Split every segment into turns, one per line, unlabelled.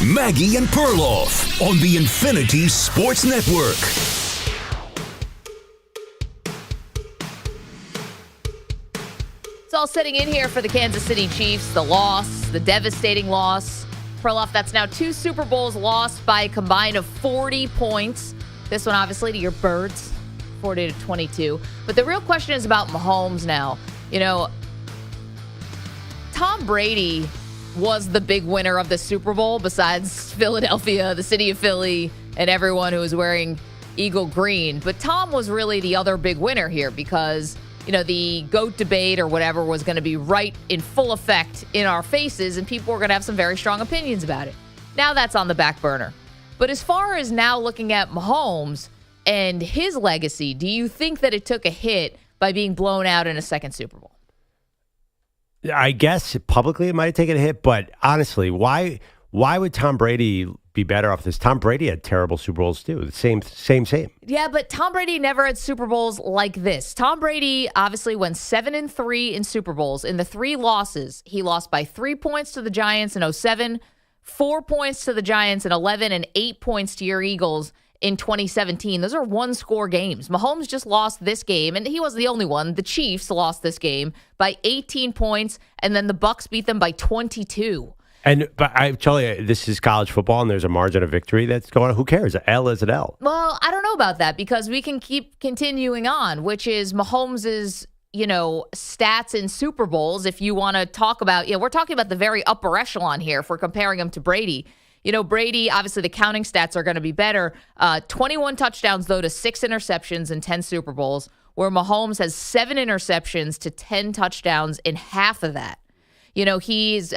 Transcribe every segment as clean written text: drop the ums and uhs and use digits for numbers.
Maggie and Perloff on the Infinity Sports Network.
It's all sitting in here for the Kansas City Chiefs. The loss, the devastating loss. Perloff, that's now 2 Super Bowls lost by a combined of 40 points. This one, obviously, to your Birds, 40-22. But the real question is about Mahomes now. You know, Tom Brady was the big winner of the Super Bowl besides Philadelphia, the city of Philly, and everyone who was wearing Eagle green. But Tom was really the other big winner here because, you know, the GOAT debate or whatever was going to be right in full effect in our faces, and people were going to have some very strong opinions about it. Now that's on the back burner. But as far as now looking at Mahomes and his legacy, do you think that it took a hit by being blown out in a second Super Bowl?
I guess publicly it might have taken a hit, but honestly, why would Tom Brady be better off this? Tom Brady had terrible Super Bowls too. The same.
Yeah, but Tom Brady never had Super Bowls like this. Tom Brady obviously went 7-3 in Super Bowls. In the 3 losses, he lost by 3 points to the Giants in 2007, 4 points to the Giants in 2011, and 8 points to your Eagles in 2017. Those are 1-score games. Mahomes just lost this game, and he wasn't the only one. The Chiefs lost this game by 18 points, and then the Bucs beat them by 22.
But I tell you, this is college football, and there's a margin of victory that's going on. Who cares? An L is an L.
Well, I don't know about that because we can keep continuing on, which is Mahomes's, you know, stats in Super Bowls. If you want to talk about, we're talking about the very upper echelon here if we're comparing him to Brady. You know, Brady, obviously the counting stats are going to be better. 21 touchdowns, though, to 6 interceptions in 10 Super Bowls, where Mahomes has 7 interceptions to 10 touchdowns in half of that. You know, he's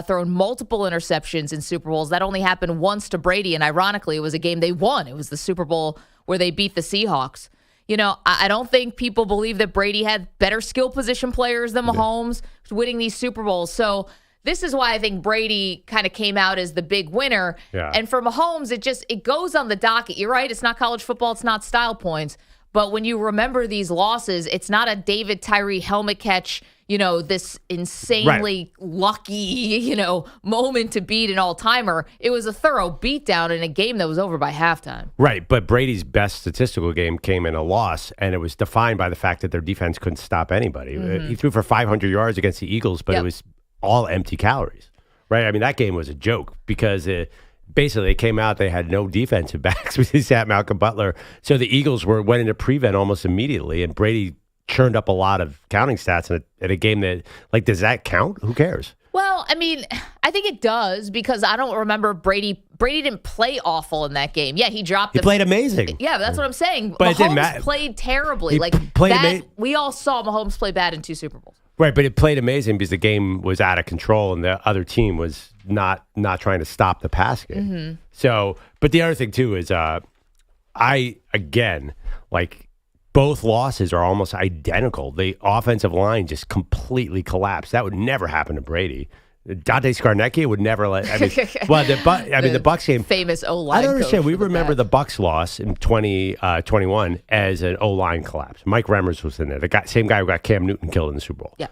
thrown multiple interceptions in Super Bowls. That only happened once to Brady, and ironically, it was a game they won. It was the Super Bowl where they beat the Seahawks. You know, I don't think people believe that Brady had better skill position players than Mahomes winning these Super Bowls. So this is why I think Brady kind of came out as the big winner.
Yeah.
And for Mahomes, it goes on the docket. You're right. It's not college football. It's not style points. But when you remember these losses, it's not a David Tyree helmet catch, you know, this insanely lucky, you know, moment to beat an all-timer. It was a thorough beatdown in a game that was over by halftime.
Right, but Brady's best statistical game came in a loss, and it was defined by the fact that their defense couldn't stop anybody.
Mm-hmm.
He threw for 500 yards against the Eagles, but it was all empty calories, right? I mean, that game was a joke because basically they came out, they had no defensive backs. They sat Malcolm Butler. So the Eagles went into prevent almost immediately, and Brady churned up a lot of counting stats in a game that, like, does that count? Who cares?
Well, I mean, I think it does because I don't remember Brady didn't play awful in that game. Yeah, he played
amazing.
Yeah, that's what I'm saying.
But
Mahomes
it didn't matter.
Played terribly. We all saw Mahomes play bad in 2 Super Bowls.
Right, but it played amazing because the game was out of control and the other team was not trying to stop the pass game.
Mm-hmm.
So, but the other thing too is both losses are almost identical. The offensive line just completely collapsed. That would never happen to Brady. Dante Scarnecchia would never let. I mean, the Bucs game,
famous O-line.
I don't understand.
Coach
We remember the Bucs loss in 2021 as an O-line collapse. Mike Remmers was in there. Same guy who got Cam Newton killed in the Super Bowl.
Yeah.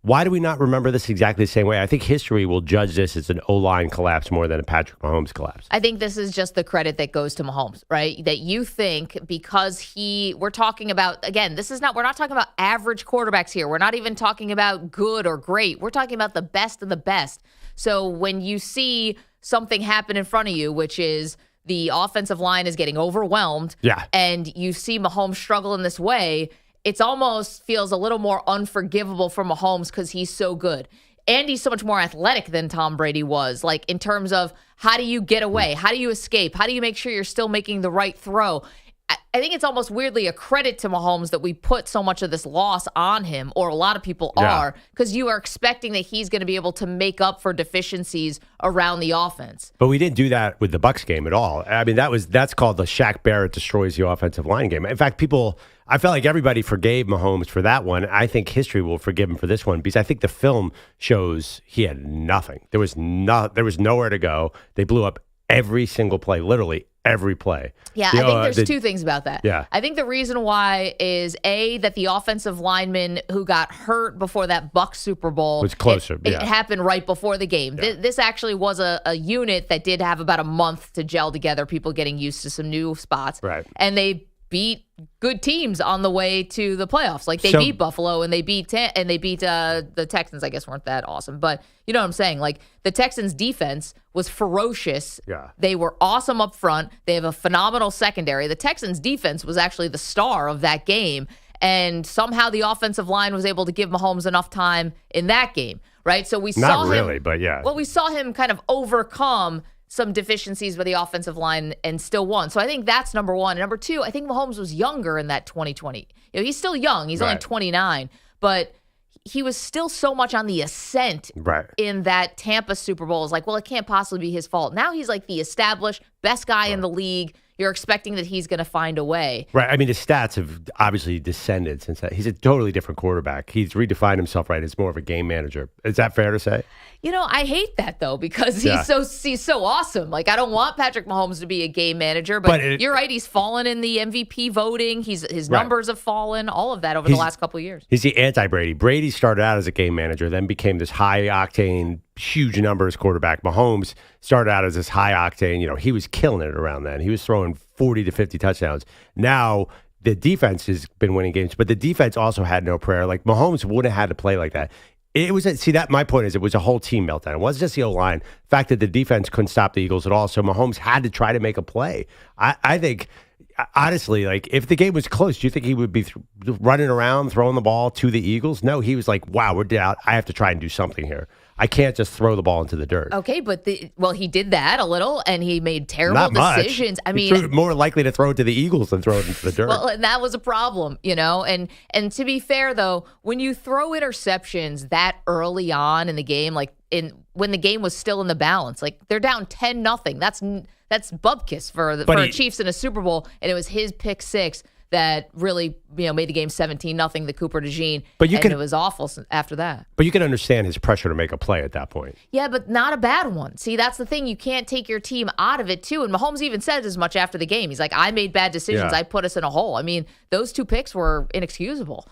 Why do we not remember this exactly the same way? I think history will judge this as an O-line collapse more than a Patrick Mahomes collapse.
I think this is just the credit that goes to Mahomes, right? That you think because we're talking about, again, we're not talking about average quarterbacks here. We're not even talking about good or great. We're talking about the best of the best. So when you see something happen in front of you, which is the offensive line is getting overwhelmed, and you see Mahomes struggle in this way, it almost feels a little more unforgivable for Mahomes because he's so good. And he's so much more athletic than Tom Brady was, like in terms of how do you get away? How do you escape? How do you make sure you're still making the right throw? I think it's almost weirdly a credit to Mahomes that we put so much of this loss on him, or a lot of people are, because you are expecting that he's going to be able to make up for deficiencies around the offense.
But we didn't do that with the Bucs game at all. I mean, that's called the Shaq Barrett destroys the offensive line game. In fact, I felt like everybody forgave Mahomes for that one. I think history will forgive him for this one because I think the film shows he had nothing. There was nowhere to go. They blew up every single play, literally every play.
Yeah, I think there's two things about that.
Yeah.
I think the reason why is, A, that the offensive lineman who got hurt before that Bucs Super Bowl
was closer.
It happened right before the game.
Yeah.
This actually was a unit that did have about a month to gel together, people getting used to some new spots.
Right.
And they beat good teams on the way to the playoffs. Like they beat Buffalo and they beat the Texans. I guess weren't that awesome, but you know what I'm saying. Like the Texans' defense was ferocious.
Yeah,
they were awesome up front. They have a phenomenal secondary. The Texans' defense was actually the star of that game, and somehow the offensive line was able to give Mahomes enough time in that game. Right, so we saw him. Not really,
but yeah.
Well, we saw him kind of overcome some deficiencies with the offensive line and still won. So I think that's number one. And number two, I think Mahomes was younger in that 2020. You know, he's still young. He's only 29, but he was still so much on the ascent in that Tampa Super Bowl. It's like, well, it can't possibly be his fault. Now he's like the established best guy in the league. You're expecting that he's going to find a way.
Right. I mean, his stats have obviously descended since that. He's a totally different quarterback. He's redefined himself, right, as more of a game manager. Is that fair to say?
You know, I hate that, though, because he's so awesome. Like, I don't want Patrick Mahomes to be a game manager, but you're right. He's fallen in the MVP voting. His numbers have fallen, all of that over the last couple of years.
He's the anti-Brady. Brady started out as a game manager, then became this high-octane, huge numbers quarterback. Mahomes started out as this high-octane. You know, he was killing it around then. He was throwing 40 to 50 touchdowns. Now, the defense has been winning games, but the defense also had no prayer. Like, Mahomes wouldn't have had to play like that. It was my point is it was a whole team meltdown. It wasn't just the O-line. The fact that the defense couldn't stop the Eagles at all, so Mahomes had to try to make a play. I think, honestly, like, if the game was close, do you think he would be running around, throwing the ball to the Eagles? No, he was like, wow, we're down. I have to try and do something here. I can't just throw the ball into the dirt.
Okay, but he did that a little, and he made terrible decisions. I mean,
more likely to throw it to the Eagles than throw it into the dirt.
Well, and that was a problem, you know. And to be fair, though, when you throw interceptions that early on in the game, like when the game was still in the balance, like they're down 10-0. That's bupkis for the Chiefs in a Super Bowl, and it was his pick six that really, made the game 17-0, the Cooper DeJean. It was awful after that.
But you can understand his pressure to make a play at that point.
Yeah, but not a bad one. See, that's the thing. You can't take your team out of it, too. And Mahomes even said as much after the game. He's like, I made bad decisions. I put us in a hole. I mean, those two picks were inexcusable.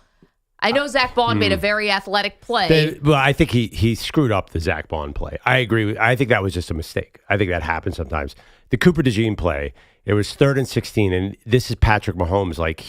I know Zach Bond made a very athletic play.
I think he screwed up the Zach Bond play. I agree. I think that was just a mistake. I think that happens sometimes. The Cooper DeJean play, it was 3rd and 16, and this is Patrick Mahomes. Like,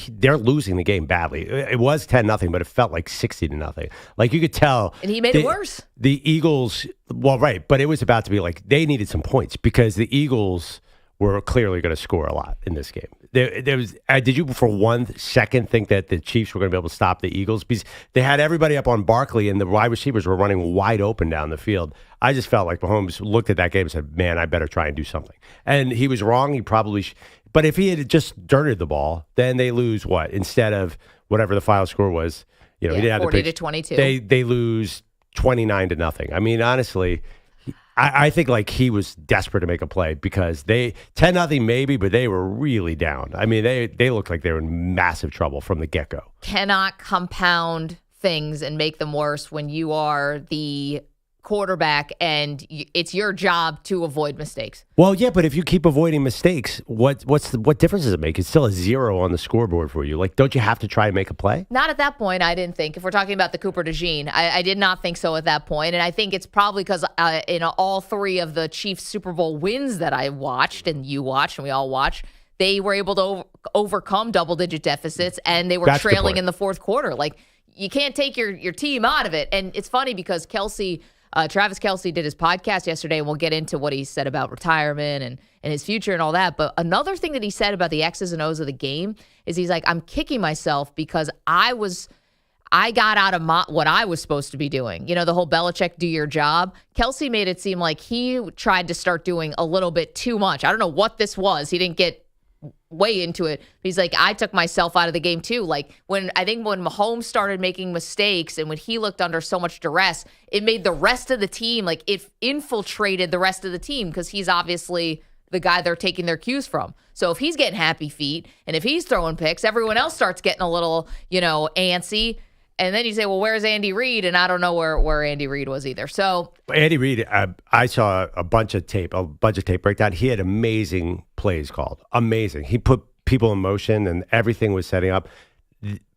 they're losing the game badly. It was 10-0, but it felt like 60-0. Like, you could tell.
And he made it worse.
The Eagles, well, right, but it was about to be like, they needed some points because the Eagles were clearly going to score a lot in this game. There was. Did you for 1 second think that the Chiefs were going to be able to stop the Eagles? Because they had everybody up on Barkley and the wide receivers were running wide open down the field. I just felt like Mahomes looked at that game and said, man, I better try and do something. And he was wrong. He probably but if he had just dirted the ball, then they lose what? Instead of whatever the final score was, he didn't have
40 to 22.
They lose 29-0. I mean, honestly, I think like he was desperate to make a play because they 10-0 maybe, but they were really down. I mean, they looked like they were in massive trouble from the get-go.
Cannot compound things and make them worse when you are the quarterback and it's your job to avoid mistakes.
Well, yeah, but if you keep avoiding mistakes, what difference does it make? It's still a 0 on the scoreboard for you. Like, don't you have to try and make a play?
Not at that point, I didn't think. If we're talking about the Cooper DeJean, I did not think so at that point. And I think it's probably because in all 3 of the Chiefs Super Bowl wins that I watched and you watched and we all watched, they were able to overcome double-digit deficits and they were trailing in the fourth quarter. Like, you can't take your team out of it. And it's funny because Travis Kelce did his podcast yesterday, and we'll get into what he said about retirement and his future and all that. But another thing that he said about the X's and O's of the game is he's like, I'm kicking myself because I got out of what I was supposed to be doing. The whole Belichick, do your job. Kelce made it seem like he tried to start doing a little bit too much. I don't know what this was. He didn't get way into it. He's like, I took myself out of the game too. Like when Mahomes started making mistakes and when he looked under so much duress, it made the rest of the team, like it infiltrated the rest of the team because he's obviously the guy they're taking their cues from. So if he's getting happy feet and if he's throwing picks, everyone else starts getting a little, antsy. And then you say, well, where's Andy Reid? And I don't know where Andy Reid was either. So
Andy Reid, I saw a bunch of tape breakdown. He had amazing plays called. Amazing. He put people in motion and everything was setting up.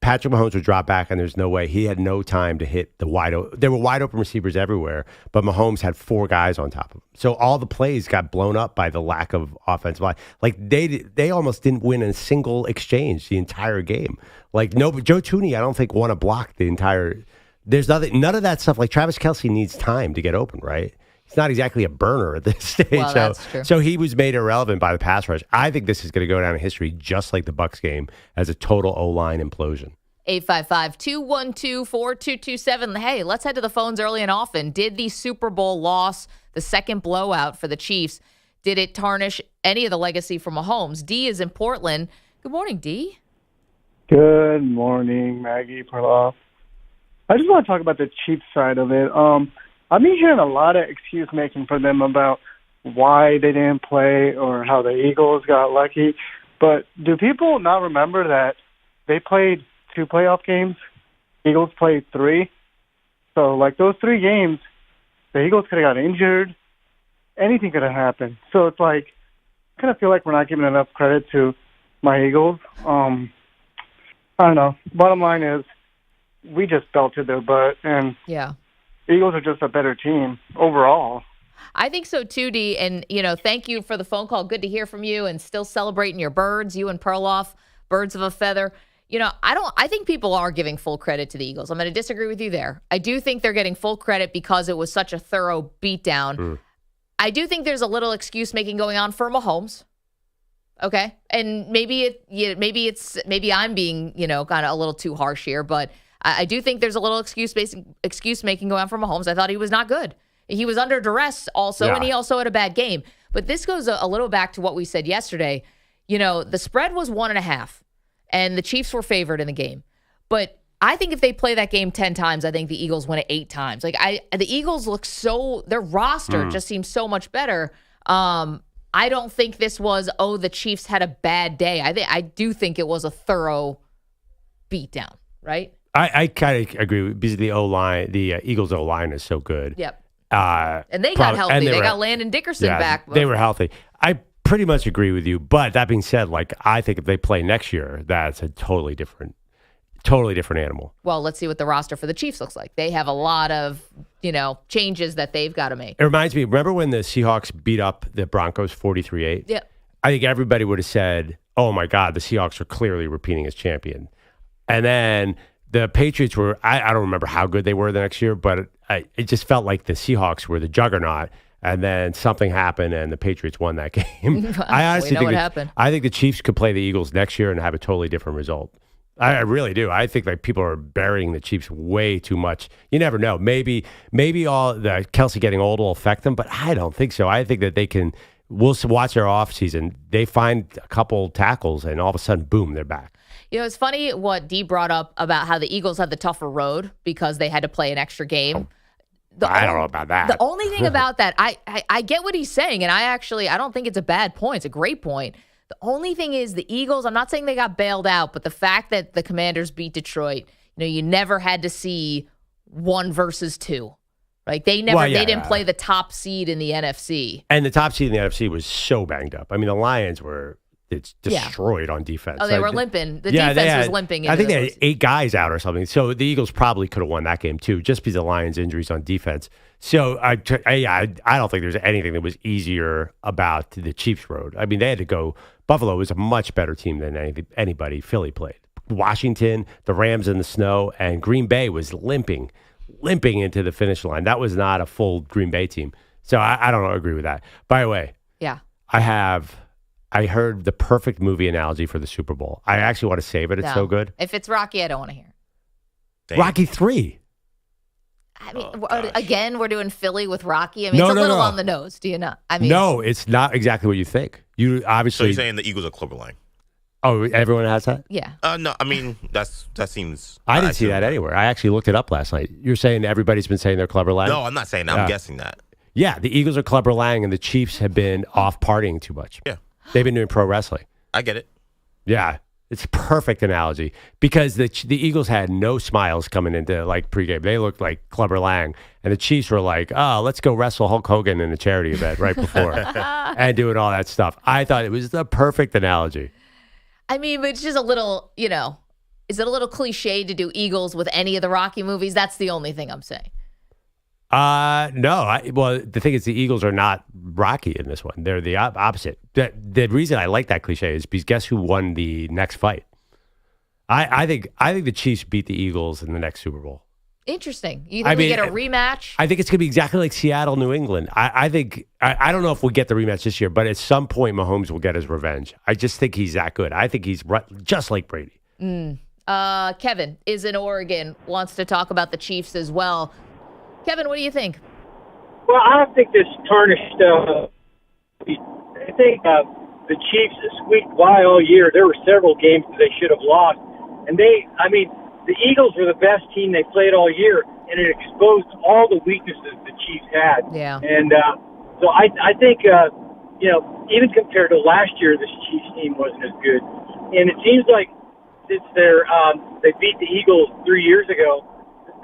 Patrick Mahomes would drop back, and there's no way. He had no time to hit the wide open. There were wide open receivers everywhere, but Mahomes had 4 guys on top of him. So all the plays got blown up by the lack of offensive line. Like they almost didn't win a single exchange the entire game. Like Joe Tooney, I don't think won a block the entire. There's none of that stuff. Like Travis Kelce needs time to get open, right? He's not exactly a burner at this stage.
Well, that's true.
So he was made irrelevant by the pass rush. I think this is going to go down in history just like the Bucs game as a total O-line implosion.
855-212-4227. Hey, let's head to the phones early and often. Did the Super Bowl loss, the second blowout for the Chiefs, did it tarnish any of the legacy from Mahomes? D is in Portland. Good morning, D.
Good morning, Maggie, Perloff. I just want to talk about the Chiefs side of it. I've been hearing a lot of excuse making for them about why they didn't play or how the Eagles got lucky. But do people not remember that they played 2 playoff games? Eagles played 3. So, like, those 3 games, the Eagles could have got injured. Anything could have happened. So it's like, I kind of feel like we're not giving enough credit to my Eagles. I don't know. Bottom line is, we just belted their butt, and
Yeah.
Eagles are just a better team overall.
I think so too, D. And, thank you for the phone call. Good to hear from you and still celebrating your birds, you and Perloff, birds of a feather. I think people are giving full credit to the Eagles. I'm going to disagree with you there. I do think they're getting full credit because it was such a thorough beatdown. I do think there's a little excuse making going on for Mahomes. Okay. And maybe I'm being, kind of a little too harsh here, but I do think there's a little excuse making going on for Mahomes. I thought he was not good. He was under duress also, and he also had a bad game. But this goes a little back to what we said yesterday. The spread was 1.5, and the Chiefs were favored in the game. But I think if they play that game 10 times, I think the Eagles win it 8 times. Like the Eagles look their roster just seems so much better. I don't think this was, the Chiefs had a bad day. I do think it was a thorough beatdown, right?
I kind of agree with because the O-line, the Eagles O-line is so good.
Yep. And they got healthy. They got Landon Dickerson back.
They were healthy. I pretty much agree with you. But that being said, I think if they play next year, that's a totally different animal.
Well, let's see what the roster for the Chiefs looks like. They have a lot of, changes that they've got to make.
It reminds me, remember when the Seahawks beat up the Broncos 43-8?
Yeah.
I think everybody would have said, oh my God, the Seahawks are clearly repeating as champion. And then the Patriots were, I don't remember how good they were the next year, but it just felt like the Seahawks were the juggernaut. And then something happened, and the Patriots won that game. I honestly think happened. I think the Chiefs could play the Eagles next year and have a totally different result. I really do. I think people are burying the Chiefs way too much. You never know. Maybe all the Kelce getting old will affect them, but I don't think so. I think that they can. We'll watch their offseason. They find a couple tackles, and all of a sudden, boom, they're back.
It's funny what Dee brought up about how the Eagles had the tougher road because they had to play an extra game.
I don't know about that.
The only thing about that, I get what he's saying, and I don't think it's a bad point. It's a great point. The only thing is the Eagles, I'm not saying they got bailed out, but the fact that the Commanders beat Detroit, you never had to see 1 versus 2. Right? They didn't play the top seed in the NFC.
And the top seed in the NFC was so banged up. I mean, the Lions were destroyed on defense.
Oh, they were limping. The defense was limping.
I think they had 8 guys out or something. So the Eagles probably could have won that game too, just because of the Lions' injuries on defense. So I don't think there's anything that was easier about the Chiefs' road. I mean, they had to go. Buffalo was a much better team than anybody Philly played. Washington, the Rams in the snow, and Green Bay was limping into the finish line. That was not a full Green Bay team. So I don't agree with that. By the way, I heard the perfect movie analogy for the Super Bowl. I actually want to save it. It's so good.
If it's Rocky, I don't want to hear.
Damn. Rocky 3.
I mean, again, we're doing Philly with Rocky. I mean, it's a little on the nose. Do you not? I mean,
no, it's not exactly what you think. You obviously.
So you're saying the Eagles are clubberline?
Oh, everyone has that?
Yeah.
No, I mean that seems.
I didn't see that anywhere. I actually looked it up last night. You're saying everybody's been saying they're clubberline?
No, I'm not saying that. I'm guessing that.
Yeah, the Eagles are clubberlang, and the Chiefs have been off partying too much.
Yeah.
They've been doing pro wrestling.
I get it.
Yeah. It's a perfect analogy because the Eagles had no smiles coming into like pregame. They looked like Clubber Lang, and the Chiefs were like, "Oh, let's go wrestle Hulk Hogan in a charity event right before and doing all that stuff." I thought it was the perfect analogy.
I mean, but it's just a little, is it a little cliche to do Eagles with any of the Rocky movies? That's the only thing I'm saying.
No. Well, the thing is, the Eagles are not Rocky in this one. They're the opposite. The reason I like that cliche is because guess who won the next fight? I think the Chiefs beat the Eagles in the next Super Bowl.
Interesting. You think we get a rematch?
I think it's going to be exactly like Seattle, New England. I think I don't know if we'll get the rematch this year, but at some point Mahomes will get his revenge. I just think he's that good. I think he's just like Brady.
Kevin is in Oregon, wants to talk about the Chiefs as well. Kevin, what do you think?
Well, I don't think this tarnished. I think the Chiefs squeaked by all year. There were several games that they should have lost, and the Eagles were the best team they played all year, and it exposed all the weaknesses the Chiefs had.
Yeah.
And so I think even compared to last year, this Chiefs team wasn't as good, and it seems like since they beat the Eagles 3 years ago,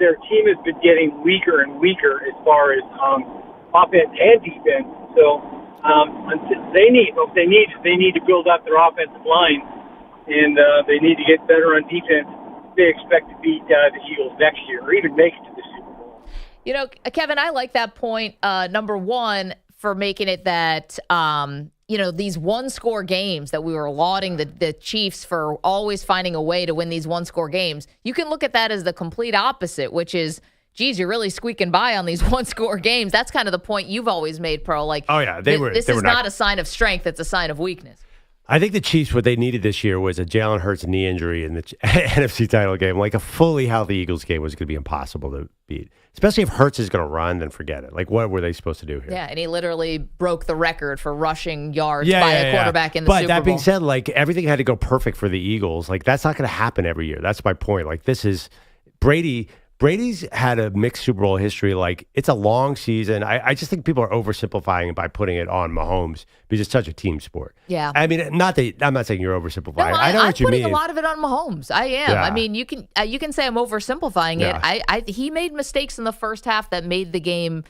their team has been getting weaker and weaker as far as offense and defense. So they need to build up their offensive line, and they need to get better on defense. They expect to beat the Eagles next year, or even make it to the Super Bowl.
Kevin, I like that point. Number one, for making it that these one-score games that we were lauding the Chiefs for always finding a way to win these one-score games, you can look at that as the complete opposite, which is, geez, you're really squeaking by on these one-score games. That's kind of the point you've always made, Pearl. Like,
oh, yeah,
this is not a sign of strength. It's a sign of weakness.
I think the Chiefs, what they needed this year was a Jalen Hurts knee injury in the NFC title game. Like a fully healthy Eagles game was going to be impossible to beat. Especially if Hurts is going to run, then forget it. Like, what were they supposed to do here?
Yeah, and he literally broke the record for rushing yards by a quarterback in the Super Bowl.
But that being said, like, everything had to go perfect for the Eagles. Like, that's not going to happen every year. That's my point. Like, this is Brady. Brady's had a mixed Super Bowl history. Like, it's a long season. I just think people are oversimplifying it by putting it on Mahomes because it's such a team sport.
Yeah.
I mean, I'm not saying you're oversimplifying.
No,
I know what you mean.
I'm putting a lot of it on Mahomes. I am.
Yeah.
I mean, you can say I'm oversimplifying it. He made mistakes in the first half that made the game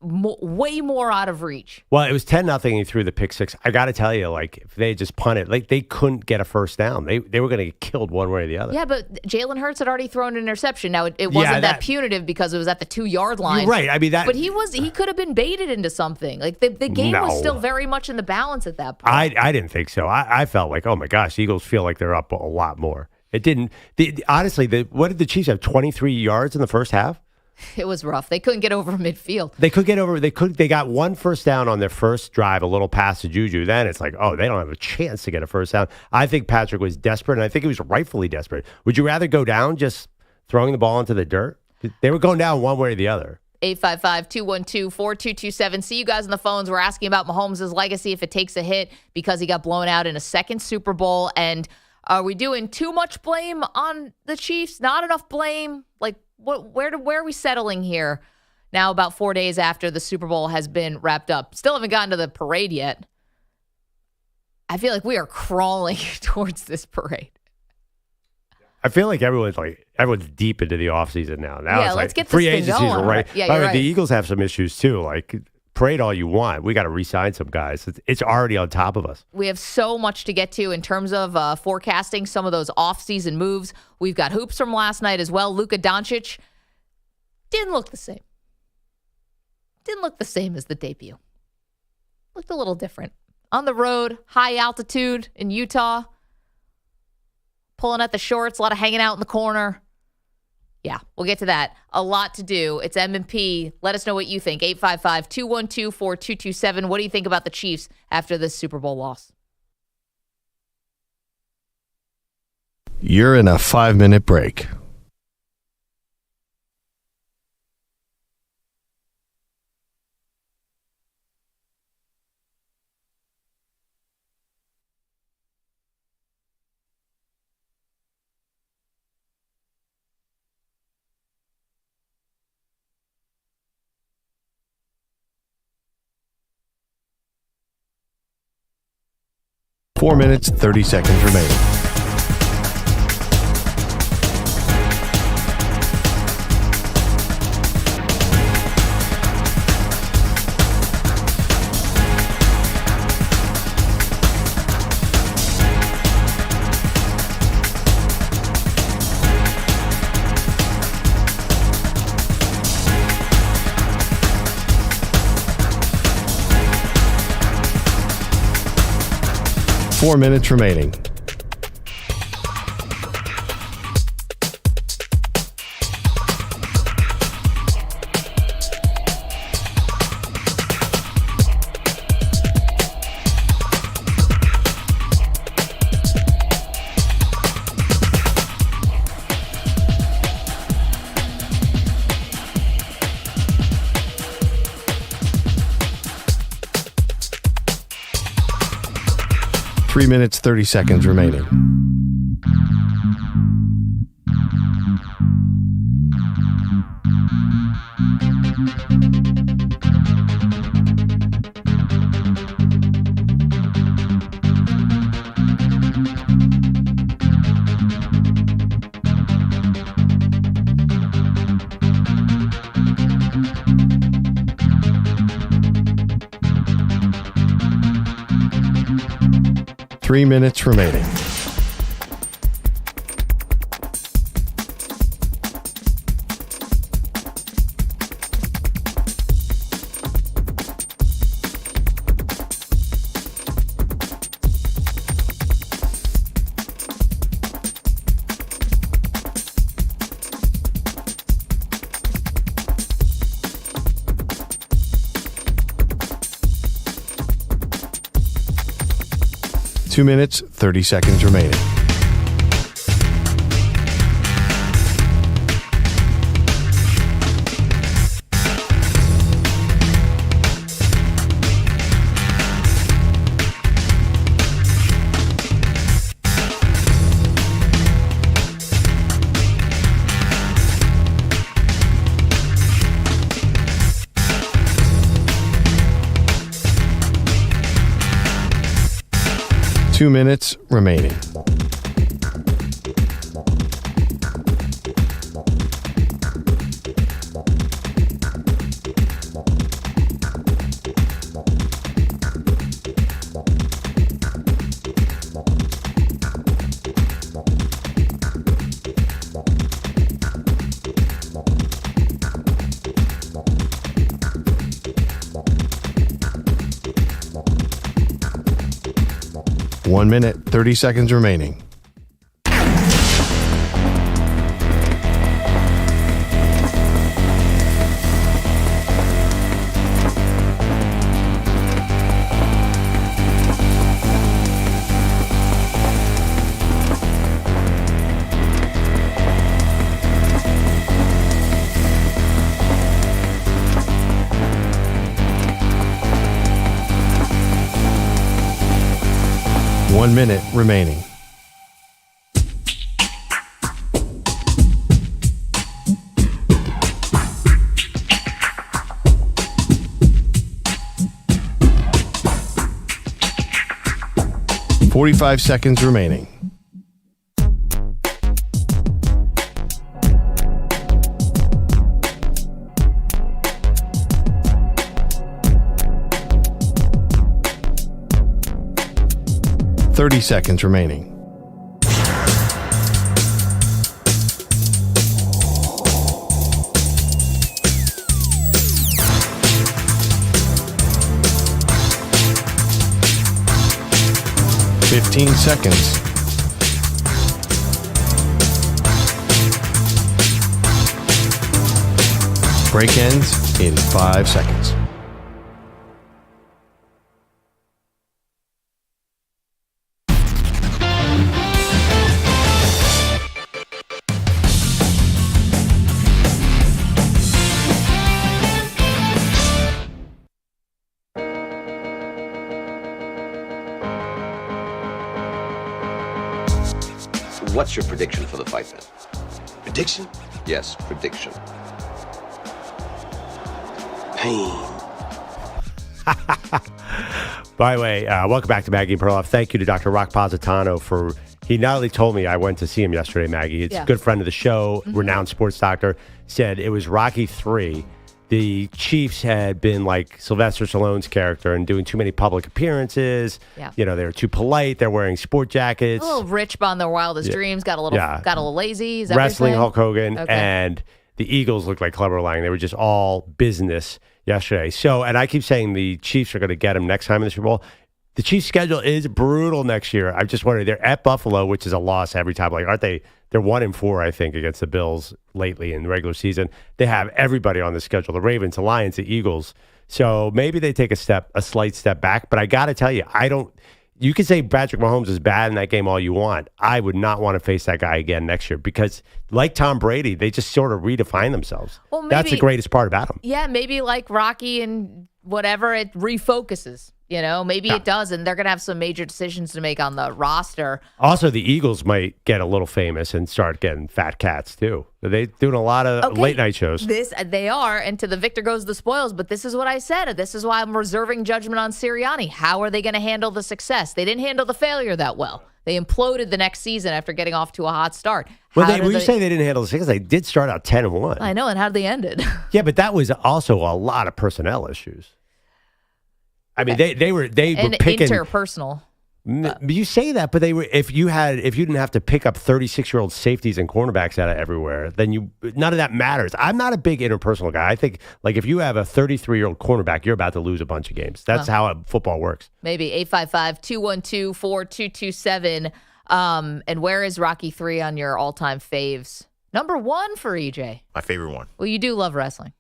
way more out of reach.
Well, it was 10-0. He threw the pick six. I got to tell you, like, if they just punted, like, they couldn't get a first down. They were going to get killed one way or the other.
Yeah, but Jalen Hurts had already thrown an interception. Now, it wasn't that punitive because it was at the 2-yard line.
You're right. I mean,
but he could have been baited into something. Like, the game was still very much in the balance at that point.
I didn't think so. I felt like, oh my gosh, Eagles feel like they're up a lot more. It didn't. Honestly, what did the Chiefs have? 23 yards in the first half?
It was rough. They couldn't get over midfield.
They could get over. They got one first down on their first drive, a little pass to Juju. Then it's like, oh, they don't have a chance to get a first down. I think Patrick was desperate, and I think he was rightfully desperate. Would you rather go down just throwing the ball into the dirt? They were going down one way or the other.
855-212-4227. See you guys on the phones. We're asking about Mahomes' legacy if it takes a hit because he got blown out in a second Super Bowl. And are we doing too much blame on the Chiefs? Not enough blame? Like, where are we settling here now about 4 days after the Super Bowl has been wrapped up? Still haven't gotten to the parade yet. I feel like we are crawling towards this parade.
I feel like everyone's deep into the offseason now. Now it's
let's
like
get this
free
thing
agencies
going.
are right.
Yeah, you're right.
The Eagles have some issues too. Like, parade all you want. We got to re-sign some guys. It's already on top of us.
We have so much to get to in terms of forecasting some of those off-season moves. We've got hoops from last night as well. Luka Doncic didn't look the same. Didn't look the same as the debut. Looked a little different. On the road, high altitude in Utah. Pulling at the shorts, a lot of hanging out in the corner. Yeah, we'll get to that. A lot to do. It's M&P. Let us know what you think. 855-212-4227. What do you think about the Chiefs after this Super Bowl loss?
You're in a 5-minute break. Four minutes, 30 seconds remaining. 4 minutes remaining. Three minutes, 30 seconds remaining. Three minutes remaining. Two minutes, 30 seconds remaining. Two minutes remaining. One minute, 30 seconds remaining. One minute remaining. Forty-five seconds remaining. Thirty seconds remaining. Fifteen seconds. Break ends in 5 seconds.
What's your prediction for the fight, then?
Prediction?
Yes, prediction.
Pain.
By the way, welcome back to Maggie and Perloff. Thank you to Dr. Rock Positano for, he not only told me, I went to see him yesterday, Maggie. It's a good friend of the show, renowned sports doctor, said it was Rocky 3. The Chiefs had been like Sylvester Stallone's character and doing too many public appearances.
Yeah.
You know, they were too polite. They're wearing sport jackets.
A little rich on their wildest dreams. Got a little lazy. Is that
Wrestling
what you're saying?
Hulk Hogan.
Okay.
And the Eagles looked like Clubber Lang. They were just all business yesterday. So, and I keep saying the Chiefs are going to get him next time in the Super Bowl. The Chiefs' schedule is brutal next year. I just wondering, they're at Buffalo, which is a loss every time. Like, aren't they? They're 1-4, I think, against the Bills lately in the regular season. They have everybody on the schedule: the Ravens, the Lions, the Eagles. So maybe they take a slight step back. But I got to tell you, I don't. You can say Patrick Mahomes is bad in that game all you want. I would not want to face that guy again next year because, like Tom Brady, they just sort of redefine themselves. Well, maybe, that's the greatest part about him.
Yeah, maybe like Rocky and whatever, it refocuses. Maybe it does, and they're going to have some major decisions to make on the roster.
Also, the Eagles might get a little famous and start getting fat cats, too. They're doing a lot of late-night shows.
They are, and to the victor goes the spoils, but this is what I said. This is why I'm reserving judgment on Sirianni. How are they going to handle the success? They didn't handle the failure that well. They imploded the next season after getting off to a hot start.
When you say they didn't handle the success, they did start out 10-1.
I know, and how did they end it?
Yeah, but that was also a lot of personnel issues. I mean, they were picking
interpersonal.
You say that, but they were if you didn't have to pick up 36-year-old safeties and cornerbacks out of everywhere, then none of that matters. I'm not a big interpersonal guy. I think like if you have a 33-year-old cornerback, you're about to lose a bunch of games. That's how football works.
Maybe 855-212-4227. And where is Rocky 3 on your all-time faves? Number 1 for EJ.
My favorite one.
Well, you do love wrestling.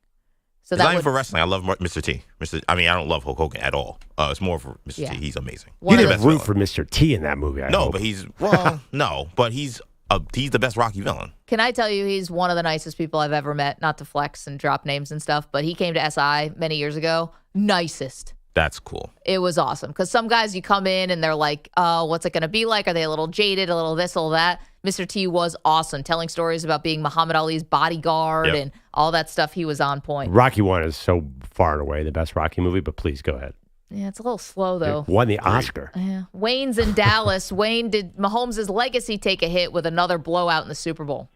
So
it's not even for wrestling. I love Mr. T. I don't love Hulk Hogan at all. It's more for Mr. T. He's amazing.
You didn't root for Mr. T in that movie.
But he's the best Rocky villain.
Can I tell you, he's one of the nicest people I've ever met. Not to flex and drop names and stuff, but he came to SI many years ago. Nicest.
That's cool.
It was awesome because some guys you come in and they're like, "Oh, what's it going to be like? Are they a little jaded, a little this, a little that?" Mr. T was awesome, telling stories about being Muhammad Ali's bodyguard and all that stuff. He was on point.
Rocky 1 is so far and away the best Rocky movie, but please go ahead.
Yeah, it's a little slow, though.
It won the Oscar.
Yeah. Wayne's in Dallas. Wayne, did Mahomes' legacy take a hit with another blowout in the Super Bowl?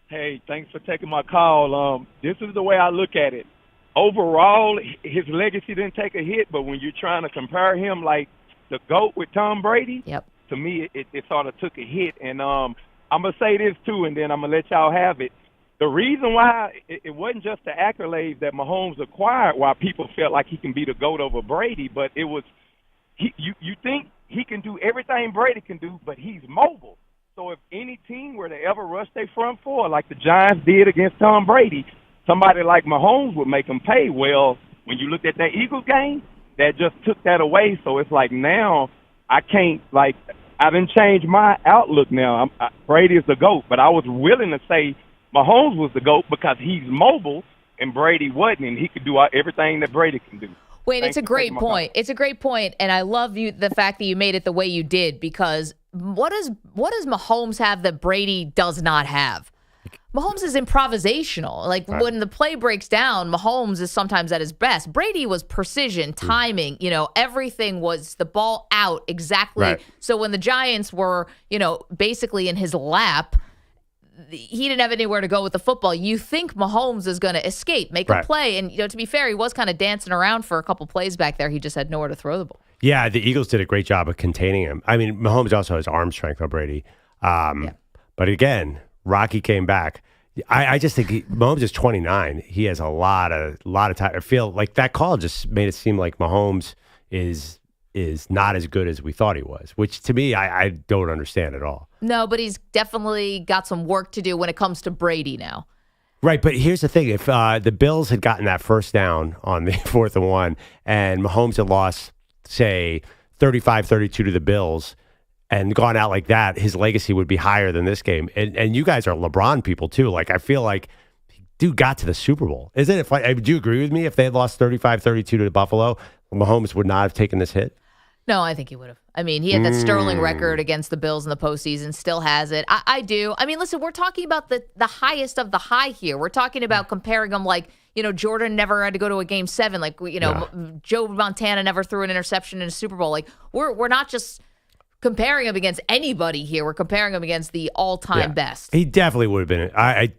Hey, thanks for taking my call. This is the way I look at it. Overall, his legacy didn't take a hit, but when you're trying to compare him like the GOAT with Tom Brady, to me, it sort of took a hit. And I'm going to say this, too, and then I'm going to let y'all have it. The reason why it wasn't just the accolades that Mahomes acquired why people felt like he can be the GOAT over Brady, but it was you think he can do everything Brady can do, but he's mobile. So if any team were to ever rush their front four like the Giants did against Tom Brady, somebody like Mahomes would make them pay. Well, when you looked at that Eagles game, that just took that away. So it's like now I can't, like, I didn't change my outlook now. Brady is the GOAT, but I was willing to say Mahomes was the GOAT because he's mobile and Brady wasn't, and he could do everything that Brady can do.
Wait, it's a great point. It's a great point, and I love the fact that you made it the way you did because what does Mahomes have that Brady does not have? Mahomes is improvisational. Like when the play breaks down, Mahomes is sometimes at his best. Brady was precision, timing, everything was the ball out exactly. Right. So when the Giants were, basically in his lap, he didn't have anywhere to go with the football. You think Mahomes is going to escape, make a play. And, to be fair, he was kind of dancing around for a couple plays back there. He just had nowhere to throw the ball. Yeah,
the Eagles did a great job of containing him. I mean, Mahomes also has arm strength on Brady. But again, Rocky came back. I just think Mahomes is 29. He has a lot of time. I feel like that call just made it seem like Mahomes is not as good as we thought he was, which to me, I don't understand at all.
No, but he's definitely got some work to do when it comes to Brady now.
Right, but here's the thing. If the Bills had gotten that first down on the 4th and 1 and Mahomes had lost, say, 35-32 to the Bills and gone out like that, his legacy would be higher than this game. And you guys are LeBron people, too. Like, I feel like dude got to the Super Bowl. Isn't it? Do you agree with me? If they had lost 35-32 to Buffalo, Mahomes would not have taken this hit?
No, I think he would have. I mean, he had that sterling record against the Bills in the postseason, still has it. I do. I mean, listen, we're talking about the highest of the high here. We're talking about comparing them like, Jordan never had to go to a game 7. Like, Joe Montana never threw an interception in a Super Bowl. Like, we're not just comparing him against anybody here. We're comparing him against the all-time best.
He definitely would have been. I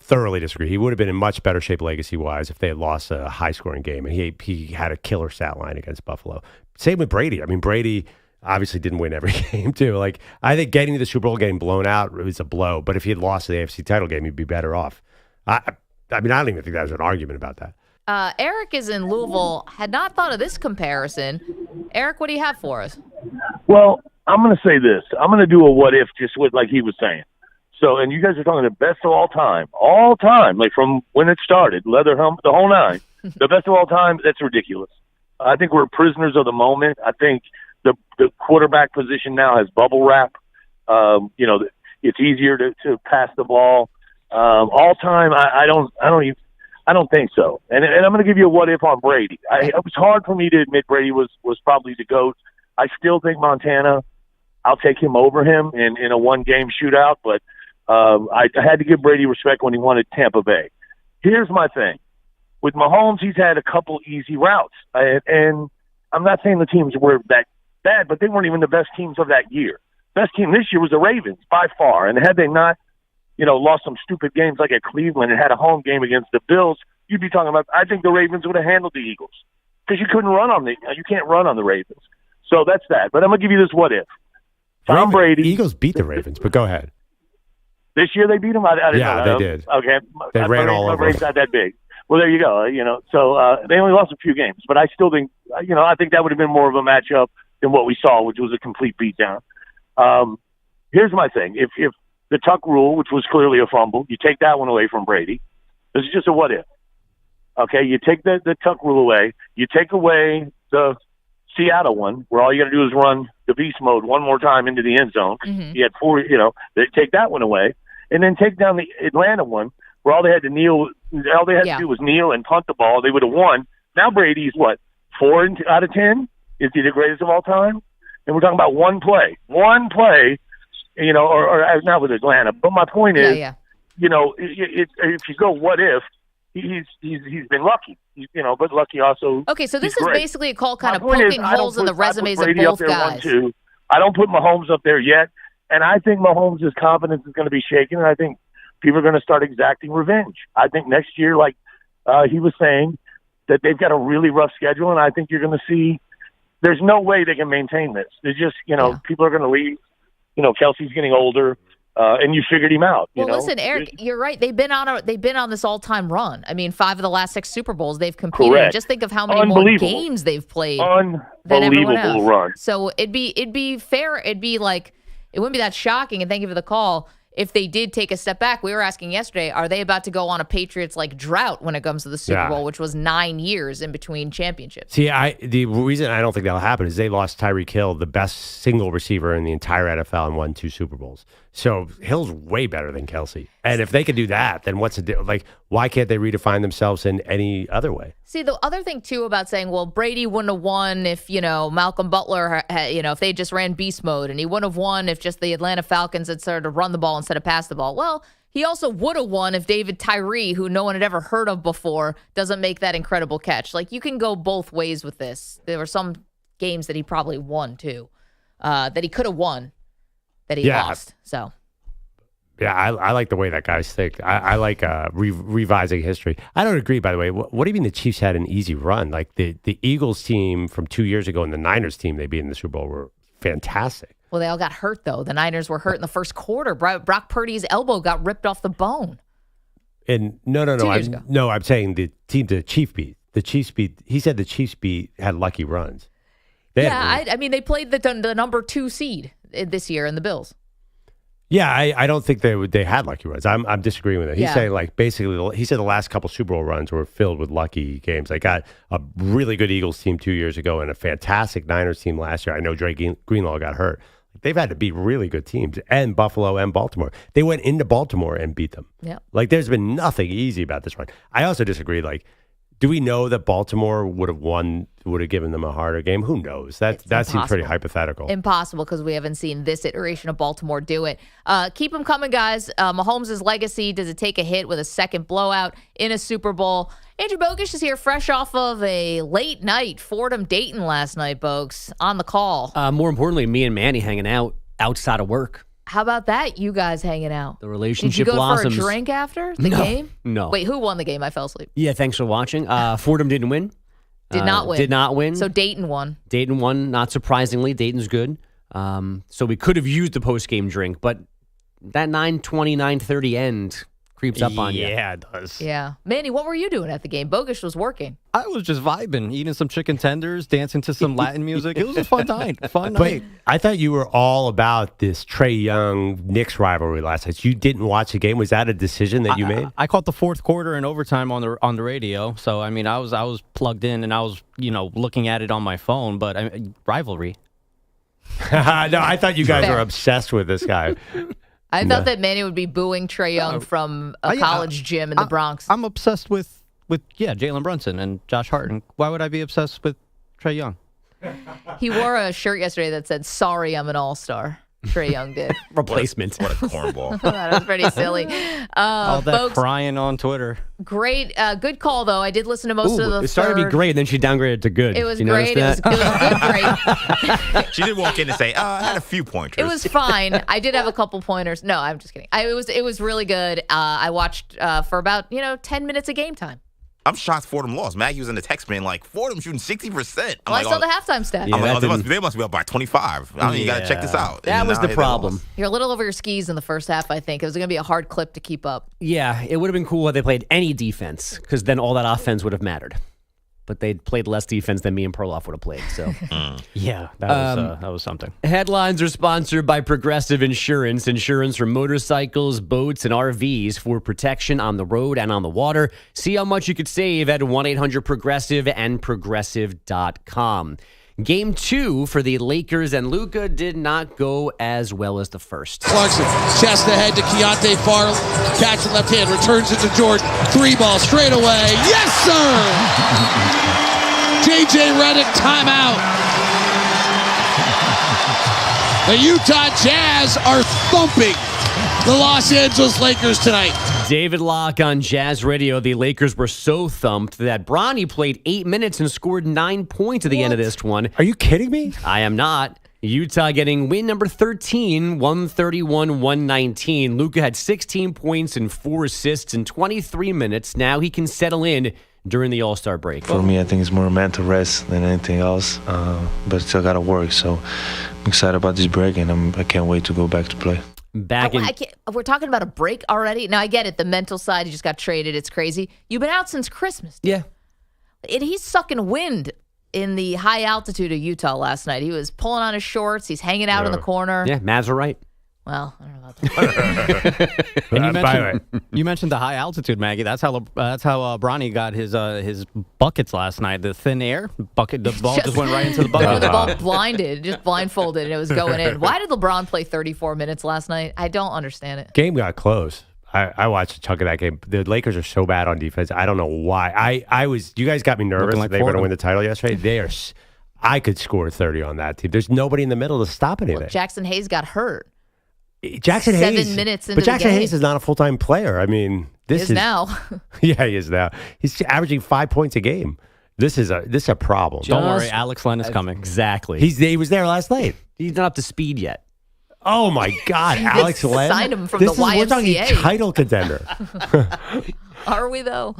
thoroughly disagree. He would have been in much better shape legacy-wise if they had lost a high-scoring game. And he had a killer stat line against Buffalo. Same with Brady. I mean, Brady obviously didn't win every game, too. Like, I think getting to the Super Bowl, getting blown out was a blow. But if he had lost the AFC title game, he'd be better off. I mean, I don't even think there's an argument about that.
Eric is in Louisville. Had not thought of this comparison. Eric, what do you have for us?
Well, I'm going to say this. I'm going to do a what if just with like he was saying. So, and you guys are talking the best of all time, like from when it started, leather helmet, the whole nine, the best of all time. That's ridiculous. I think we're prisoners of the moment. I think the quarterback position now has bubble wrap. It's easier to pass the ball. All time, I don't think so. And I'm going to give you a what if on Brady. It was hard for me to admit Brady was probably the GOAT. I still think Montana, I'll take him over him in a one-game shootout, but I had to give Brady respect when he wanted Tampa Bay. Here's my thing. With Mahomes, he's had a couple easy routes. And I'm not saying the teams were that bad, but they weren't even the best teams of that year. Best team this year was the Ravens by far. And had they not, lost some stupid games like at Cleveland and had a home game against the Bills, you'd be talking about, I think the Ravens would have handled the Eagles because you can't run on the Ravens. So that's that. But I'm going to give you this what if. Tom Brady.
Eagles beat the Ravens, but go ahead.
This year they beat them? I didn't know that.
They did.
Okay.
They ran all over.
It's not that big. Well, there you go. So they only lost a few games, but I still think, I think that would have been more of a matchup than what we saw, which was a complete beatdown. Here's my thing. If the Tuck rule, which was clearly a fumble, you take that one away from Brady. This is just a what if. Okay, you take the Tuck rule away. You take away the Seattle one, where all you got to do is run the beast mode one more time into the end zone. Mm-hmm. You had 4, they take that one away, and then take down the Atlanta one, where all they had to do was kneel and punt the ball. They would have won. Now Brady's what, 4 out of 10? Is he the greatest of all time? And we're talking about one play, or not with Atlanta. But my point is, if you go what if, he's been lucky, but lucky also.
Okay, so this is great. Basically a call kind of poking holes in the resumes of both guys.
I don't put Mahomes up there yet, and I think Mahomes' confidence is going to be shaken, and I think people are going to start exacting revenge. I think next year, like he was saying, that they've got a really rough schedule, and I think you're going to see there's no way they can maintain this. There's just, people are going to leave. Kelce's getting older. And you figured him out.
Listen, Eric, you're right. They've been on this all-time run. I mean, 5 of the last 6 Super Bowls they've competed.
Correct.
Just think of how many more games they've played than everyone else.
Run.
So it'd be fair. It'd be like it wouldn't be that shocking. And thank you for the call. If they did take a step back, we were asking yesterday, are they about to go on a Patriots-like drought when it comes to the Super Bowl, which was 9 years in between championships?
See, the reason I don't think that'll happen is they lost Tyreek Hill, the best single receiver in the entire NFL, and won 2 Super Bowls. So Hill's way better than Kelce. And if they could do that, then what's the deal? Like, why can't they redefine themselves in any other way?
See, the other thing, too, about saying, well, Brady wouldn't have won if, Malcolm Butler, if they just ran beast mode, and he wouldn't have won if just the Atlanta Falcons had started to run the ball instead of pass the ball. Well, he also would have won if David Tyree, who no one had ever heard of before, doesn't make that incredible catch. Like, you can go both ways with this. There were some games that he probably won, too, that he could have won, that he lost. So,
yeah, I like the way that guy's think. I like revising history. I don't agree, by the way. What do you mean the Chiefs had an easy run? Like the Eagles team from 2 years ago and the Niners team they beat in the Super Bowl were fantastic.
Well, they all got hurt, though. The Niners were hurt in the first quarter. Brock Purdy's elbow got ripped off the bone.
And no. I'm saying the team the Chiefs beat. The Chiefs beat. He said the Chiefs had lucky runs.
I mean, they played the number 2 seed this year in the Bills.
Yeah, I don't think they had lucky runs. I'm disagreeing with it. He's saying basically he said the last couple Super Bowl runs were filled with lucky games. They got a really good Eagles team 2 years ago and a fantastic Niners team last year. I know Dre Greenlaw got hurt. They've had to beat really good teams, and Buffalo and Baltimore. They went into Baltimore and beat them.
Yeah.
There's been nothing easy about this run. I also disagree. Do we know that Baltimore would have given them a harder game? Who knows? That seems pretty hypothetical.
Impossible, because we haven't seen this iteration of Baltimore do it. Keep them coming, guys. Mahomes' legacy, does it take a hit with a second blowout in a Super Bowl? Andrew Bogusch is here fresh off of a late night Fordham-Dayton last night, Bogusch, on the call.
More importantly, me and Manny hanging out outside of work.
How about that, you guys hanging out?
The relationship
blossoms. Did you go
blossoms.
for a drink after the game?
No.
Wait, who won the game? I fell asleep.
Yeah, thanks for watching. Fordham didn't win.
Did not win.
So
Dayton won.
Dayton won, not surprisingly. Dayton's good. So we could have used the post-game drink, but that 9:20, 9:30 end Creeps up on you.
Yeah, it does.
Yeah. Manny, what were you doing at the game? Bogusch was working.
I was just vibing, eating some chicken tenders, dancing to some Latin music. It was a fun night.
But I thought you were all about this Trae Young-Knicks rivalry last night. You didn't watch the game. Was that a decision that you made?
I caught the fourth quarter and overtime on the radio. So, I mean, I was plugged in and I was, looking at it on my phone. But rivalry.
No, I thought you guys were obsessed with this guy.
I thought that Manny would be booing Trae Young from a college gym in the Bronx.
I'm obsessed with Jalen Brunson and Josh Hart. And why would I be obsessed with Trae Young?
He wore a shirt yesterday that said, "Sorry, I'm an all-star." Trae Young did.
Replacement.
What a cornball.
That was pretty silly.
All that
folks,
crying on Twitter.
Great. Good call, though. I did listen to most of the
It started to be great, and then she downgraded to good.
It was
You
great.
noticed
It was good, great.
She did walk in and say, I had a few pointers.
It was fine. I did have a couple pointers. No, I'm just kidding. It was really good. I watched for about 10 minutes of game time.
I'm shocked Fordham lost. Maggie was in the text man like, Fordham shooting 60%.
Well, I saw the halftime stat.
I'm like, they must be up by 25. I mean, you got to check this out.
That was the problem.
You're a little over your skis in the first half, I think. It was going to be a hard clip to keep up.
Yeah, it would have been cool if they played any defense, because then all that offense would have mattered. But they played less defense than me and Perloff would have played. So,
yeah, that was something.
Headlines are sponsored by Progressive Insurance. Insurance for motorcycles, boats, and RVs for protection on the road and on the water. See how much you could save at 1-800-PROGRESSIVE and Progressive.com. Game 2 for the Lakers and Luka did not go as well as the first.
Clarkson, chest ahead to Keontae Farrell. Catch in left hand, returns it to Jordan. 3-ball straight away. Yes, sir! J.J. Redick, timeout. The Utah Jazz are thumping the Los Angeles Lakers tonight.
David Locke on Jazz Radio. The Lakers were so thumped that Bronny played 8 minutes and scored 9 points at the end of this one.
Are you kidding me?
I am not. Utah getting win number 13, 131-119. Luka had 16 points and 4 assists in 23 minutes. Now he can settle in during the All-Star break.
For me, I think it's more mental rest than anything else, but still got to work. So I'm excited about this break, and I can't wait to go back to play.
We're talking about a break already. Now, I get it. The mental side, you just got traded. It's crazy. You've been out since Christmas.
Yeah.
And he's sucking wind in the high altitude of Utah last night. He was pulling on his shorts. He's hanging out in the corner.
Yeah, Mavs are right.
Well, I don't know about
that. And you mentioned the high altitude, Maggie. That's how Bronny got his buckets last night. The thin air bucket, the ball just went right into the bucket.
The ball blindfolded, and it was going in. Why did LeBron play 34 minutes last night? I don't understand it.
Game got close. I watched a chunk of that game. The Lakers are so bad on defense. I don't know why. You guys got me nervous that they were going to win the title yesterday. I could score 30 on that team. There's nobody in the middle to stop anything.
Well, Jackson Hayes got hurt.
Jackson Hayes.
7 minutes into
but Jackson
the game.
Hayes is not a full-time player. I mean, this is
now.
Yeah, he is now. He's averaging 5 points a game. This is a problem.
Don't worry, Alex Len is coming.
Exactly.
He was there last night.
He's not up to speed yet.
Oh my God, Alex Len!
Signed him from the YMCA.
We're talking title contender.
Are we though?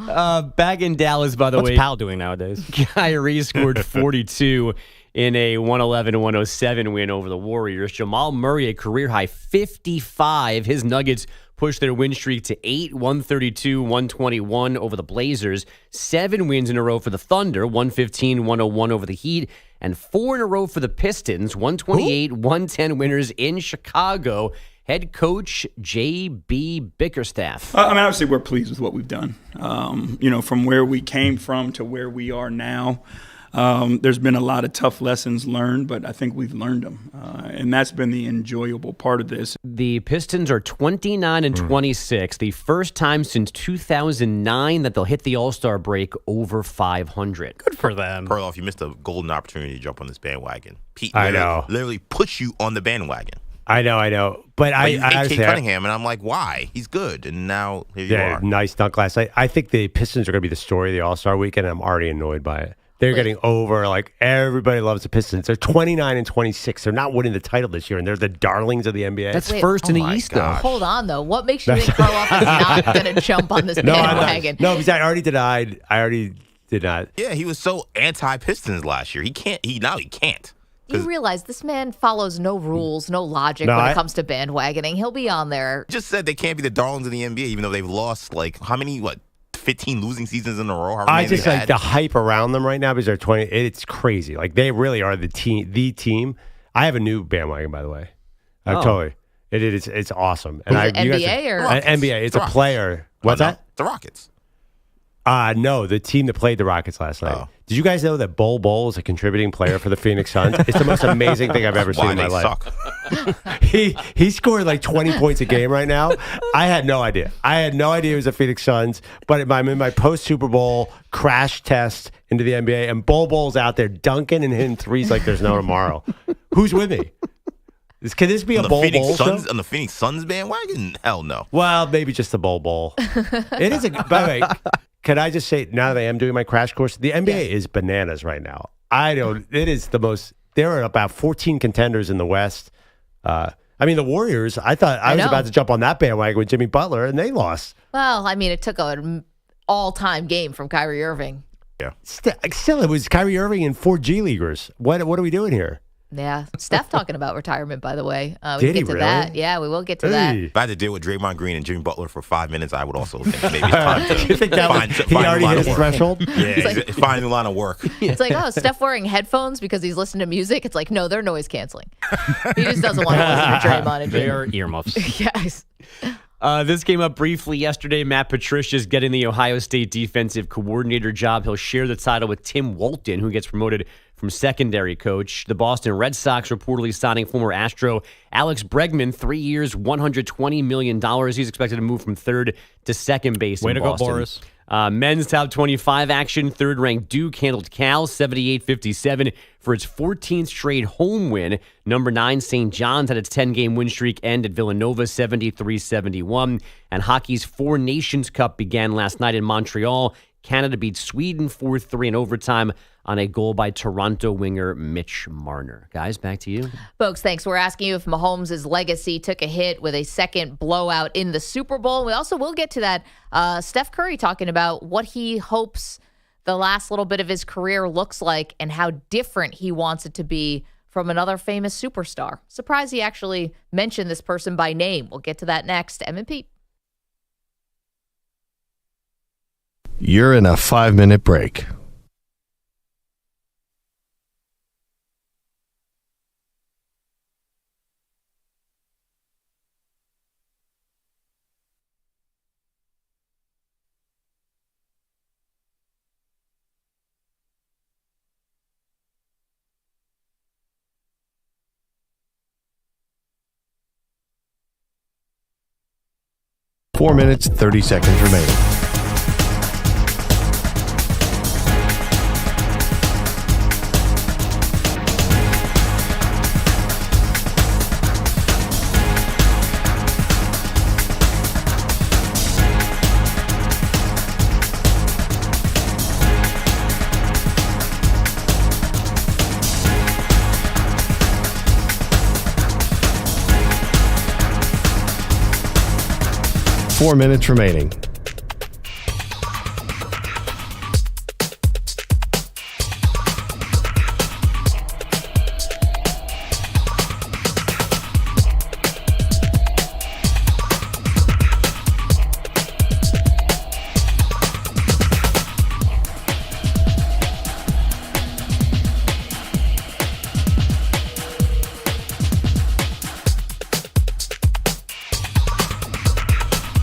Back in Dallas, by the way.
What's Pal doing nowadays?
Kyrie scored 42 in a 111-107 win over the Warriors. Jamal Murray, a career-high 55. His Nuggets pushed their win streak to 8, 132-121 over the Blazers. 7 wins in a row for the Thunder, 115-101 over the Heat. And 4 in a row for the Pistons, 128-110 winners in Chicago. Head coach J.B. Bickerstaff.
I mean, obviously, we're pleased with what we've done. From where we came from to where we are now. There's been a lot of tough lessons learned, but I think we've learned them. And that's been the enjoyable part of this.
The Pistons are 29-26, the first time since 2009 that they'll hit the All-Star break over 500.
Good for them.
Perloff, you missed a golden opportunity to jump on this bandwagon. Pete literally puts you on the bandwagon.
I know. But I
Kate Cunningham, and I'm like, why? He's good. And now here you are.
Nice dunk last night. I think the Pistons are going to be the story of the All-Star weekend, and I'm already annoyed by it. They're getting over, like, everybody loves the Pistons. They're 29-26. They're not winning the title this year, and they're the darlings of the NBA.
That's first in the East, though.
Hold on, though. What makes you think Perloff is not going to jump on this bandwagon?
No, because I already denied. I already did not.
Yeah, he was so anti-Pistons last year. He can't.
You realize this man follows no rules, no logic when it comes to bandwagoning. He'll be on there.
Just said they can't be the darlings of the NBA, even though they've lost, how many, 15 losing seasons in a row?
I just like the hype around them right now because they're 20. It's crazy. They really are the team. I have a new bandwagon, by the way. Totally. It's awesome. And
NBA or
NBA? It's a player. What's that?
The Rockets.
No, the team that played the Rockets last night. Did you guys know that Bol is a contributing player for the Phoenix Suns? It's the most amazing thing I've ever seen in my life. He scored 20 points a game right now. I had no idea. It was the Phoenix Suns, but I'm in my post-Super Bowl crash test into the NBA, and Bol's out there dunking and hitting threes like there's no tomorrow. Who's with me? Can this be a Bol show?
On the Phoenix Suns bandwagon? Hell no.
Well, maybe just the Bol. It is by the way, can I just say, now that I am doing my crash course, the NBA is bananas right now. It is the most, there are about 14 contenders in the West. The Warriors, I thought I was about to jump on that bandwagon with Jimmy Butler, and they lost.
Well, it took an all-time game from Kyrie Irving.
Yeah.
Still, it was Kyrie Irving and 4 G Leaguers. What are we doing here?
Yeah. Steph talking about retirement, by the way. We
Did
can get to
really?
that. Yeah, we will get to that.
If I had to deal with Draymond Green and Jimmy Butler for 5 minutes, I would also think maybe it's time to
you think he already hit his threshold?
Yeah, find a line of work.
It's Steph wearing headphones because he's listening to music. It's no, they're noise canceling. He just doesn't want to listen to Draymond and Jimmy.
They are earmuffs.
Yes.
This came up briefly yesterday. Matt Patricia's getting the Ohio State defensive coordinator job. He'll share the title with Tim Walton, who gets promoted from secondary coach. The Boston Red Sox reportedly signing former Astro Alex Bregman, 3 years, $120 million. He's expected to move from third to second base in Boston.
Way to go, Boris.
Men's top 25 action. Third-ranked Duke handled Cal 78-57 for its 14th straight home win. Number 9, St. John's had its 10-game win streak end at Villanova 73-71. And hockey's Four Nations Cup began last night in Montreal. Canada beat Sweden 4-3 in overtime on a goal by Toronto winger Mitch Marner. Guys, back to you.
Folks, thanks. We're asking you if Mahomes' legacy took a hit with a second blowout in the Super Bowl. We also will get to that. Steph Curry talking about what he hopes the last little bit of his career looks like and how different he wants it to be from another famous superstar. Surprised he actually mentioned this person by name. We'll get to that next. Em and Pete.
You're in a 5-minute break. Four minutes, 30 seconds remaining. Four minutes remaining.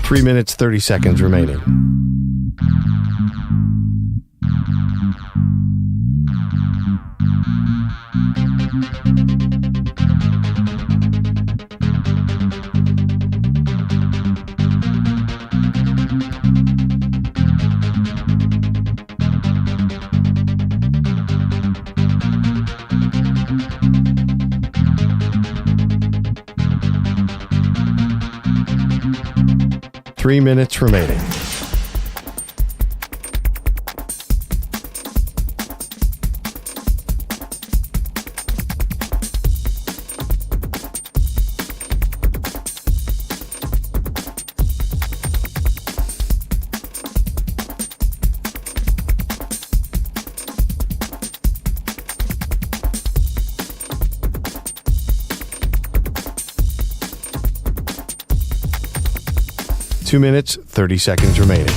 Three minutes, 30 seconds remaining. Three minutes remaining. 2 minutes, 30 seconds remaining.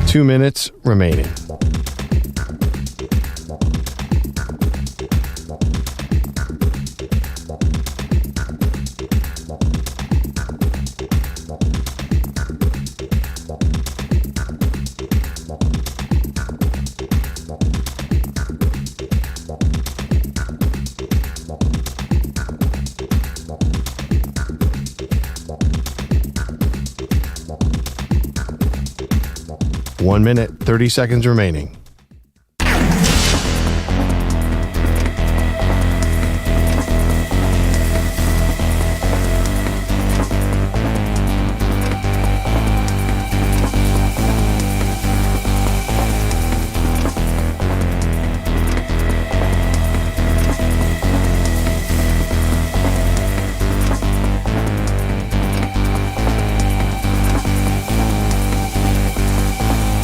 Two minutes remaining. One minute, 30 seconds remaining.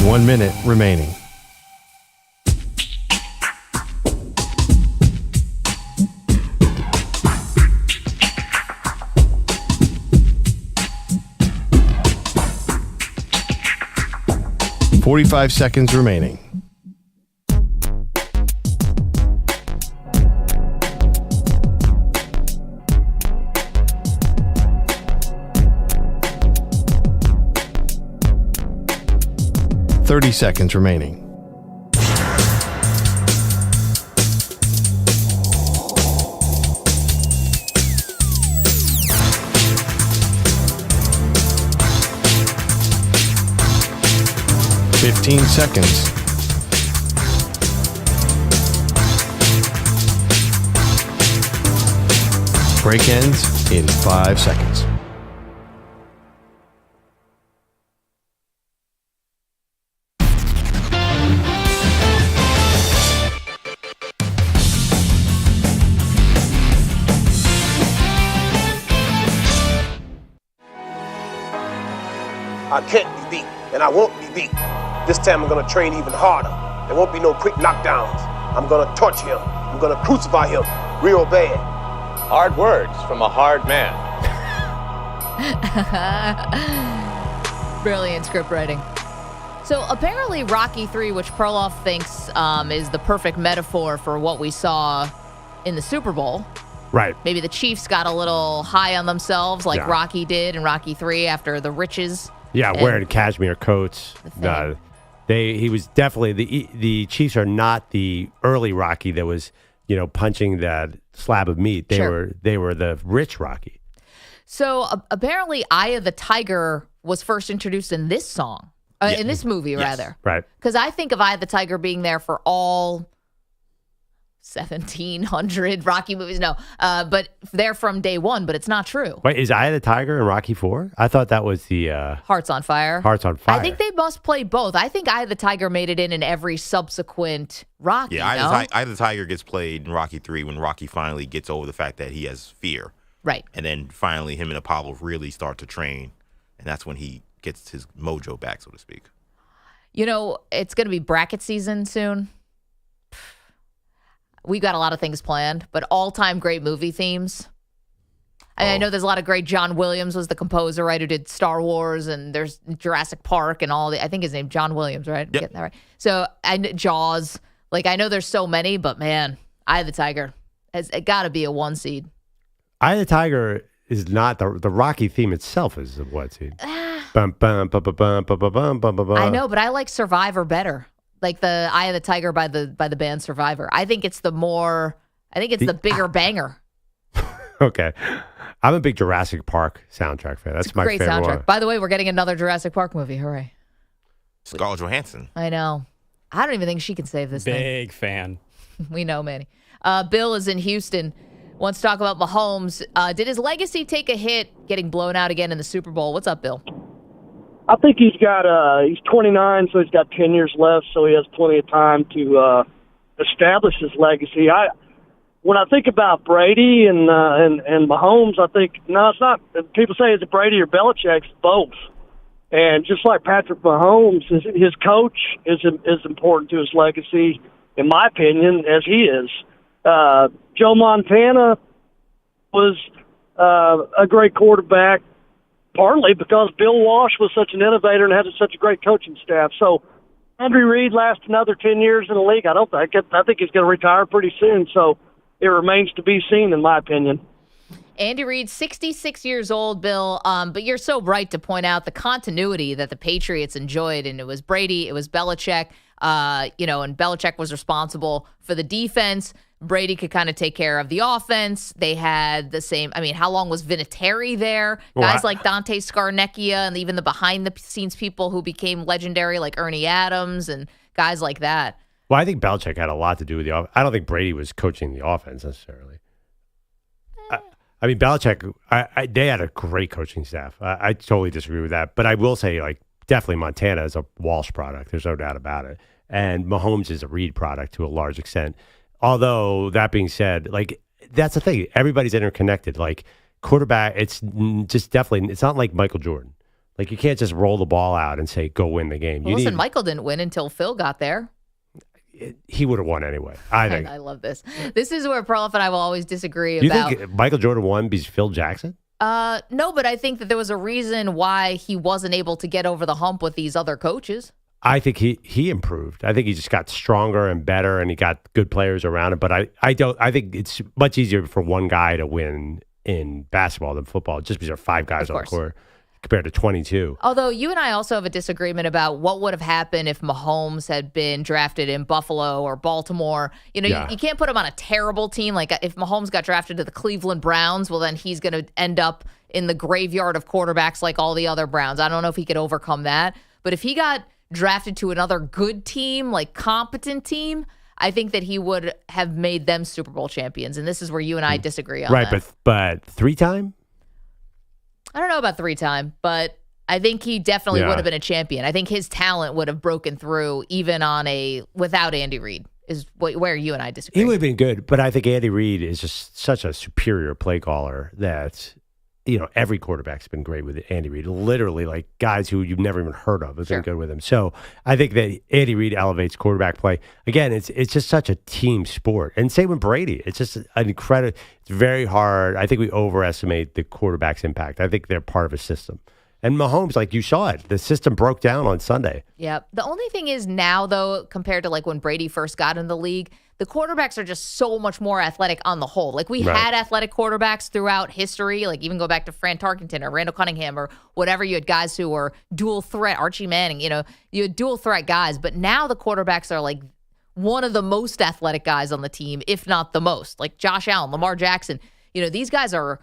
One minute remaining. $45 seconds remaining. $30 seconds remaining. $15 seconds. Break ends in 5 seconds.
I can't be beat, and I won't be beat. This time I'm gonna train even harder. There won't be no quick knockdowns. I'm gonna torture him. I'm gonna crucify him real bad.
Hard words from a hard man.
Brilliant script writing. So apparently Rocky III, which Perloff thinks is the perfect metaphor for what we saw in the Super Bowl.
Right.
Maybe the Chiefs got a little high on themselves like Rocky did in Rocky III after the riches.
Yeah, wearing cashmere coats. He was definitely the Chiefs are not the early Rocky that was, punching that slab of meat. They were the rich Rocky.
So apparently, Eye of the Tiger was first introduced in this song, in this movie rather.
Right.
Because I think of Eye of the Tiger being there for all 1,700 Rocky movies. No, but they're from day one, but it's not true.
Wait, is Eye of the Tiger in Rocky IV? I thought that was the
Hearts on Fire.
Hearts on Fire.
I think they must play both. I think Eye of the Tiger made it in every subsequent Rocky.
Yeah, Eye of the Tiger gets played in Rocky III when Rocky finally gets over the fact that he has fear.
Right.
And then finally him and Apollo really start to train, and that's when he gets his mojo back, so to speak.
It's going to be bracket season soon. We've got a lot of things planned, but all-time great movie themes. I know there's a lot of great. John Williams was the composer, right, who did Star Wars, and there's Jurassic Park and all the. I think his name John Williams, right?
Yep.
Getting that right. So and Jaws. I know there's so many, but man, Eye of the Tiger has got to be a 1 seed.
Eye of the Tiger is not the Rocky theme itself is a 1 seed. Bum, bum, bum, bum, bum, bum, bum, bum, bum.
I know, but I like Survivor better. Like the Eye of the Tiger by the band Survivor. I think it's the bigger banger.
Okay. I'm a big Jurassic Park soundtrack fan. That's my
great
favorite
soundtrack.
one.
By the way, we're getting another Jurassic Park movie. Hooray.
Scarlett Johansson.
I know. I don't even think she can save this thing.
Big fan.
We know, Manny. Bill is in Houston. Wants to talk about Mahomes. Did his legacy take a hit getting blown out again in the Super Bowl? What's up, Bill?
I think he's 29, so he's got 10 years left, so he has plenty of time to establish his legacy. When I think about Brady and Mahomes, I think, no, it's not. People say, is it Brady or Belichick? It's both. And just like Patrick Mahomes, his coach is important to his legacy, in my opinion, as he is. Joe Montana was a great quarterback, partly because Bill Walsh was such an innovator and had such a great coaching staff. So Andrew Reid lasts another 10 years in the league. I think he's going to retire pretty soon. So it remains to be seen, in my opinion.
Andy Reid, 66 years old, Bill. But you're so right to point out the continuity that the Patriots enjoyed. And it was Brady, it was Belichick, and Belichick was responsible for the defense. Brady could kind of take care of the offense. They had the same. I mean, how long was Vinatieri there? Guys like Dante Scarnecchia and even the behind-the-scenes people who became legendary, like Ernie Adams and guys like that.
Well, I think Belichick had a lot to do with the offense. I don't think Brady was coaching the offense necessarily. I mean, Belichick, they had a great coaching staff. I totally disagree with that. But I will say, definitely Montana is a Walsh product. There's no doubt about it. And Mahomes is a Reid product to a large extent. Although, that being said, that's the thing. Everybody's interconnected. Quarterback, it's just definitely, it's not like Michael Jordan. You can't just roll the ball out and say, go win the game.
Well, Michael didn't win until Phil got there.
He would have won anyway, I think.
I love this. This is where Perloff and I will always disagree
Do you
about.
think Michael Jordan won because Phil Jackson?
No, but I think that there was a reason why he wasn't able to get over the hump with these other coaches.
I think he improved. I think he just got stronger and better, and he got good players around him. But I think it's much easier for one guy to win in basketball than football, just because there are 5 guys on the court compared to 22.
Although you and I also have a disagreement about what would have happened if Mahomes had been drafted in Buffalo or Baltimore. You can't put him on a terrible team. If Mahomes got drafted to the Cleveland Browns, well, then he's going to end up in the graveyard of quarterbacks like all the other Browns. I don't know if he could overcome that. But if he got drafted to another good team, competent team, I think that he would have made them Super Bowl champions. And this is where you and I disagree on that.
Right, but 3-time?
I don't know about 3-time, but I think he definitely would have been a champion. I think his talent would have broken through even without Andy Reid, is where you and I disagree.
He would have been good, but I think Andy Reid is just such a superior play caller that every quarterback's been great with Andy Reid. Literally, guys who you've never even heard of have been good with him. So I think that Andy Reid elevates quarterback play. Again, it's just such a team sport. And same with Brady. It's just an incredible. It's very hard. I think we overestimate the quarterback's impact. I think they're part of a system. And Mahomes, you saw it. The system broke down on Sunday.
Yeah. The only thing is now, though, compared to when Brady first got in the league, the quarterbacks are just so much more athletic on the whole. We had athletic quarterbacks throughout history, even go back to Fran Tarkenton or Randall Cunningham or whatever. You had guys who were dual threat, Archie Manning, you had dual threat guys. But now the quarterbacks are one of the most athletic guys on the team, if not the most. Josh Allen, Lamar Jackson. These guys are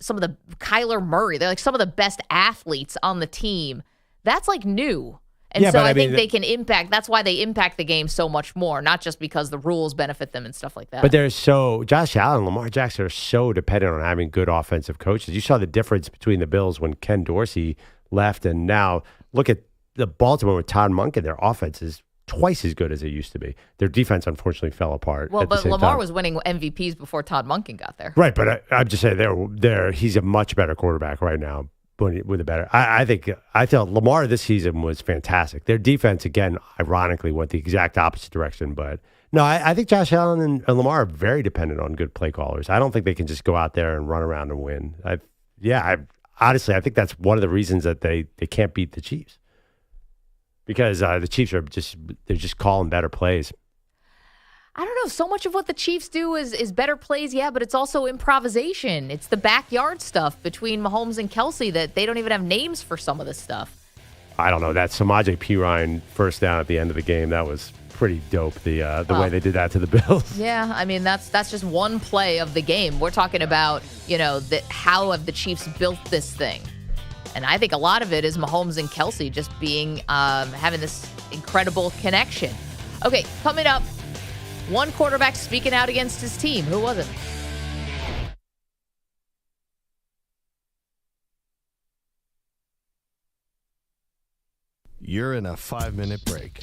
some of the Kyler Murray. They're some of the best athletes on the team. That's new. And so I think they can impact. That's why they impact the game so much more, not just because the rules benefit them and stuff like that.
But Josh Allen and Lamar Jackson are so dependent on having good offensive coaches. You saw the difference between the Bills when Ken Dorsey left, and now look at the Baltimore with Todd Monken. Their offense is twice as good as it used to be. Their defense, unfortunately, fell apart.
Well, but Lamar was winning MVPs before Todd Monken got there.
Right, but I'm just saying he's a much better quarterback right now. With a better, I thought Lamar this season was fantastic. Their defense, again, ironically, went the exact opposite direction. But no, I think Josh Allen and Lamar are very dependent on good play callers. I don't think they can just go out there and run around and win. Honestly, I think that's one of the reasons that they can't beat the Chiefs, because the Chiefs are just calling better plays.
I don't know. So much of what the Chiefs do is better plays, but it's also improvisation. It's the backyard stuff between Mahomes and Kelce that they don't even have names for some of this stuff.
I don't know. That Samaje Perine first down at the end of the game, that was pretty dope, the way they did that to the Bills.
Yeah, I mean, that's just one play of the game. We're talking about, how have the Chiefs built this thing? And I think a lot of it is Mahomes and Kelce just being having this incredible connection. Okay, coming up, one quarterback speaking out against his team. Who was it?
You're in a 5-minute break.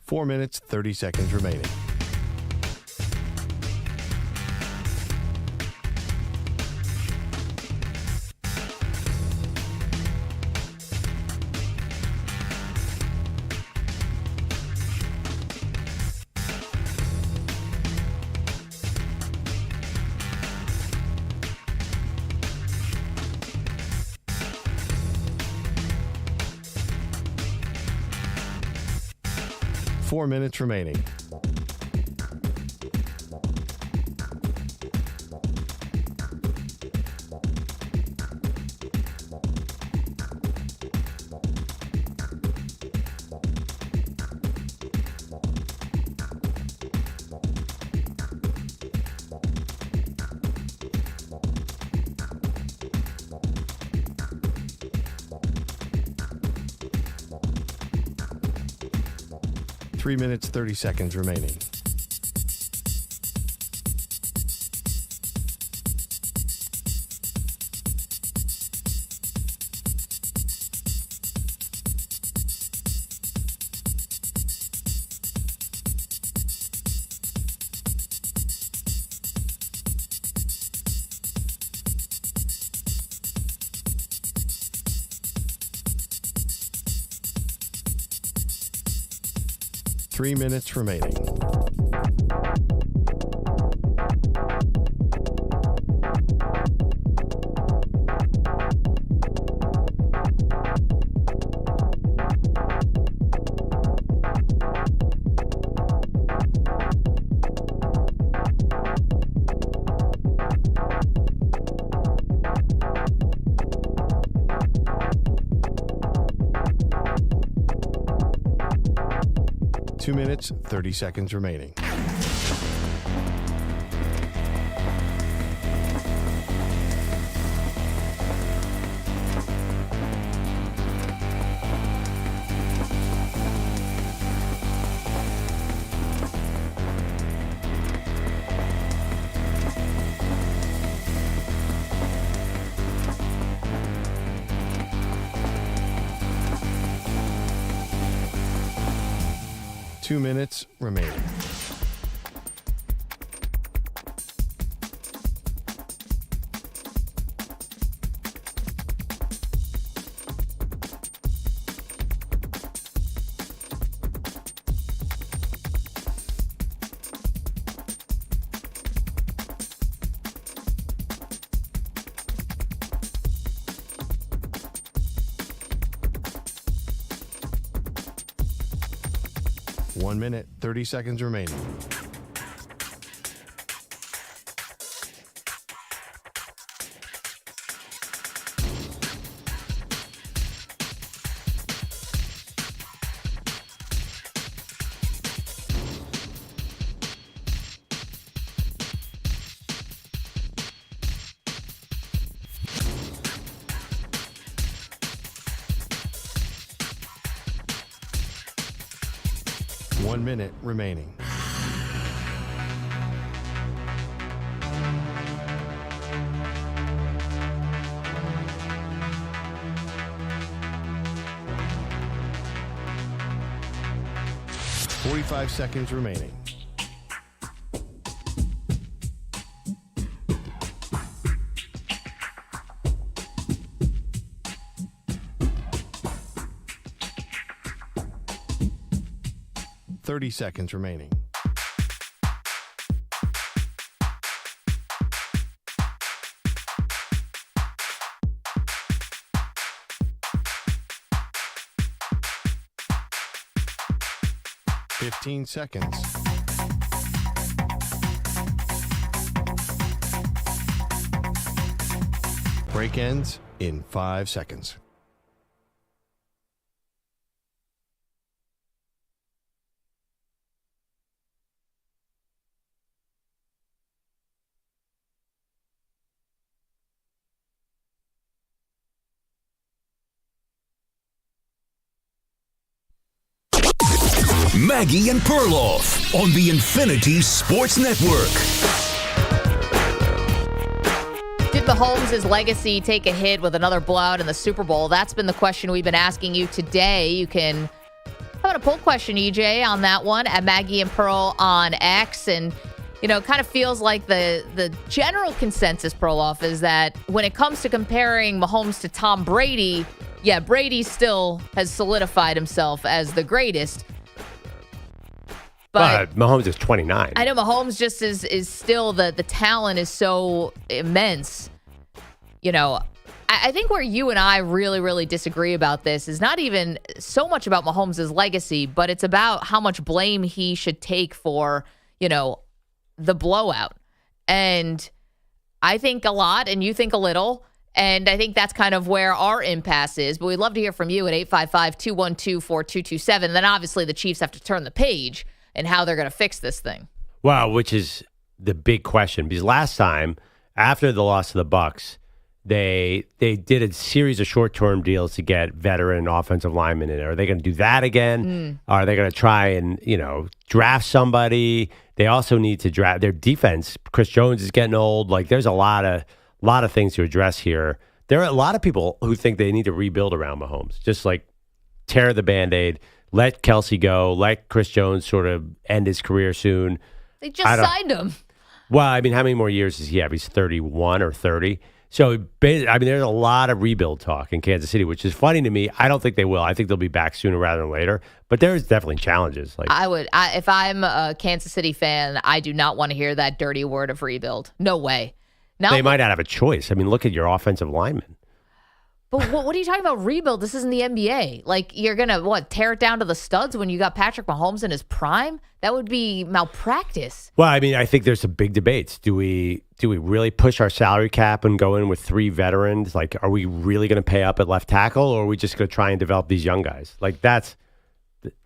Four minutes, 30 seconds remaining. Four minutes remaining. Three minutes, 30 seconds remaining. Three minutes remaining. Two minutes, 30 seconds remaining. Two minutes remaining. One minute, 30 seconds remaining. One minute remaining. Forty-five seconds remaining. Thirty seconds remaining. Fifteen seconds. Break ends in 5 seconds.
Maggie and Perloff on the Infinity Sports Network.
Did Mahomes' legacy take a hit with another blowout in the Super Bowl? That's been the question we've been asking you today. You can have a poll question, EJ, on that one at Maggie and Pearl on X. And, you know, it kind of feels like the general consensus, Perloff, is that when it comes to comparing Mahomes to Tom Brady, yeah, Brady still has solidified himself as the greatest. But
Mahomes is 29.
I know Mahomes just is still the talent is so immense. You know, I think where you and I really, really disagree about this is not even so much about Mahomes' legacy, but it's about how much blame he should take for, you know, the blowout. And I think a lot and you think a little. And I think that's kind of where our impasse is. But we'd love to hear from you at 855-212-4227. And then obviously the Chiefs have to turn the page and how they're going to fix this thing.
Wow, which is the big question. Because last time, after the loss to the Bucs, they did a series of short-term deals to get veteran offensive linemen in. Are they going to do that again? Are they going to try and, you know, draft somebody? They also need to draft their defense. Chris Jones is getting old. Like, there's a lot of things to address here. There are a lot of people who think they need to rebuild around Mahomes. Just like tear the Band-Aid. Let Kelce go. Let Chris Jones sort of end his career soon.
They just signed him.
Well, I mean, how many more years does he have? He's 31 or 30. So, I mean, there's a lot of rebuild talk in Kansas City, which is funny to me. I don't think they will. I think they'll be back sooner rather than later. But there's definitely challenges. Like
if I'm a Kansas City fan, I do not want to hear that dirty word of rebuild. No way. Now,
they might not have a choice. I mean, look at your offensive linemen.
But what are you talking about rebuild? This isn't the NBA. Like, you're going to, tear it down to the studs when you got Patrick Mahomes in his prime? That would be malpractice.
Well, I mean, I think there's some big debates. Do we really push our salary cap and go in with 3 veterans? Like, are we really going to pay up at left tackle, or are we just going to try and develop these young guys? Like, that's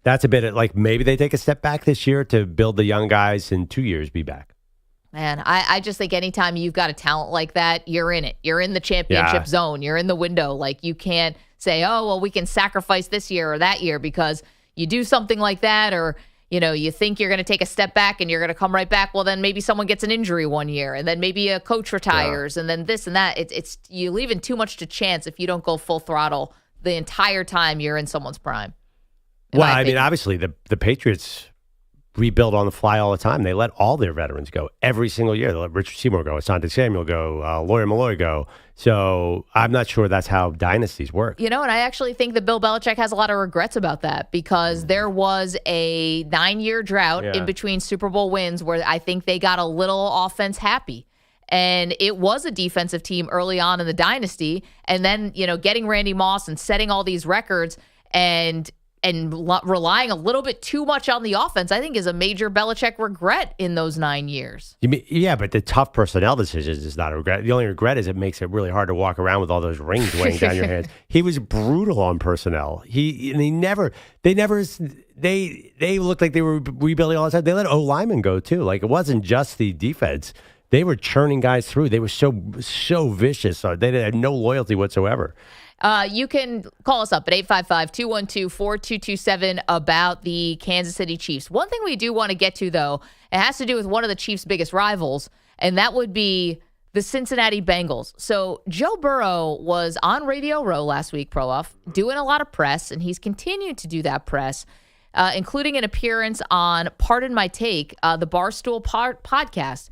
a bit of, like, maybe they take a step back this year to build the young guys in 2 years be back.
Man, I just think anytime you've got a talent like that, you're in it. You're in the championship zone. You're in the window. Like, you can't say, oh, well, we can sacrifice this year or that year, because you do something like that, or, you know, you think you're going to take a step back and you're going to come right back. Well, then maybe someone gets an injury one year, and then maybe a coach retires, and then this and that. It's you leaving too much to chance if you don't go full throttle the entire time you're in someone's prime.
Well, I mean, obviously the Patriots rebuild on the fly all the time. They let all their veterans go every single year. They let Richard Seymour go, Asante Samuel go, Lawyer Malloy go. So I'm not sure that's how dynasties work.
You know, and I actually think that Bill Belichick has a lot of regrets about that, because there was a 9-year drought in between Super Bowl wins where I think they got a little offense happy. And it was a defensive team early on in the dynasty. And then, you know, getting Randy Moss and setting all these records and relying a little bit too much on the offense, I think, is a major Belichick regret in those 9 years.
You mean, yeah, but the tough personnel decisions is not a regret. The only regret is it makes it really hard to walk around with all those rings weighing down your hands. They brutal on personnel. They looked like they were rebuilding all the time. They let O-linemen go too. Like, it wasn't just the defense. They were churning guys through. They were so vicious. They had no loyalty whatsoever.
You can call us up at 855-212-4227 about the Kansas City Chiefs. One thing we do want to get to, though, it has to do with one of the Chiefs' biggest rivals, and that would be the Cincinnati Bengals. So Joe Burrow was on Radio Row last week, Perloff, doing a lot of press, and he's continued to do that press, including an appearance on Pardon My Take, the Barstool podcast.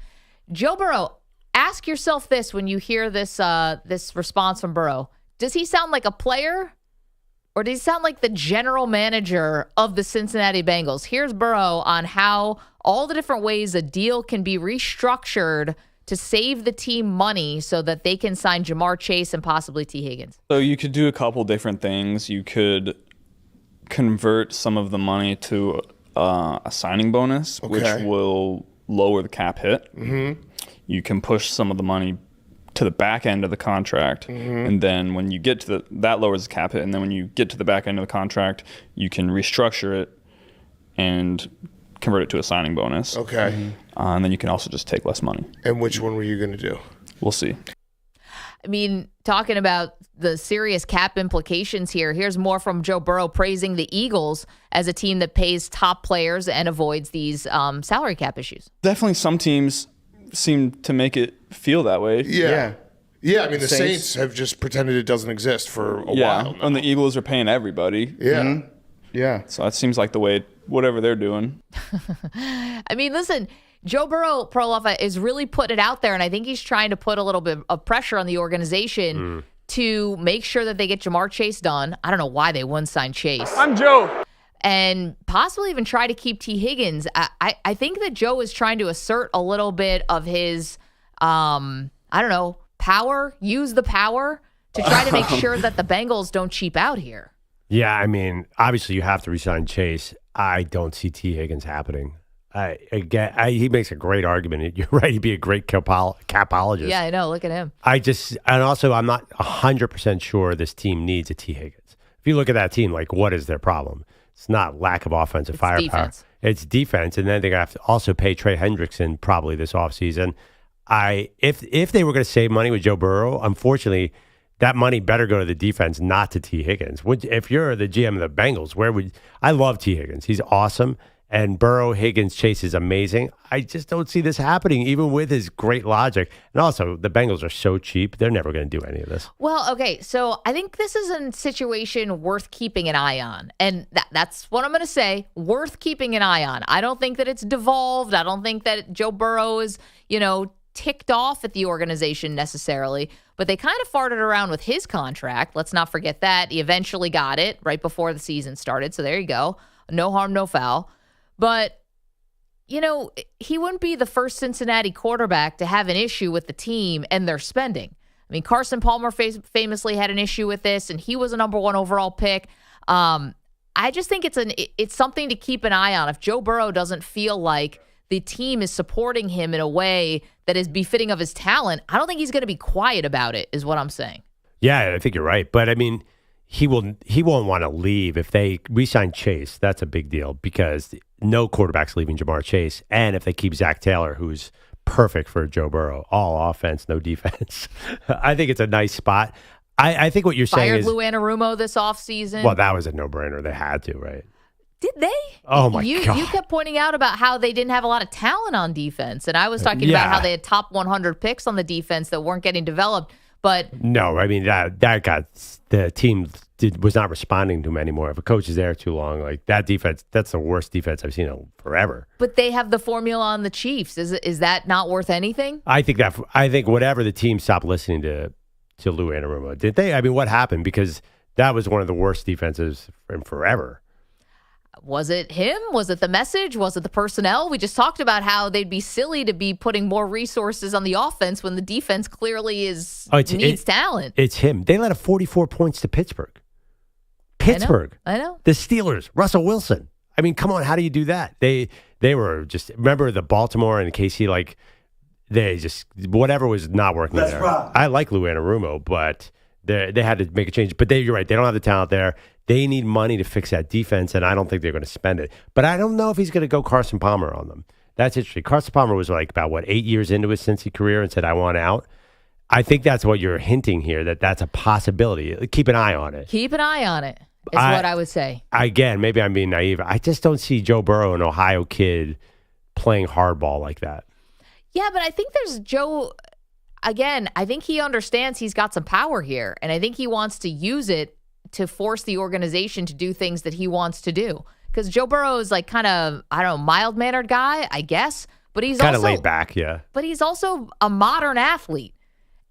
Joe Burrow, ask yourself this when you hear this response from Burrow. Does he sound like a player, or does he sound like the general manager of the Cincinnati Bengals? Here's Burrow on how all the different ways a deal can be restructured to save the team money so that they can sign Jamar Chase and possibly T. Higgins.
So you could do a couple different things. You could convert some of the money to a signing bonus, which will lower the cap hit. Mm-hmm. You can push some of the money to the back end of the contract, and then when you get to that lowers the cap hit, and then when you get to the back end of the contract, you can restructure it and convert it to a signing bonus.
Okay.
And then you can also just take less money.
And which one were you going to do?
We'll see.
I mean, talking about the serious cap implications here, here's more from Joe Burrow praising the Eagles as a team that pays top players and avoids these salary cap issues.
Definitely some teams seem to make it feel that way.
Yeah. I mean, the Saints have just pretended it doesn't exist for a while now.
And the Eagles are paying everybody.
Yeah.
Mm-hmm.
Yeah.
So that seems like the way, whatever they're doing.
I mean, listen, Joe Burrow, Perloff, is really putting it out there, and I think he's trying to put a little bit of pressure on the organization to make sure that they get Jamar Chase done. I don't know why they wouldn't sign Chase.
I'm Joe.
And possibly even try to keep T. Higgins. I think that Joe is trying to assert a little bit of his, power, use the power to try to make sure that the Bengals don't cheap out here.
Yeah, I mean, obviously you have to resign Chase. I don't see T. Higgins happening. He makes a great argument. You're right. He'd be a great capologist.
Yeah, I know. Look at him.
And also I'm not 100% sure this team needs a T. Higgins. If you look at that team, like, what is their problem? It's not lack of offensive firepower.
Defense.
It's defense. And then they're going to have to also pay Trey Hendrickson probably this offseason. If they were going to save money with Joe Burrow, unfortunately, that money better go to the defense, not to T. Higgins. If you're the GM of the Bengals, I love T. Higgins. He's awesome. And Burrow, Higgins, Chase is amazing. I just don't see this happening, even with his great logic. And also, the Bengals are so cheap, they're never going to do any of this.
Well, okay, so I think this is a situation worth keeping an eye on. And that's what I'm going to say, worth keeping an eye on. I don't think that it's devolved. I don't think that Joe Burrow is, ticked off at the organization necessarily. But they kind of farted around with his contract. Let's not forget that. He eventually got it right before the season started. So there you go. No harm, no foul. But, he wouldn't be the first Cincinnati quarterback to have an issue with the team and their spending. I mean, Carson Palmer famously had an issue with this, and he was a number 1 overall pick. I just think it's something to keep an eye on. If Joe Burrow doesn't feel like the team is supporting him in a way that is befitting of his talent, I don't think he's going to be quiet about it, is what I'm saying.
Yeah, I think you're right. But, I mean, he won't want to leave. If they re-sign Chase, that's a big deal because no quarterback's leaving Jamar Chase. And if they keep Zach Taylor, who's perfect for Joe Burrow, all offense, no defense, I think it's a nice spot. I think what you're saying is...
Fired Lou Anarumo this offseason.
Well, that was a no-brainer. They had to, right?
Did they?
Oh, my God.
You kept pointing out about how they didn't have a lot of talent on defense. And I was talking about how they had top 100 picks on the defense that weren't getting developed. But
no, I mean, that got the team was not responding to him anymore. If a coach is there too long, like that defense, that's the worst defense I've seen in forever.
But they have the formula on the Chiefs. Is that not worth anything?
I think whatever the team stopped listening to Lou Anarumo. Did they? I mean, what happened? Because that was one of the worst defenses in forever.
Was it him? Was it the message? Was it the personnel? We just talked about how they'd be silly to be putting more resources on the offense when the defense clearly needs talent.
It's him. They let up 44 points to Pittsburgh.
I know.
The Steelers, Russell Wilson. I mean, come on, how do you do that? They were just, remember the Baltimore and KC, like, they just, whatever was not working there. Right. I like Lou Anarumo, but they had to make a change. But you're right, they don't have the talent there. They need money to fix that defense, and I don't think they're going to spend it. But I don't know if he's going to go Carson Palmer on them. That's interesting. Carson Palmer was like about, 8 years into his Cincy career and said, I want out. I think that's what you're hinting here, that's a possibility. Keep an eye on it.
Keep an eye on it is what I would say.
Again, maybe I'm being naive. I just don't see Joe Burrow, an Ohio kid, playing hardball like that.
Yeah, but I think there's Joe, again, I think he understands he's got some power here, and I think he wants to use it to force the organization to do things that he wants to do. Because Joe Burrow is like kind of, mild-mannered guy, I guess. But he's
kind of laid back, yeah.
But he's also a modern athlete.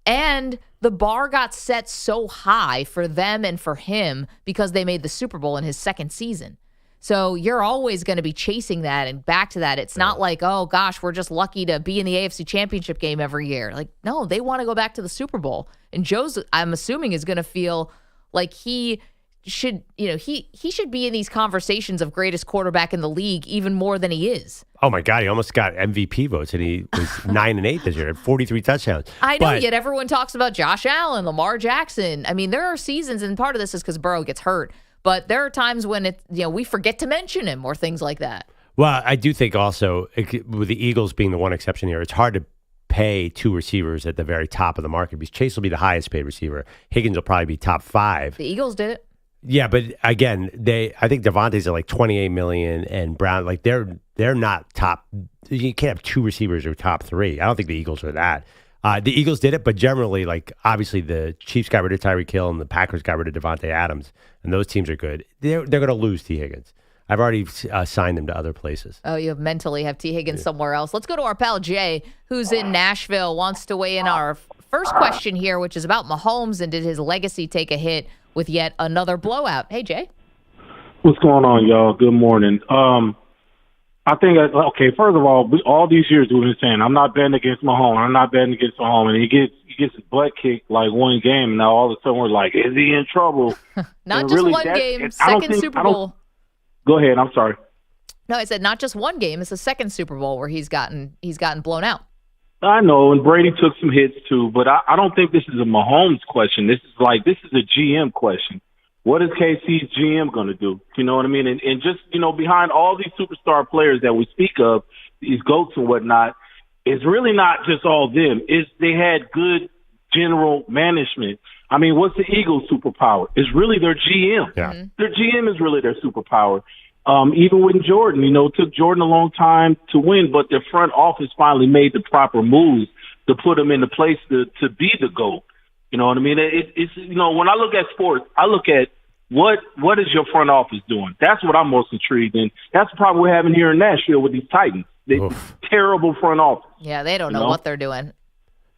And the bar got set so high for them and for him because they made the Super Bowl in his second season. So you're always going to be chasing that and back to that. It's not like, oh, gosh, we're just lucky to be in the AFC Championship game every year. Like, no, they want to go back to the Super Bowl. And Joe's, I'm assuming, is going to feel like he should, he should be in these conversations of greatest quarterback in the league even more than he is.
Oh my God, he almost got MVP votes, and he was 9-8 this year, 43 touchdowns.
I know, yet everyone talks about Josh Allen, Lamar Jackson. I mean, there are seasons, and part of this is because Burrow gets hurt, but there are times when we forget to mention him or things like that.
Well, I do think also, with the Eagles being the one exception here, it's hard to pay two receivers at the very top of the market because Chase will be the highest paid receiver. Higgins will probably be top 5.
The Eagles did it.
Yeah, but again, I think Devontae's at like $28 million and Brown, like they're not top. You can't have two receivers who are top 3. I don't think the Eagles are that. The Eagles did it, but generally, like obviously the Chiefs got rid of Tyreek Hill and the Packers got rid of Devontae Adams, and those teams are good. They're going to lose T. Higgins. I've already signed them to other places.
Oh, you mentally have T. Higgins somewhere else. Let's go to our pal Jay, who's in Nashville, wants to weigh in our first question here, which is about Mahomes and did his legacy take a hit with yet another blowout? Hey, Jay.
What's going on, y'all? Good morning. I think, first of all these years we've been saying, I'm not betting against Mahomes. I'm not betting against Mahomes. And he gets his butt kicked like one game, and now all of a sudden we're like, is he in trouble?
Not just really, one game, second Super Bowl.
Go ahead. I'm sorry.
No, I said not just one game. It's the second Super Bowl where he's gotten blown out.
I know, and Brady took some hits too, but I don't think this is a Mahomes question. This is a GM question. What is KC's GM going to do? You know what I mean? And just, behind all these superstar players that we speak of, these GOATs and whatnot, it's really not just all them. They had good general management. I mean, what's the Eagles' superpower? It's really their GM.
Yeah.
Their GM is really their superpower. Even with Jordan, it took Jordan a long time to win, but their front office finally made the proper moves to put him in the place to be the GOAT. You know what I mean? It's when I look at sports, I look at what is your front office doing? That's what I'm most intrigued in. That's the problem we're having here in Nashville with these Titans. Terrible front office.
Yeah, they don't know what they're doing.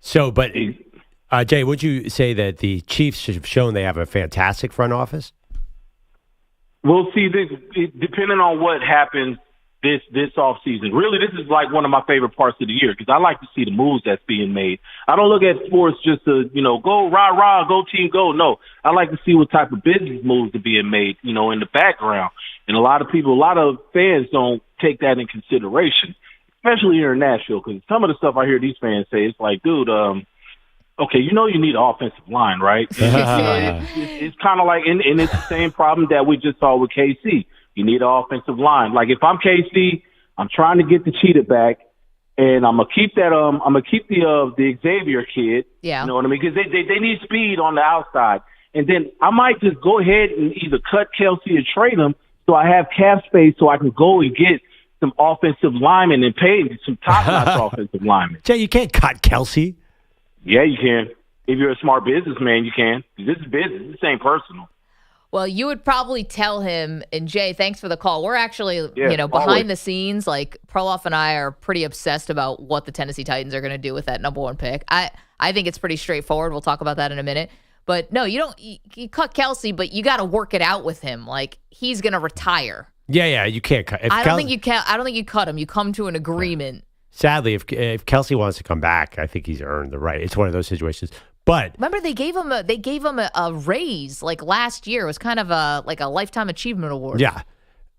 So, but Jay, would you say that the Chiefs have shown they have a fantastic front office?
We'll see. Depending on what happens this offseason. Really, this is like one of my favorite parts of the year because I like to see the moves that's being made. I don't look at sports just to, go rah-rah, go team, go. No, I like to see what type of business moves are being made, in the background. And a lot of fans don't take that in consideration, especially here in Nashville, because some of the stuff I hear these fans say, it's like, dude, okay, you need an offensive line, right? It's kind of like, and it's the same problem that we just saw with KC. You need an offensive line. Like if I'm KC, I'm trying to get the cheetah back, and I'm gonna keep that. I'm gonna keep the Xavier kid.
Yeah,
you know what I mean? Because they need speed on the outside, and then I might just go ahead and either cut Kelce or trade him, so I have cap space so I can go and get some offensive linemen and pay some top-notch offensive linemen.
Jay, you can't cut Kelce.
Yeah, you can. If you're a smart businessman, you can. This is business. This ain't personal.
Well, you would probably tell him, and Jay, thanks for the call. We're actually, behind
always.
the scenes, like Perloff and I are pretty obsessed about what the Tennessee Titans are going to do with that number 1 pick. I think it's pretty straightforward. We'll talk about that in a minute. But no, you cut Kelce, but you got to work it out with him. Like he's going to retire.
Yeah, you can't cut.
I don't think you cut him. You come to an agreement.
Sadly, if Kelce wants to come back, I think he's earned the right. It's one of those situations. But
remember, they gave him a raise like last year. It was kind of a lifetime achievement award.
Yeah.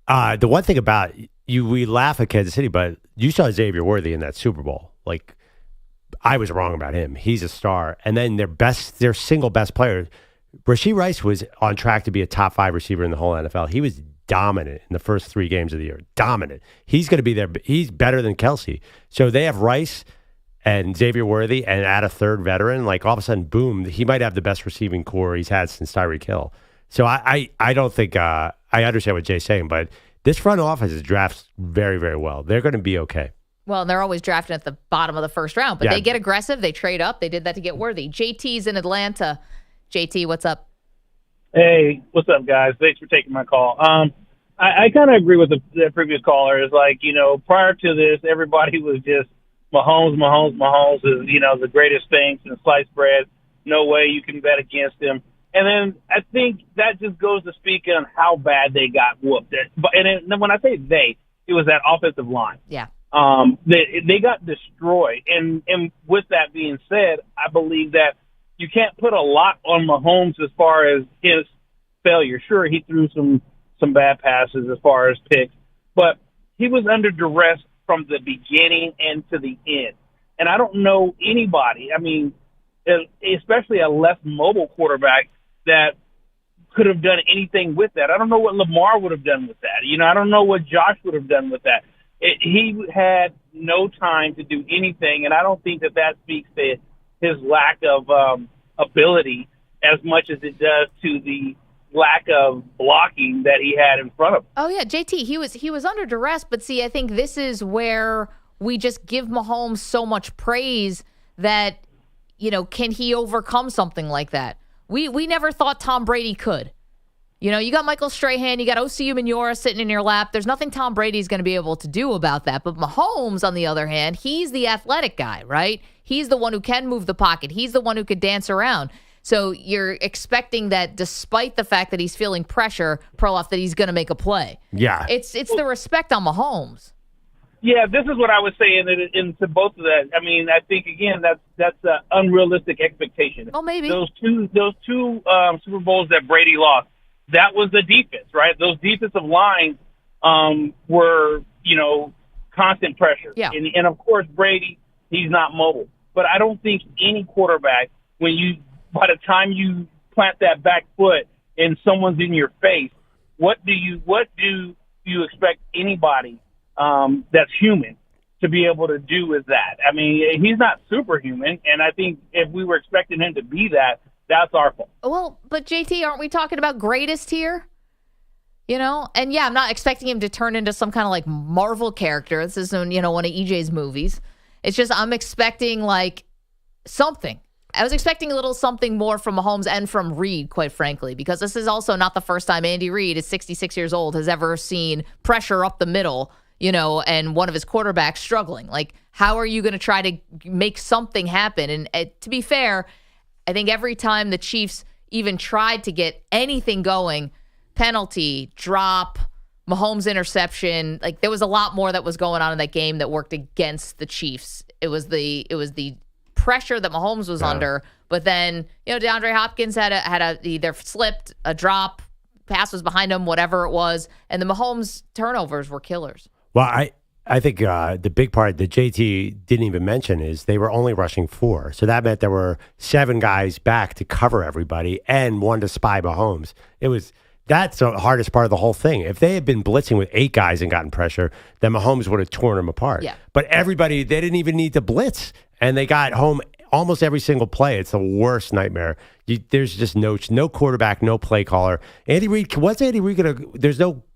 The one thing about we laugh at Kansas City, but you saw Xavier Worthy in that Super Bowl. Like I was wrong about him. He's a star. And then their single best player, Rashee Rice, was on track to be a top 5 receiver in the whole NFL. He was dominant in the first 3 games of the year. Dominant. He's going to be there. He's better than Kelce. So they have Rice and Xavier Worthy and add a third veteran. Like all of a sudden, boom, he might have the best receiving core he's had since Tyreek Hill. So I don't think I understand what Jay's saying, but this front office drafts very, very well. They're going to be okay.
Well, and they're always drafting at the bottom of the first round, but they get aggressive. They trade up. They did that to get Worthy. JT's in Atlanta. JT, what's up?
Hey, what's up, guys? Thanks for taking my call. I kind of agree with the previous caller. It's like, prior to this, everybody was just Mahomes is, the greatest thing since sliced bread. No way you can bet against him. And then I think that just goes to speak on how bad they got whooped. And then when I say they, it was that offensive line.
Yeah.
They got destroyed. And with that being said, I believe that you can't put a lot on Mahomes as far as his failure. Sure, he threw some bad passes as far as picks, but he was under duress from the beginning and to the end. And I don't know anybody, especially a less mobile quarterback, that could have done anything with that. I don't know what Lamar would have done with that. I don't know what Josh would have done with that. He had no time to do anything, and I don't think that speaks to his lack of ability as much as it does to the lack of blocking that he had in front of him.
Oh yeah, JT, he was under duress, but see, I think this is where we just give Mahomes so much praise that, can he overcome something like that? We never thought Tom Brady could. You got Michael Strahan, you got OCU Minora sitting in your lap. There's nothing Tom Brady's going to be able to do about that. But Mahomes, on the other hand, he's the athletic guy, right? He's the one who can move the pocket. He's the one who could dance around. So you're expecting that despite the fact that he's feeling pressure, Perloff, that he's going to make a play.
Yeah.
It's the respect on Mahomes.
Yeah, this is what I was saying into both of that. I mean, I think, again, that's an unrealistic expectation.
Oh, maybe.
Those two Super Bowls that Brady lost, that was the defense, right? Those defensive lines were, constant pressure.
Yeah.
And of course, Brady, he's not mobile. But I don't think any quarterback, by the time you plant that back foot and someone's in your face, what do you expect anybody that's human to be able to do with that? I mean, he's not superhuman, and I think if we were expecting him to be that, that's our fault.
Well, but JT, aren't we talking about greatest here? And yeah, I'm not expecting him to turn into some kind of like Marvel character. This is, one of EJ's movies. It's just I'm expecting like something. I was expecting a little something more from Mahomes and from Reed, quite frankly, because this is also not the first time Andy Reid, is 66 years old, has ever seen pressure up the middle, and one of his quarterbacks struggling. Like, how are you going to try to make something happen? And to be fair, I think every time the Chiefs even tried to get anything going, penalty, drop, Mahomes interception, like there was a lot more that was going on in that game that worked against the Chiefs. It was the pressure that Mahomes was under, but then DeAndre Hopkins had either slipped, a drop, pass was behind him, whatever it was, and the Mahomes turnovers were killers.
Well, I think the big part that JT didn't even mention is they were only rushing 4. So that meant there were 7 guys back to cover everybody and 1 to spy Mahomes. That's the hardest part of the whole thing. If they had been blitzing with 8 guys and gotten pressure, then Mahomes would have torn them apart.
Yeah.
But everybody, they didn't even need to blitz, and they got home almost every single play. It's the worst nightmare. There's just no quarterback, no play caller. Andy Reid, what's Andy Reid going to –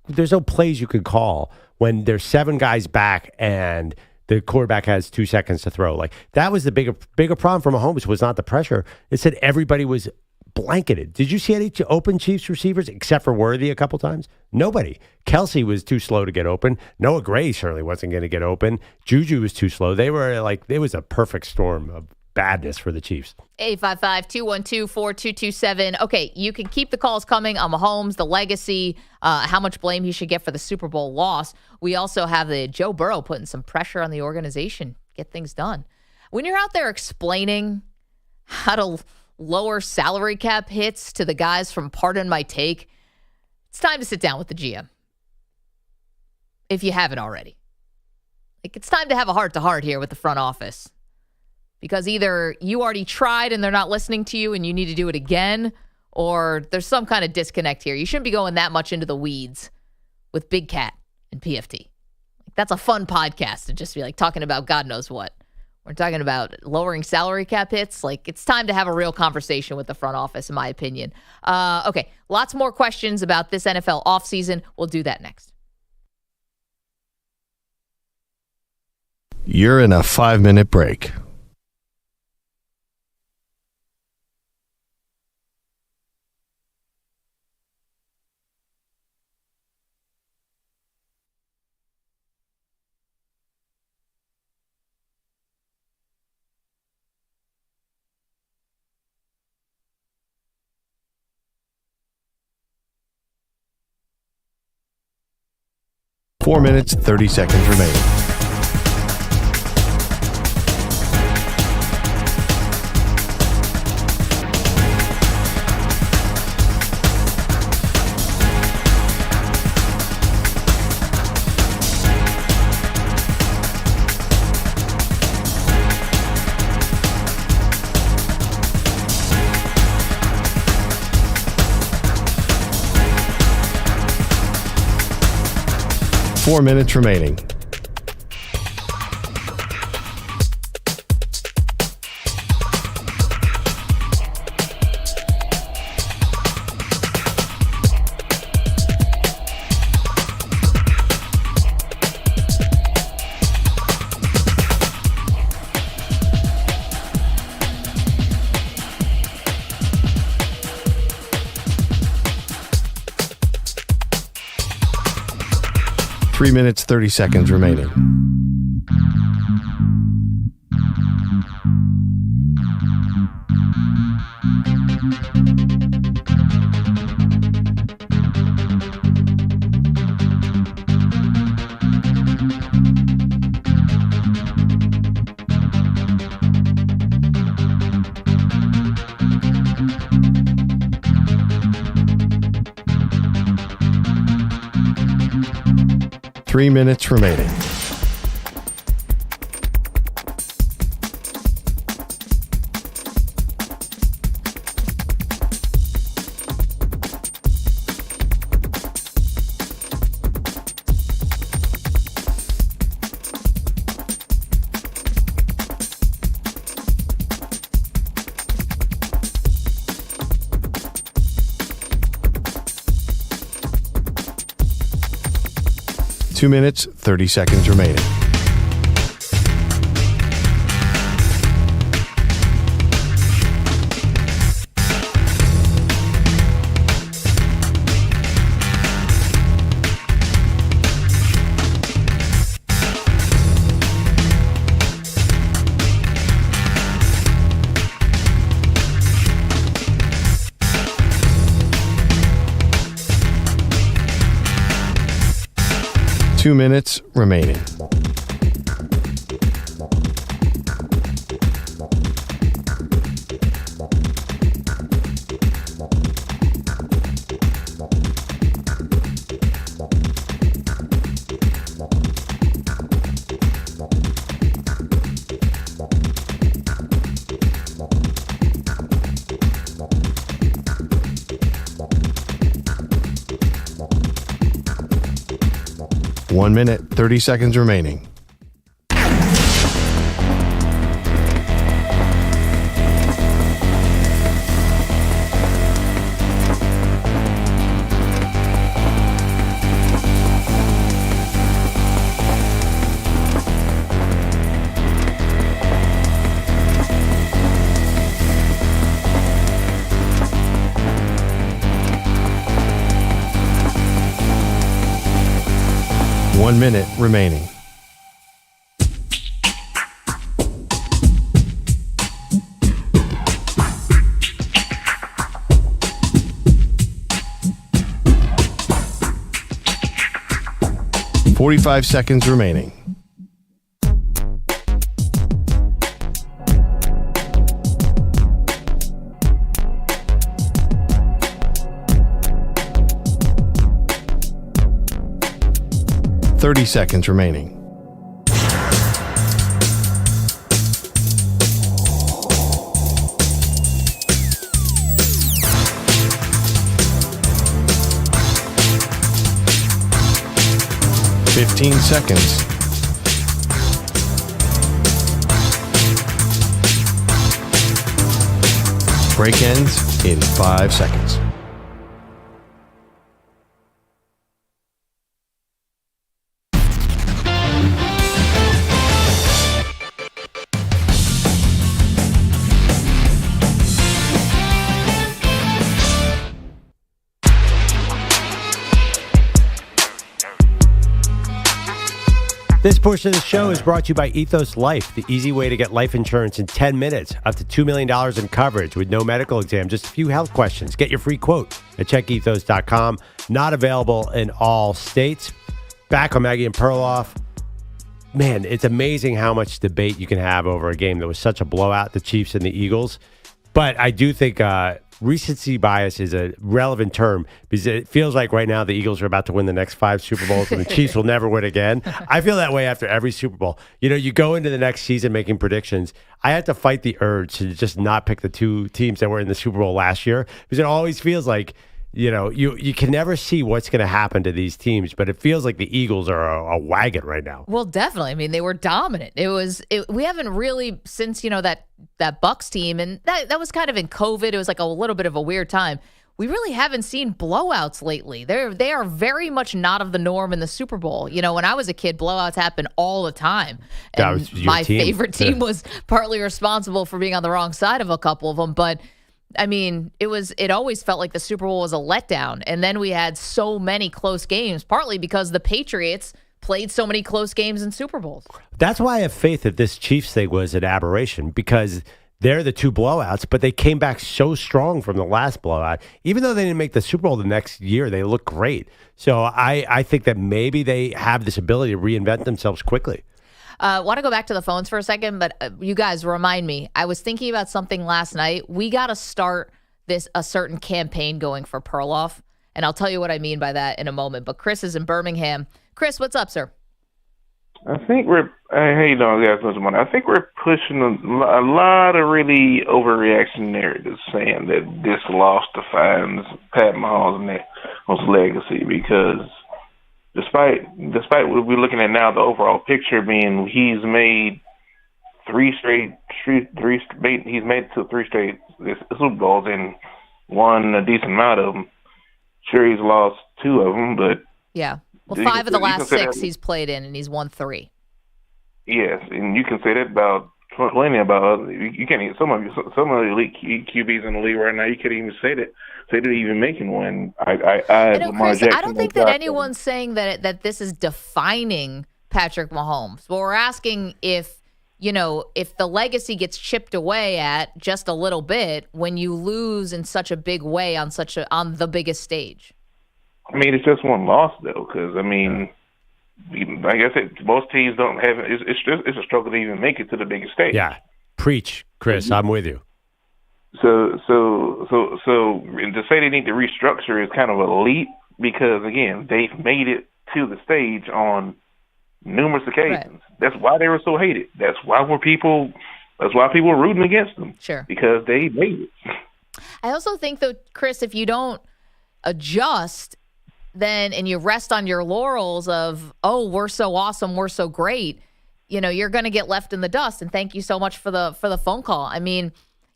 there's no plays you could call when there's 7 guys back and the quarterback has 2 seconds to throw. Like, that was the bigger problem for Mahomes, was not the pressure. It said everybody was blanketed. Did you see any open Chiefs receivers except for Worthy a couple times? Nobody. Kelce was too slow to get open. Noah Gray certainly wasn't going to get open. Juju was too slow. They were like, it was a perfect storm of badness for the Chiefs.
855-212-4227. Okay, you can keep the calls coming on Mahomes, the legacy, how much blame he should get for the Super Bowl loss. We also have the Joe Burrow putting some pressure on the organization, get things done. When you're out there explaining how to lower salary cap hits to the guys from Pardon My Take, it's time to sit down with the GM. If you haven't already. Like, it's time to have a heart-to-heart here with the front office. Because either you already tried and they're not listening to you and you need to do it again, or there's some kind of disconnect here. You shouldn't be going that much into the weeds with Big Cat and PFT. That's a fun podcast to just be like talking about God knows what. We're talking about lowering salary cap hits. Like, it's time to have a real conversation with the front office, in my opinion. Okay, lots more questions about this NFL offseason. We'll do that next.
You're in a 5-minute break. Four minutes, 30 seconds remaining. Four minutes remaining. 3 minutes, 30 seconds remaining. Three minutes remaining. Two minutes, 30 seconds remaining. Two minutes remaining. One minute, 30 seconds remaining. One minute remaining. $45 seconds remaining. $30 seconds remaining. $15 seconds. Break ends in 5 seconds.
This portion of the show is brought to you by Ethos Life, the easy way to get life insurance in 10 minutes, up to $2 million in coverage with no medical exam, just a few health questions. Get your free quote at checkethos.com. Not available in all states. Back on Maggie and Perloff. Man, it's amazing how much debate you can have over a game that was such a blowout, the Chiefs and the Eagles. But I do think recency bias is a relevant term because it feels like right now the Eagles are about to win the next 5 Super Bowls and the Chiefs will never win again. I feel that way after every Super Bowl. You know, you go into the next season making predictions. I have to fight the urge to just not pick the 2 teams that were in the Super Bowl last year because it always feels like, you know, you can never see what's going to happen to these teams, but it feels like the Eagles are a wagon right now.
Well, definitely. I mean, they were dominant. We haven't really since, you know, that Bucs team, and that was kind of in COVID. It was like a little bit of a weird time. We really haven't seen blowouts lately. They are very much not of the norm in the Super Bowl. You know, when I was a kid, blowouts happen all the time. And my favorite team was partly responsible for being on the wrong side of a couple of them, but I mean, it always felt like the Super Bowl was a letdown. And then we had so many close games, partly because the Patriots played so many close games in Super Bowls.
That's why I have faith that this Chiefs thing was an aberration, because they're the two blowouts, but they came back so strong from the last blowout. Even though they didn't make the Super Bowl the next year, they look great. So I think that maybe they have this ability to reinvent themselves quickly.
I want to go back to the phones for a second, but you guys remind me. I was thinking about something last night. We got to start a certain campaign going for Perloff, and I'll tell you what I mean by that in a moment. But Chris is in Birmingham. Chris, what's up, sir?
I think we're hey, you know, guys, I think we're pushing a lot of really overreaction narratives, saying that this loss defines Pat Mahomes' legacy, because despite what we're looking at now, the overall picture being he's made three straight Super Bowls and won a decent amount of them. Sure, he's lost 2 of them, but
yeah. Well, 5 of the last 6 he's played in, and he's won 3.
Yes, and you can say that about plenty about you can't even some of the elite QBs in the league right now. You can't even say that they're even making one.
I don't think that anyone's saying that this is defining Patrick Mahomes. Well, we're asking if the legacy gets chipped away at just a little bit when you lose in such a big way on the biggest stage.
I mean, it's just one loss though, because I mean, like I said, most teams don't have. It's a struggle to even make it to the biggest stage.
Yeah, preach, Chris. I'm with you.
So to say they need to restructure is kind of a leap, because again, they've made it to the stage on numerous occasions. Right. That's why they were so hated. That's why people were rooting against them.
Sure,
because they made it.
I also think though, Chris, if you don't adjust, and you rest on your laurels of, oh, we're so awesome, we're so great, you're going to get left in the dust. And thank you so much for the phone call. I mean,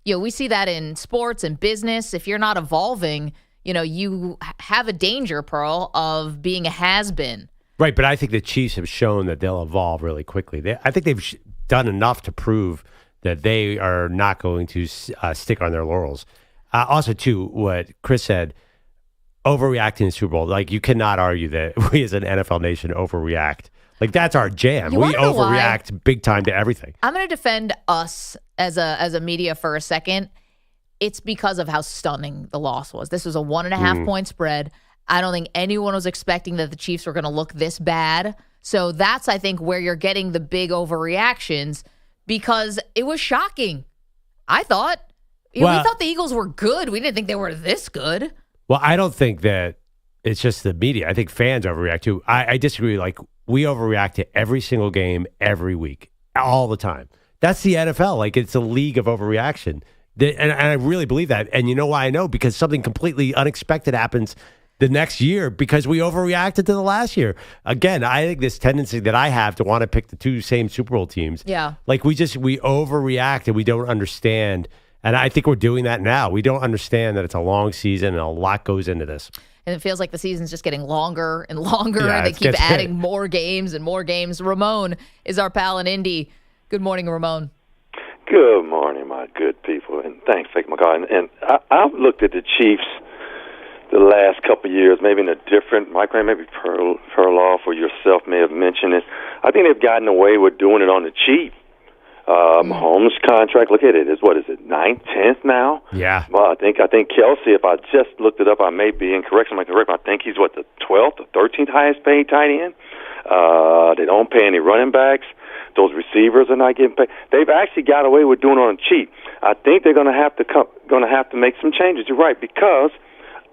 we see that in sports and business. If you're not evolving, you have a danger, Pearl, of being a has-been.
Right, but I think the Chiefs have shown that they'll evolve really quickly. I think they've done enough to prove that they are not going to stick on their laurels. Also, too, what Chris said, overreacting in Super Bowl, like you cannot argue that we as an NFL nation overreact. Like that's our jam. We overreact big time to everything.
I'm going to defend us as a media for a second. It's because of how stunning the loss was. This was a 1.5 point spread. I don't think anyone was expecting that the Chiefs were going to look this bad. So that's, I think, where you're getting the big overreactions, because it was shocking. I thought. We thought the Eagles were good. We didn't think they were this good.
Well, I don't think that it's just the media. I think fans overreact too. I disagree. Like, we overreact to every single game, every week, all the time. That's the NFL. Like, it's a league of overreaction. And I really believe that. And you know why I know? Because something completely unexpected happens the next year because we overreacted to the last year. Again, I think this tendency that I have to want to pick the two same Super Bowl teams.
Yeah.
Like, we overreact and we don't understand. And I think we're doing that now. We don't understand that it's a long season and a lot goes into this.
And it feels like the season's just getting longer and longer, and they keep adding more games and more games. Ramon is our pal in Indy. Good morning, Ramon.
Good morning, my good people, and thanks for taking my call. And I've looked at the Chiefs the last couple of years, maybe in a different, maybe Perloff or yourself may have mentioned it. I think they've gotten away with doing it on the cheap. Mahomes' contract, look at it. What is it, 9th, 10th now?
Yeah.
Well, I think Kelce, if I just looked it up, I may be incorrect. I think he's, the 12th or 13th highest paid tight end? They don't pay any running backs. Those receivers are not getting paid. They've actually got away with doing it on the cheap. I think they're going to have to make some changes. You're right, because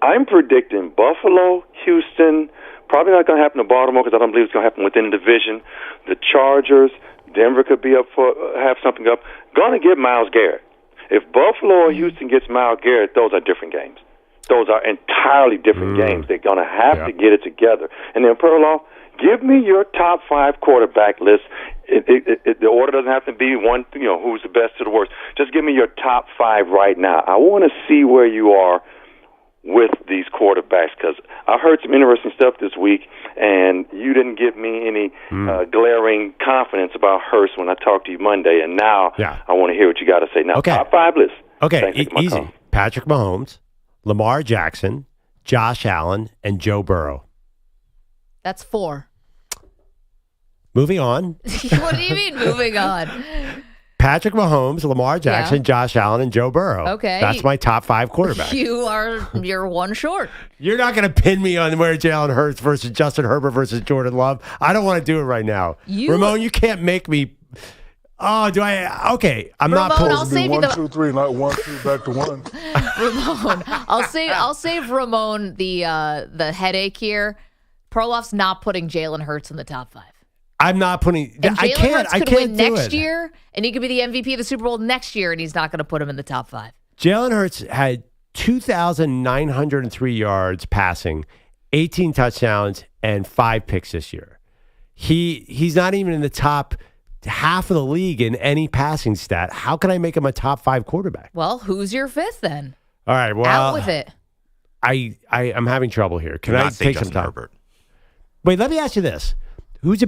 I'm predicting Buffalo, Houston, probably not going to happen to Baltimore because I don't believe it's going to happen within the division. The Chargers, Denver could be have something up. Going to get Myles Garrett. If Buffalo or Houston gets Myles Garrett, those are different games. Those are entirely different games. They're going to have to get it together. And then, Perloff, give me your top 5 quarterback list. The order doesn't have to be one, who's the best to the worst. Just give me your top 5 right now. I want to see where you are with these quarterbacks, because I heard some interesting stuff this week, and you didn't give me any glaring confidence about Hurst when I talked to you Monday, and now I want to hear what you got to say. Now, top 5 list.
Okay, easy. Call. Patrick Mahomes, Lamar Jackson, Josh Allen, and Joe Burrow.
That's 4.
Moving on.
What do you mean moving on?
Patrick Mahomes, Lamar Jackson, Josh Allen, and Joe Burrow.
Okay.
That's my top 5 quarterbacks.
You're one short.
You're not going to pin me on where Jalen Hurts versus Justin Herbert versus Jordan Love. I don't want to do it right now. Ramon, you can't make me. Oh, do I? Okay, I'm
Ramon,
not.
I'll save you the
1, 2, 3, not 1, 2, back to 1.
Ramon, I'll save Ramon the headache here. Perloff's not putting Jalen Hurts in the top 5.
I'm not putting.
And
I
Jalen
can't.
Hurts
I
could
can't
win
do
next
it.
year, and he could be the MVP of the Super Bowl next year, and he's not going to put him in the top 5.
Jalen Hurts had 2,903 yards passing, 18 touchdowns, and 5 picks this year. He's not even in the top half of the league in any passing stat. How can I make him a top 5 quarterback?
Well, who's your 5th then?
All right, well,
Out with it.
I'm having trouble here. Can
Do
I
not say
take some
Justin
time?
Herbert.
Wait, let me ask you this: Who do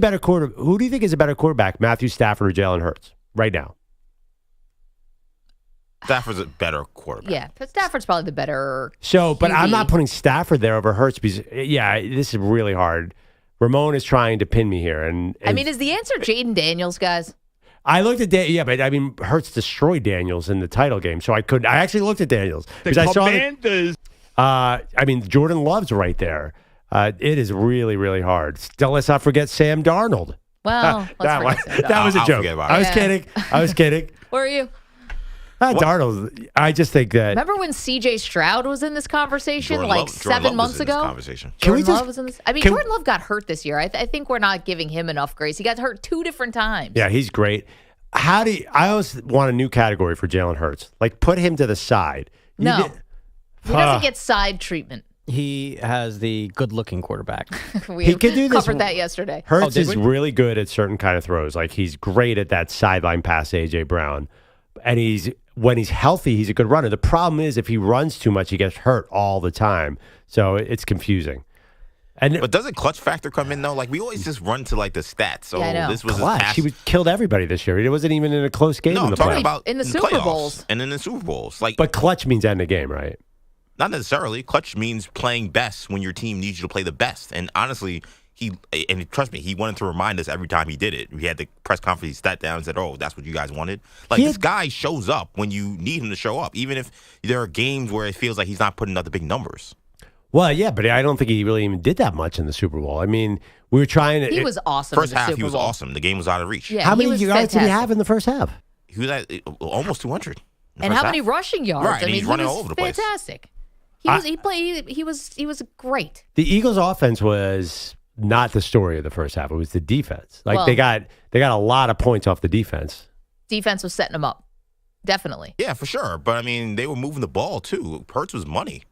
you think is a better quarterback, Matthew Stafford or Jalen Hurts, right now?
Stafford's a better quarterback.
Yeah, but Stafford's probably the better.
So, but I'm
QB.
not putting Stafford there over Hurts because, yeah, this is really hard. Ramon is trying to pin me here, and
I mean, is the answer Jayden Daniels, guys?
I looked at but I mean, Hurts destroyed Daniels in the title game, so I couldn't. I actually looked at Daniels because I saw that. I mean, Jordan Love's right there. It is really, really hard. Still, let's not forget Sam Darnold.
Well,
that was a joke. I was kidding. I was kidding.
Where are you?
Darnold. I just think that.
Remember when C.J. Stroud was in this conversation
Jordan
7
Love
months
was in this
ago?
conversation.
Jordan Love was in this. I mean, Jordan Love got hurt this year. I think we're not giving him enough grace. He got hurt 2 different times.
Yeah, he's great. I always want a new category for Jalen Hurts. Like, put him to the side.
No. He doesn't get side treatment.
He has the good-looking quarterback.
We
could do this.
covered that yesterday.
Hurts is really good at certain kind of throws. Like, he's great at that sideline pass to A.J. Brown. And when he's healthy, he's a good runner. The problem is if he runs too much, he gets hurt all the time. So it's confusing.
But doesn't clutch factor come in though? Like we always just run to like the stats. So
I know.
this was
Clutch. He killed everybody this year. It wasn't even in a close game
No,
in
I'm
the
talking
playoffs.
about
In the
in
Super
playoffs
Bowls.
and in the Super Bowls. Like,
But clutch means end the game, right?
not necessarily. Clutch means playing best when your team needs you to play the best. And honestly, trust me, he wanted to remind us every time he did it. We had the press conference, he sat down and said, "Oh, that's what you guys wanted." Like this guy shows up when you need him to show up, even if there are games where it feels like he's not putting up the big numbers.
Well, yeah, but I don't think he really even did that much in the Super Bowl. I mean, we were trying to.
He was awesome.
First
in the
half,
Super
he was
Bowl.
awesome. The game was out of reach.
Yeah,
How
he
many
was
yards did he
fantastic.
have in the first half?
He was at almost 200.
And how many rushing yards?
Right, and he's running
he was
all over the place.
Fantastic. He was great.
The Eagles' offense was not the story of the first half. It was the defense. Like
Well-
they got a lot of points off the defense.
Defense was setting him up. Definitely.
Yeah, for sure. But I mean, they were moving the ball too. Hurts was money.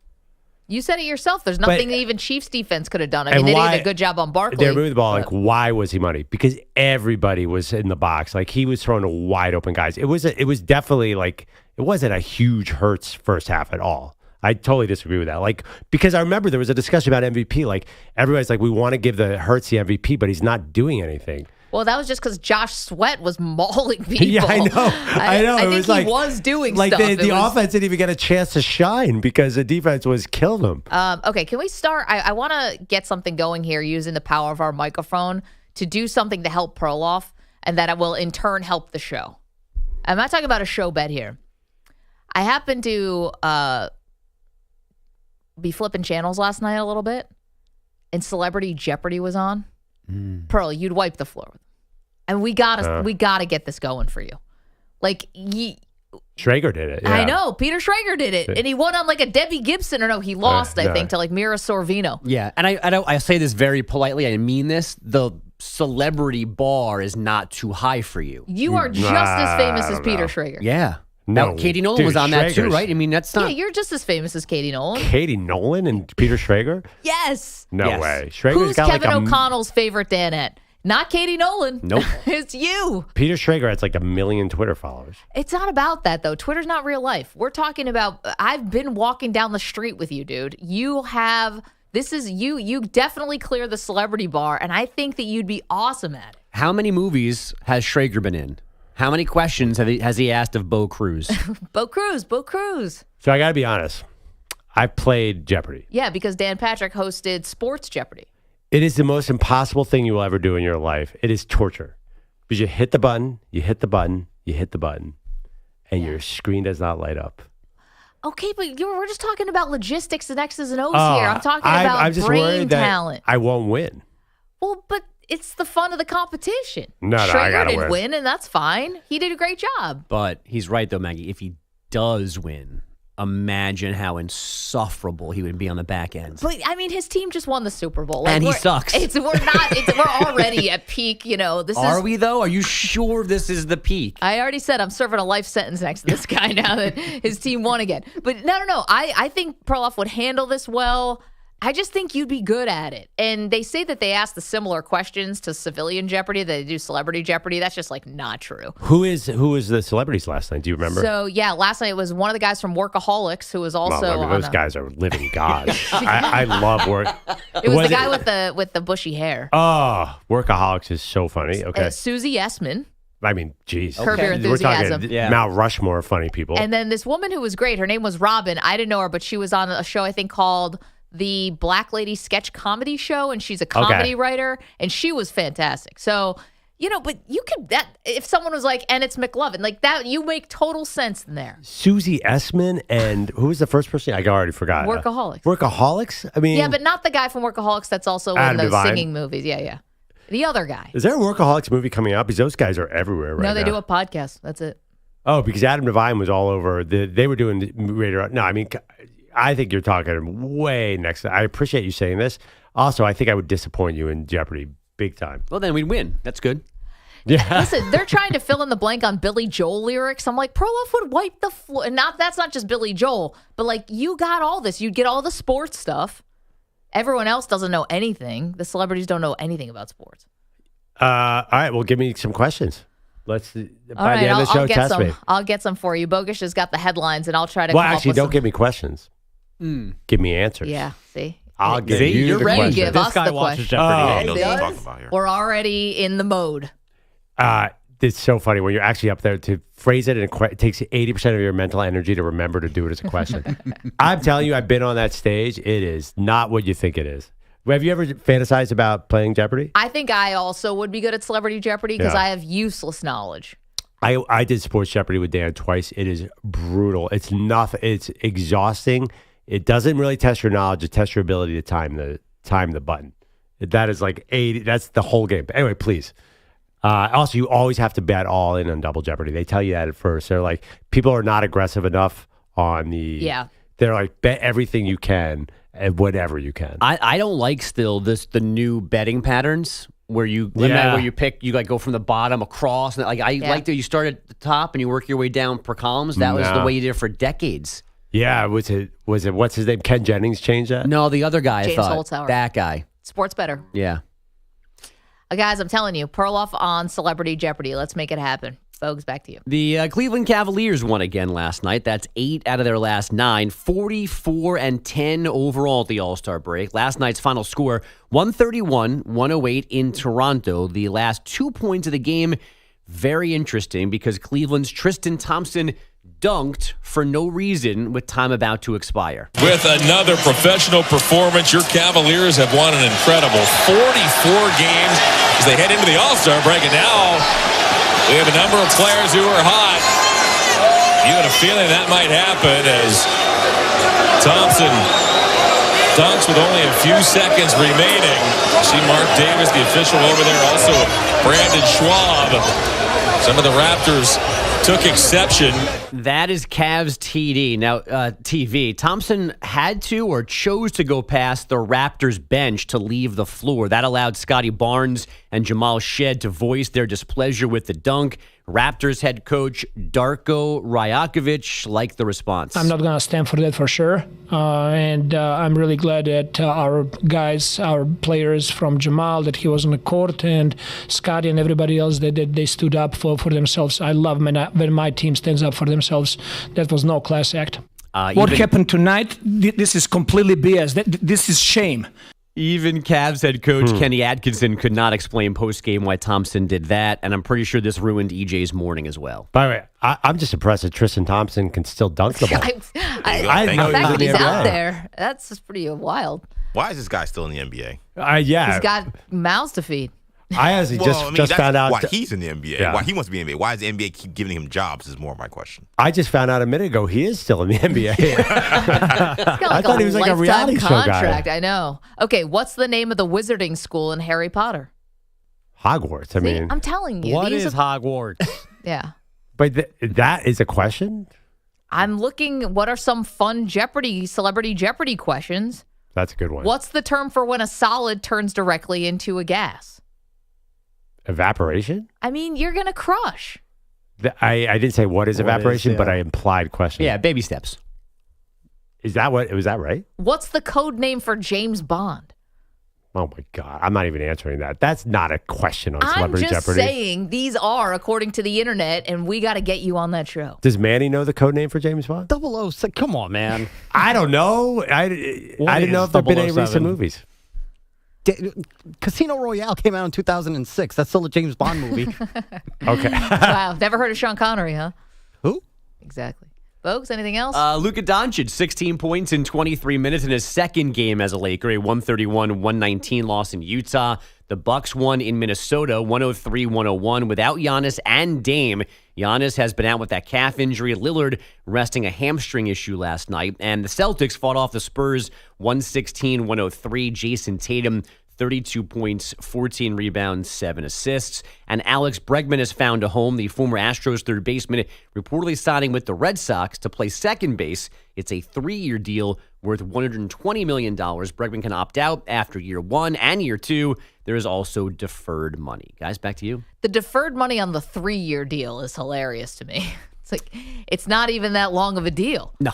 You said it yourself. There's nothing that even Chiefs defense could have done. I
And
mean, they
why-
did a good job on Barkley.
They were moving the ball. Like, why was he money? Because everybody was in the box. Like he was throwing to wide open guys. It was definitely like it wasn't a huge Hurts first half at all. I totally disagree with that. Like because I remember there was a discussion about MVP. Like everybody's like, we want to give the Hurts the MVP, but he's not doing anything.
Well, that was just because Josh Sweat was mauling people.
Yeah, I know. I know.
I
It
think
was
he
like-
was doing
Like
stuff.
the offense didn't even get a chance to shine because the defense was killing them.
Okay, can we start? I want to get something going here using the power of our microphone to do something to help Perloff, and that will in turn help the show. I'm not talking about a show bet here. I happened to be flipping channels last night a little bit, and Celebrity Jeopardy was on. Pearl, you'd wipe the floor with them. And we gotta get this going for you. Like
Schrager did it. Yeah.
I know Peter Schrager did it, and he won on like a Debbie Gibson, or no, he lost. I
no.
think to like Mira Sorvino.
Yeah, and I say this very politely. I mean this. The celebrity bar is not too high for you.
You are just as famous as Peter Schrager.
Yeah.
No,
Now, Katie Nolan
dude,
was on that too,
Schrager's-
right? I mean, that's
Yeah,
not.
you're just as famous as Katie Nolan.
Katie Nolan and Peter Schrager?
Yes.
No
Yes.
way. Schrager's
Who's
got
Kevin
like a
O'Connell's favorite Danette? Not Katie Nolan.
Nope.
It's you.
Peter Schrager has like 1 million Twitter followers.
It's not about that, though. Twitter's not real life. We're talking about, I've been walking down the street with you, dude. You definitely clear the celebrity bar, and I think that you'd be awesome at it.
How many movies has Schrager been in? How many questions has he asked of Bo Cruz?
Bo Cruz.
So I got to be honest. I played Jeopardy.
Yeah, because Dan Patrick hosted Sports Jeopardy.
It is the most impossible thing you will ever do in your life. It is torture. Because you hit the button, you hit the button, you hit the button, and your screen does not light up.
Okay, but we're just talking about logistics and X's and O's here. I'm talking about
I'm just
brain
worried that
talent.
I won't win.
Well, but it's the fun of the competition.
No, I
Traeger
gotta
didn't win, and that's fine. He did a great job.
But he's right, though, Maggie. If he does win, imagine how insufferable he would be on the back end.
But I mean, his team just won the Super Bowl,
and he sucks.
We're already at peak.
Are we though? Are you sure this is the peak?
I already said I'm serving a life sentence next to this guy now that his team won again. But no. I think Perloff would handle this well. I just think you'd be good at it. And they say that they ask the similar questions to civilian Jeopardy that they do Celebrity Jeopardy. That's just not true.
Who is the celebrities last night? Do you remember?
So last night it was one of the guys from Workaholics who was also
those guys are living gods. I love work.
It was the guy with the bushy hair.
Oh, Workaholics is so funny. Okay,
Susie Essman.
I mean, geez.
Curb Your Enthusiasm.
We're talking Mount Rushmore funny people.
And then this woman who was great, her name was Robin. I didn't know her, but she was on a show I think called the Black Lady Sketch Comedy Show, and she's a comedy writer, and she was fantastic. So, but you could, if someone was like, and it's McLovin, like that, you make total sense in there.
Susie Essman, and who was the first person? I already forgot.
Workaholics.
Workaholics? I mean.
Yeah, but not the guy from Workaholics that's also in those singing movies. Yeah. The other guy.
Is there a Workaholics movie coming out? Because those guys are everywhere right now.
No, they do a podcast. That's it.
Oh, because Adam Devine was all over. They were doing radar. No, I mean, I think you're talking way next. I appreciate you saying this. Also, I think I would disappoint you in Jeopardy big time.
Well, then we'd win. That's good.
Yeah.
Listen, they're trying to fill in the blank on Billy Joel lyrics. I'm like, Perloff would wipe the floor. And that's not just Billy Joel, but you got all this. You'd get all the sports stuff. Everyone else doesn't know anything. The celebrities don't know anything about sports.
All right, well, give me some questions. Let's by
right,
the end of the show, test me.
I'll get some for you. Bogusch has got the headlines, and I'll try to.
Well, actually, don't give me questions. Give me answers.
Yeah, see.
I'll give you the question.
Give
this
us
guy
the
watches
question.
Jeopardy.
We're already in the mode.
It's so funny when you're actually up there to phrase it, and it takes 80% of your mental energy to remember to do it as a question. I'm telling you, I've been on that stage. It is not what you think it is. Have you ever fantasized about playing Jeopardy?
I think I also would be good at Celebrity Jeopardy because I have useless knowledge.
I did Sports Jeopardy with Dan twice. It is brutal. It's nothing. It's exhausting. It doesn't really test your knowledge. It tests your ability to time the button. That is like 80. That's the whole game. Anyway, please. Also, you always have to bet all in on Double Jeopardy. They tell you that at first. They're like, people are not aggressive enough on the.
Yeah.
They're like, bet everything you can and whatever you can.
I don't like still the new betting patterns where you where you pick, you go from the bottom across. And like that you start at the top and you work your way down per columns. That was the way you did it for decades.
Yeah, was it what's his name? Ken Jennings changed that?
No, the other guy.
James
I thought
Holzhauer.
that guy.
Sports better.
Yeah.
Guys, I'm telling you, Perloff on Celebrity Jeopardy. Let's make it happen. Bogusch, back to you.
The Cleveland Cavaliers won again last night. That's 8 out of their last 9, 44-10 overall at the All-Star break. Last night's final score, 131-108 in Toronto. The last 2 points of the game, very interesting because Cleveland's Tristan Thompson dunked for no reason with time about to expire.
With another professional performance, your Cavaliers have won an incredible 44 games as they head into the All-Star break. And now we have a number of players who are hot. You had a feeling that might happen as Thompson dunks with only a few seconds remaining. See Mark Davis, the official over there, also Brandon Schwab. Some of the Raptors took exception.
That is Cavs TD. Now, TV. Thompson had to or chose to go past the Raptors bench to leave the floor. That allowed Scotty Barnes and Jamal Shed to voice their displeasure with the dunk. Raptors head coach Darko Rajakovic liked the response.
I'm not going to stand for that for sure. And I'm really glad that our guys, our players from Jamal, that he was on the court, and Scotty and everybody else, that they stood up for themselves. I love when my team stands up for themselves. That was no class act.
What happened tonight, this is completely BS. This is shame.
Even Cavs head coach Kenny Atkinson could not explain post-game why Thompson did that, and I'm pretty sure this ruined EJ's morning as well.
By the way, I'm just impressed that Tristan Thompson can still dunk the ball.
I know he's out there. That's just pretty wild.
Why is this guy still in the NBA?
Yeah.
He's got mouths to feed.
I actually just found out
why he's in the NBA.
Yeah.
Why he wants to be in the NBA. Why does the NBA keep giving him jobs is more my question.
I just found out a minute ago he is still in the NBA.
I
thought he was like a reality show guy.
I know. Okay, what's the name of the wizarding school in Harry Potter?
Hogwarts. I mean,
I'm telling you.
What is Hogwarts?
Yeah.
But that is a question?
I'm looking, what are some fun celebrity Jeopardy questions?
That's a good one.
What's the term for when a solid turns directly into a gas?
Evaporation?
I mean, you're going to crush.
I didn't say what is evaporation, but I implied question.
Yeah, baby steps.
Was that right?
What's the code name for James Bond?
Oh, my God. I'm not even answering that. That's not a question on Celebrity
Jeopardy. I'm just
Jeopardy.
saying these are according to the internet, and we got to get you on that show.
Does Manny know the code name for James Bond?
006. Come on, man.
I don't know. I didn't know if there have been any recent movies.
Casino Royale came out in 2006. That's still a James Bond movie.
Okay.
Wow. Never heard of Sean Connery, huh?
Who?
Exactly. Folks, anything else?
Luka Doncic, 16 points in 23 minutes in his second game as a Laker, a 131-119 loss in Utah. The Bucks won in Minnesota, 103-101 without Giannis and Dame. Giannis has been out with that calf injury. Lillard resting a hamstring issue last night. And the Celtics fought off the Spurs, 116-103. Jason Tatum, 32 points, 14 rebounds, 7 assists. And Alex Bregman has found a home. The former Astros third baseman reportedly signing with the Red Sox to play second base. It's a 3-year deal worth $120 million. Bregman can opt out after year 1 and year 2. There is also deferred money. Guys, back to you.
The deferred money on the 3-year deal is hilarious to me. It's like, it's not even that long of a deal.
No.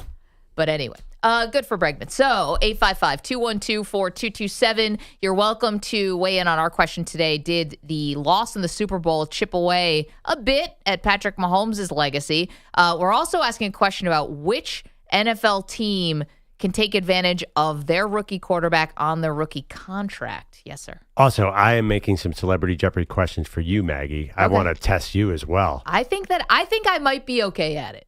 But anyway, good for Bregman. So 855-212-4227. You're welcome to weigh in on our question today. Did the loss in the Super Bowl chip away a bit at Patrick Mahomes' legacy? We're also asking a question about which NFL team can take advantage of their rookie quarterback on their rookie contract. Yes, sir.
Also, I am making some Celebrity Jeopardy questions for you, Maggie. I want to test you as well.
I think I might be okay at it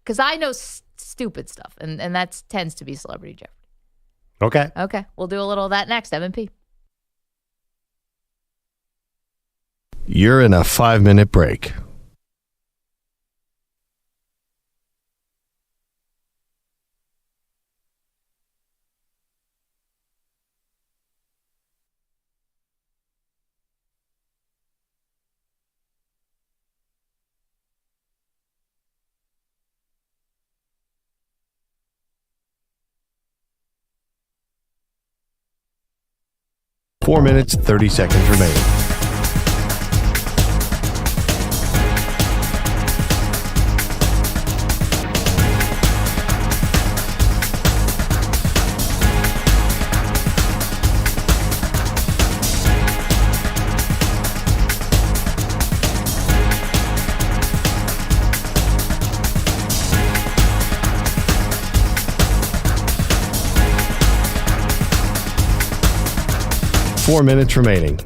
because I know stupid stuff, and that tends to be Celebrity Jeopardy.
Okay.
We'll do a little of that next. M&P.
You're in a 5-minute break. Four minutes, 30 seconds remaining. Four minutes remaining.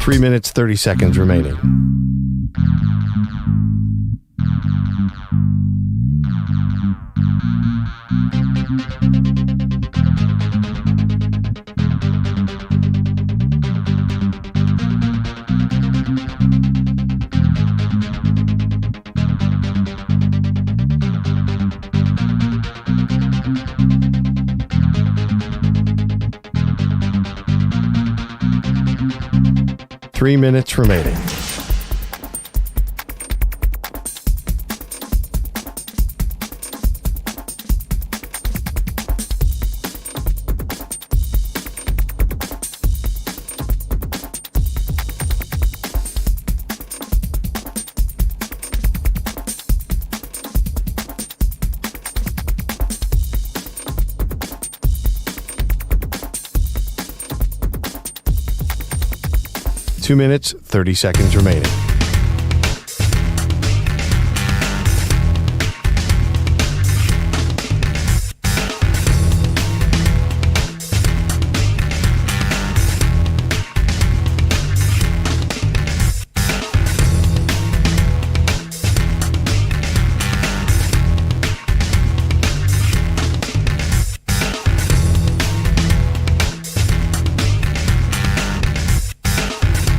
Three minutes, 30 seconds remaining. Three minutes remaining. 2 minutes, 30 seconds remaining.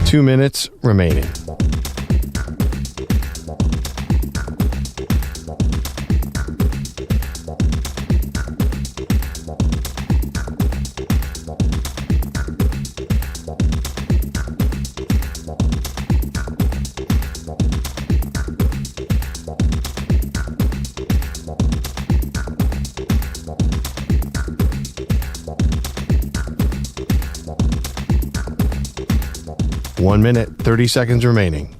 Two minutes remaining. One minute, 30 seconds remaining.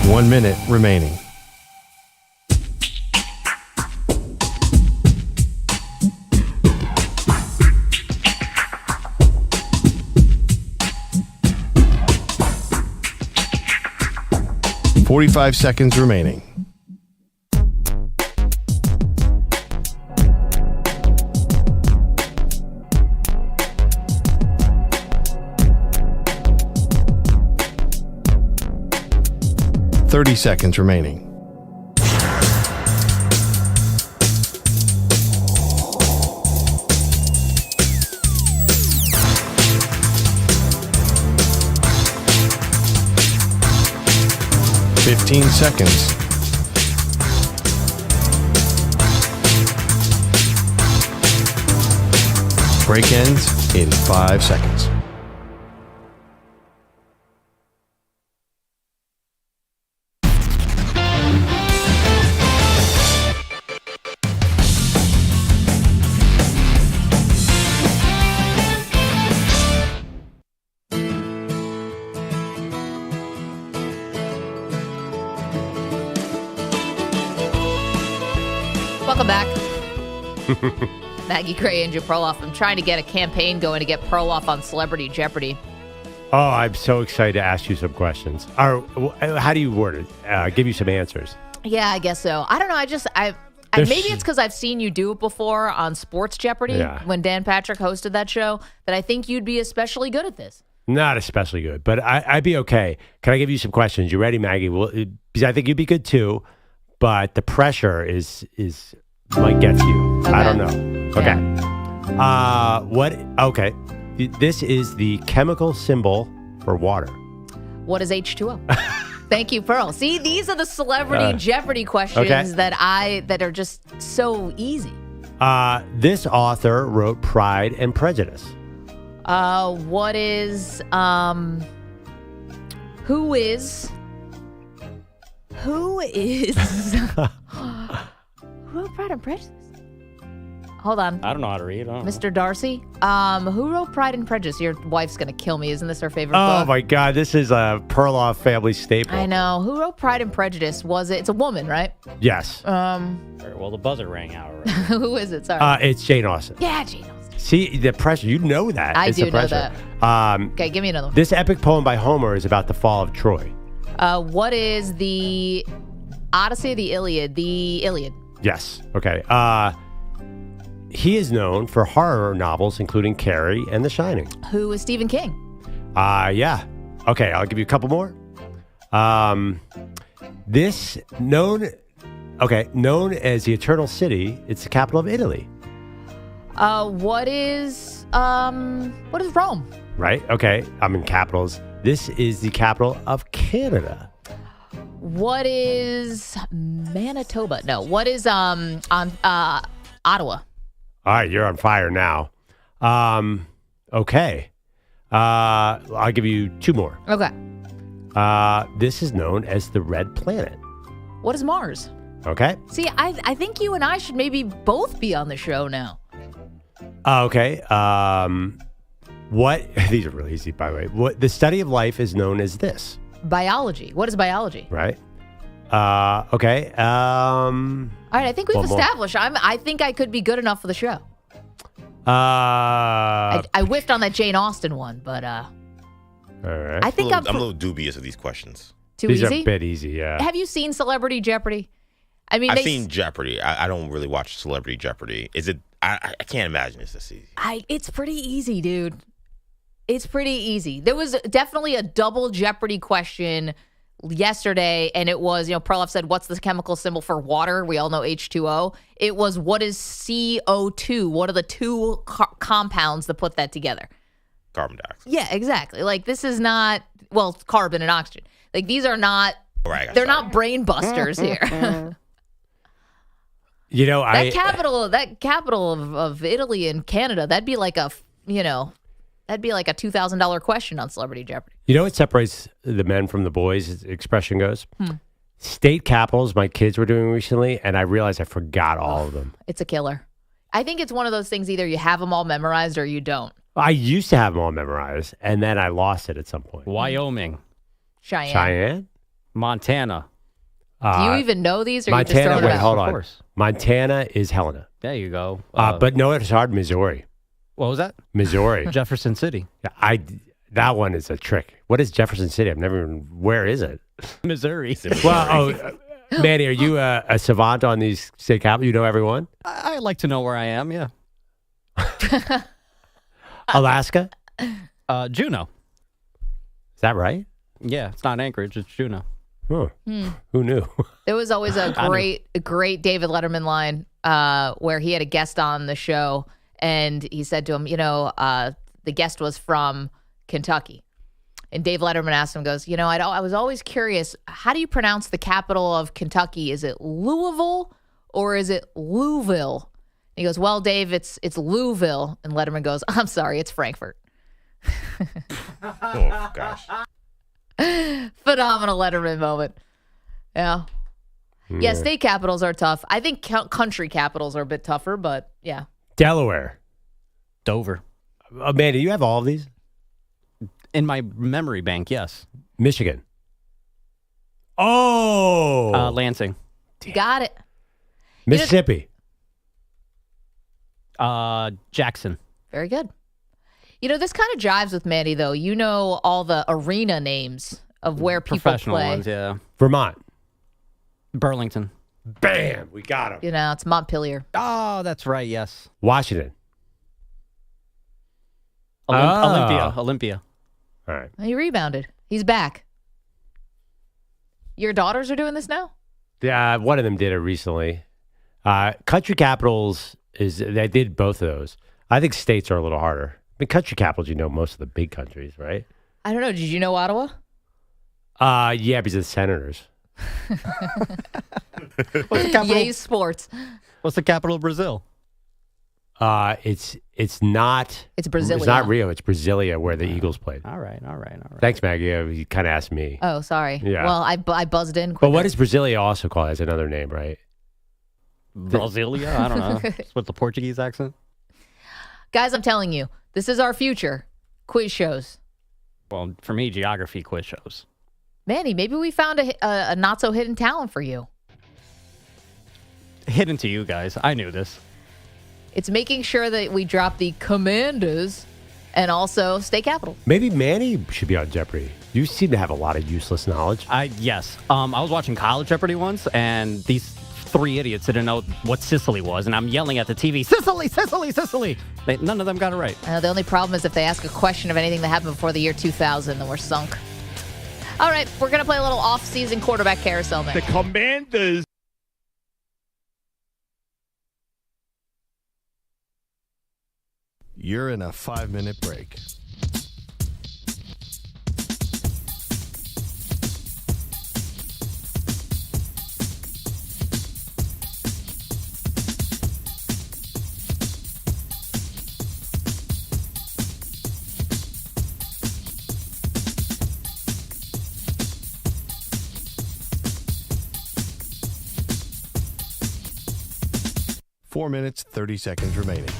One minute remaining. $45 seconds remaining. $30 seconds remaining. $15 seconds. Break ends in 5 seconds.
Welcome back. Maggie Gray, Andrew Perloff. I'm trying to get a campaign going to get Perloff on Celebrity Jeopardy.
Oh, I'm so excited to ask you some questions. How do you word it? Give you some answers.
Yeah, I guess so. I don't know. Maybe it's because I've seen you do it before on Sports Jeopardy when Dan Patrick hosted that show that I think you'd be especially good at this.
Not especially good, but I'd be okay. Can I give you some questions? You ready, Maggie? Well, because I think you'd be good too, but the pressure might get to you. Okay. I don't know. Okay. Okay. This is the chemical symbol for water.
What is H2O? Thank you, Pearl. See, these are the Celebrity Jeopardy questions that are just so easy.
This author wrote Pride and Prejudice.
What is who wrote Pride and Prejudice? Hold on.
I don't know how to read.
Mr. Darcy. Who wrote Pride and Prejudice? Your wife's going to kill me. Isn't this her favorite book?
Oh, my God. This is a Perloff family staple.
I know. Who wrote Pride and Prejudice? It's a woman, right?
Yes.
Well, the buzzer rang out already.
Who is it? Sorry.
It's Jane Austen.
Yeah, Jane Austen.
See, the pressure. You know that.
I
it's
do
the
know
pressure.
that. Okay, give me another one.
This epic poem by Homer is about the fall of Troy.
What is the Odyssey of the Iliad? The Iliad.
Yes. Okay. He is known for horror novels, including Carrie and The Shining.
Who is Stephen King?
Yeah. Okay, I'll give you a couple more. Known as the Eternal City, it's the capital of Italy.
What is Rome?
Right. Okay. I'm in capitals. This is the capital of Canada.
What is Manitoba? No. What is Ottawa?
All right, you're on fire now. Okay. I'll give you two more.
Okay.
This is known as the red planet.
What is Mars?
Okay.
See, I think you and I should maybe both be on the show now.
Okay. What? These are really easy, by the way. What the study of life is known as this?
Biology. What is biology?
Right. Okay.
All right. I think we've established. I think I could be good enough for the show. I whiffed on that Jane Austen one, but
all right.
I think
I'm a little dubious of these questions.
These are a bit easy. Yeah.
Have you seen Celebrity Jeopardy? I mean,
I've seen Jeopardy. I don't really watch Celebrity Jeopardy. Is it? I can't imagine it's this easy.
It's pretty easy, dude. It's pretty easy. There was definitely a double Jeopardy question yesterday, and it was, Perloff said, what's the chemical symbol for water? We all know H2O. It was, what is CO2? What are the two compounds that put that together?
Carbon dioxide.
Yeah, exactly. Like, this is not, carbon and oxygen. Like, these are not, they're not brain busters here. That capital of Italy and Canada, that'd be like a $2,000 question on Celebrity Jeopardy.
You know what separates the men from the boys, as the expression goes? State capitals my kids were doing recently, and I realized I forgot all of them.
It's a killer. I think it's one of those things, either you have them all memorized or you don't.
I used to have them all memorized, and then I lost it at some point.
Wyoming.
Cheyenne?
Montana.
Do you even know these, or
Montana,
you just throw it out?
Hold on. Montana is Helena.
There you go.
But no, it's hard. Missouri.
What was that?
Missouri.
Jefferson City.
That one is a trick. What is Jefferson City? I've never even. Where is it?
Missouri.
Well, Manny, are you a savant on these state capitals? You know everyone?
I like to know where I am. Yeah.
Alaska.
Juneau.
Is that right?
Yeah, it's not Anchorage. It's Juneau.
Huh. Who knew?
There was always a great David Letterman line where he had a guest on the show, and he said to him, the guest was from Kentucky. And Dave Letterman asked him, goes, I was always curious, how do you pronounce the capital of Kentucky? Is it Louisville or is it Louisville? And he goes, well, Dave, it's Louisville. And Letterman goes, I'm sorry, it's Frankfurt.
Oh, gosh.
Phenomenal Letterman moment. Yeah. Yeah, state capitals are tough. I think country capitals are a bit tougher, but yeah.
Delaware.
Dover.
Amanda, you have all of these?
In my memory bank, yes.
Michigan. Oh.
Lansing.
Got it.
Mississippi.
Jackson.
Very good. This kind of jives with Manny, though. You know all the arena names of where people
Professional
play.
ones, yeah.
Vermont.
Burlington.
Bam! We got him.
It's Montpelier.
Oh, that's right, yes.
Washington.
Olympia.
All right.
He rebounded. He's back. Your daughters are doing this now?
Yeah, one of them did it recently. Country capitals they did both of those. I think states are a little harder. I mean, country capitals, most of the big countries, right?
I don't know. Did you know Ottawa?
Yeah, because of the Senators.
What's the capital?
Yay, sports.
What's the capital of Brazil?
It's not.
It's Brasilia.
It's not Rio. It's Brasilia, where the Eagles played.
All right.
Thanks, Maggie. You kind of asked me.
Oh, sorry.
Yeah.
Well, I buzzed in quick.
But what is Brasilia also called? Has another name, right?
Brasilia? I don't know. It's with the Portuguese accent.
Guys, I'm telling you, this is our future. Quiz shows.
Well, for me, geography quiz shows.
Manny, maybe we found a not-so-hidden talent for you.
Hidden to you guys. I knew this.
It's making sure that we drop the Commanders and also state capital.
Maybe Manny should be on Jeopardy. You seem to have a lot of useless knowledge.
Yes. I was watching College Jeopardy once, and these three idiots didn't know what Sicily was, and I'm yelling at the TV, Sicily, Sicily, Sicily. None of them got it right.
The only problem is if they ask a question of anything that happened before the year 2000, then we're sunk. All right, we're going to play a little off-season quarterback carousel now.
The Commanders.
You're in a 5-minute break. 4 minutes, 30 seconds remaining.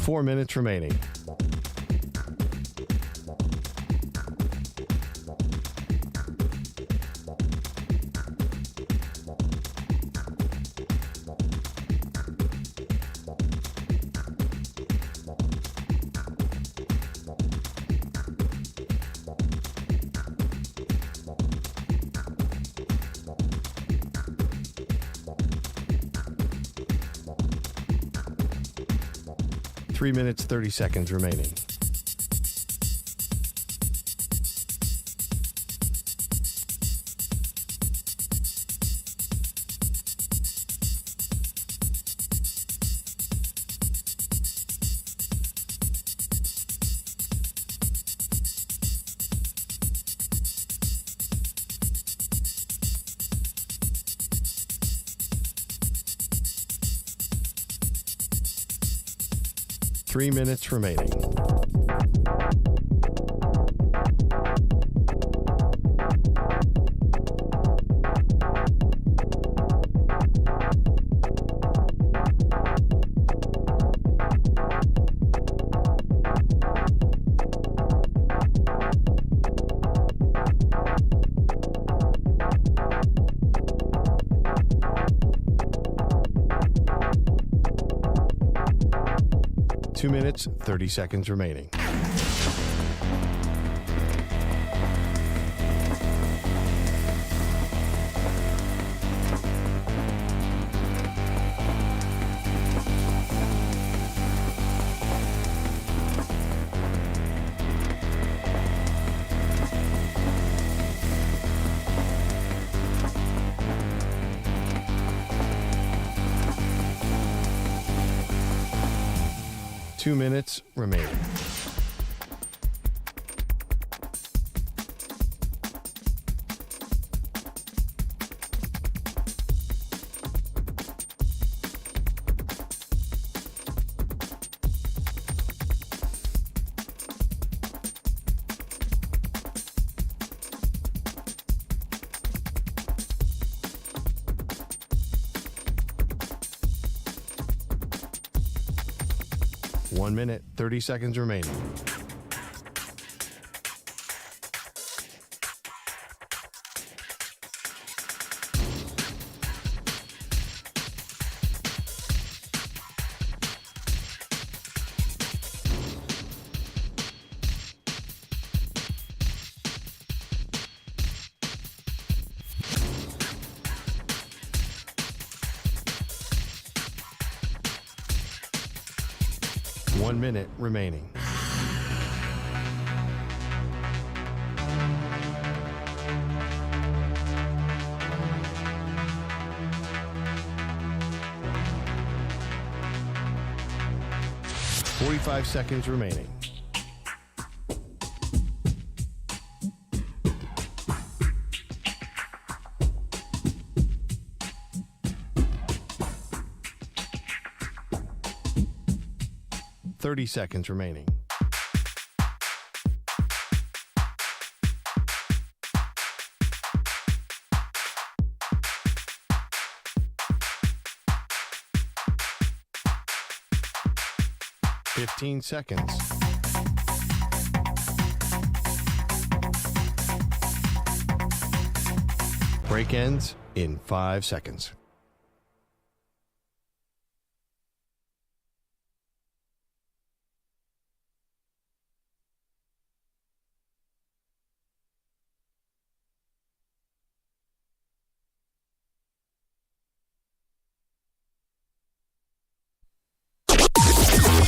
Four minutes remaining. Three minutes, 30 seconds remaining. Three minutes remaining. Two minutes, 30 seconds remaining. Two minutes remaining. One minute, 30 seconds remaining. One minute remaining. Forty-five seconds remaining. Thirty seconds remaining. Fifteen seconds. Break ends in 5 seconds.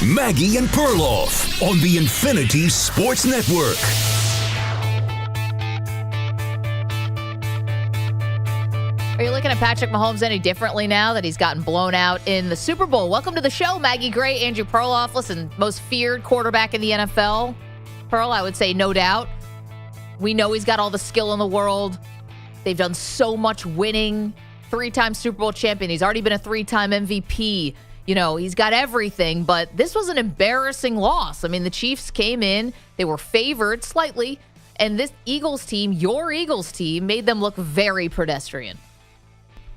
Maggie and Perloff on the Infinity Sports Network.
Are you looking looking at Patrick Mahomes any differently now that he's gotten blown out in the Super Bowl? Welcome to the show, Maggie Gray, Andrew Perloff. Listen, most feared quarterback in the NFL. Pearl, I would say no doubt. We know he's got all the skill in the world. They've done so much winning. 3-time Super Bowl champion. He's already been a 3-time MVP. You know, he's got everything, but this was an embarrassing loss. I mean, the Chiefs came in. They were favored slightly. And this Eagles team, your Eagles team, made them look very pedestrian.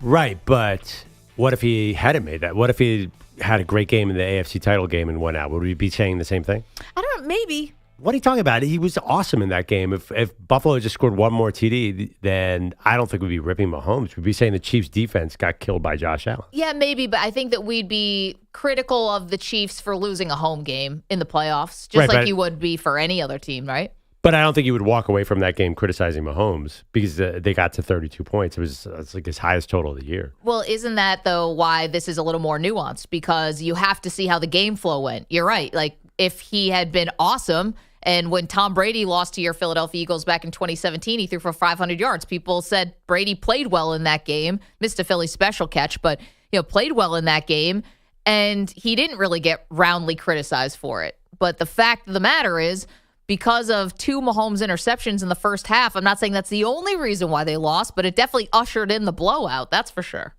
Right, but what if he hadn't made that? What if he had a great game in the AFC title game and went out? Would we be saying the same thing?
I don't know, maybe.
What are you talking about? He was awesome in that game. If Buffalo just scored one more TD, then I don't think we'd be ripping Mahomes. We'd be saying the Chiefs' defense got killed by Josh Allen.
Yeah, maybe, but I think that we'd be critical of the Chiefs for losing a home game in the playoffs, just like you would be for any other team, right?
But I don't think you would walk away from that game criticizing Mahomes because they got to 32 points. It's like his highest total of the year.
Well, isn't that, though, why this is a little more nuanced? Because you have to see how the game flow went. You're right. Like, if he had been awesome, and when Tom Brady lost to your Philadelphia Eagles back in 2017, he threw for 500 yards. People said Brady played well in that game, missed a Philly special catch, but played well in that game, and he didn't really get roundly criticized for it. But the fact of the matter is, because of 2 Mahomes interceptions in the first half, I'm not saying that's the only reason why they lost, but it definitely ushered in the blowout. That's for sure.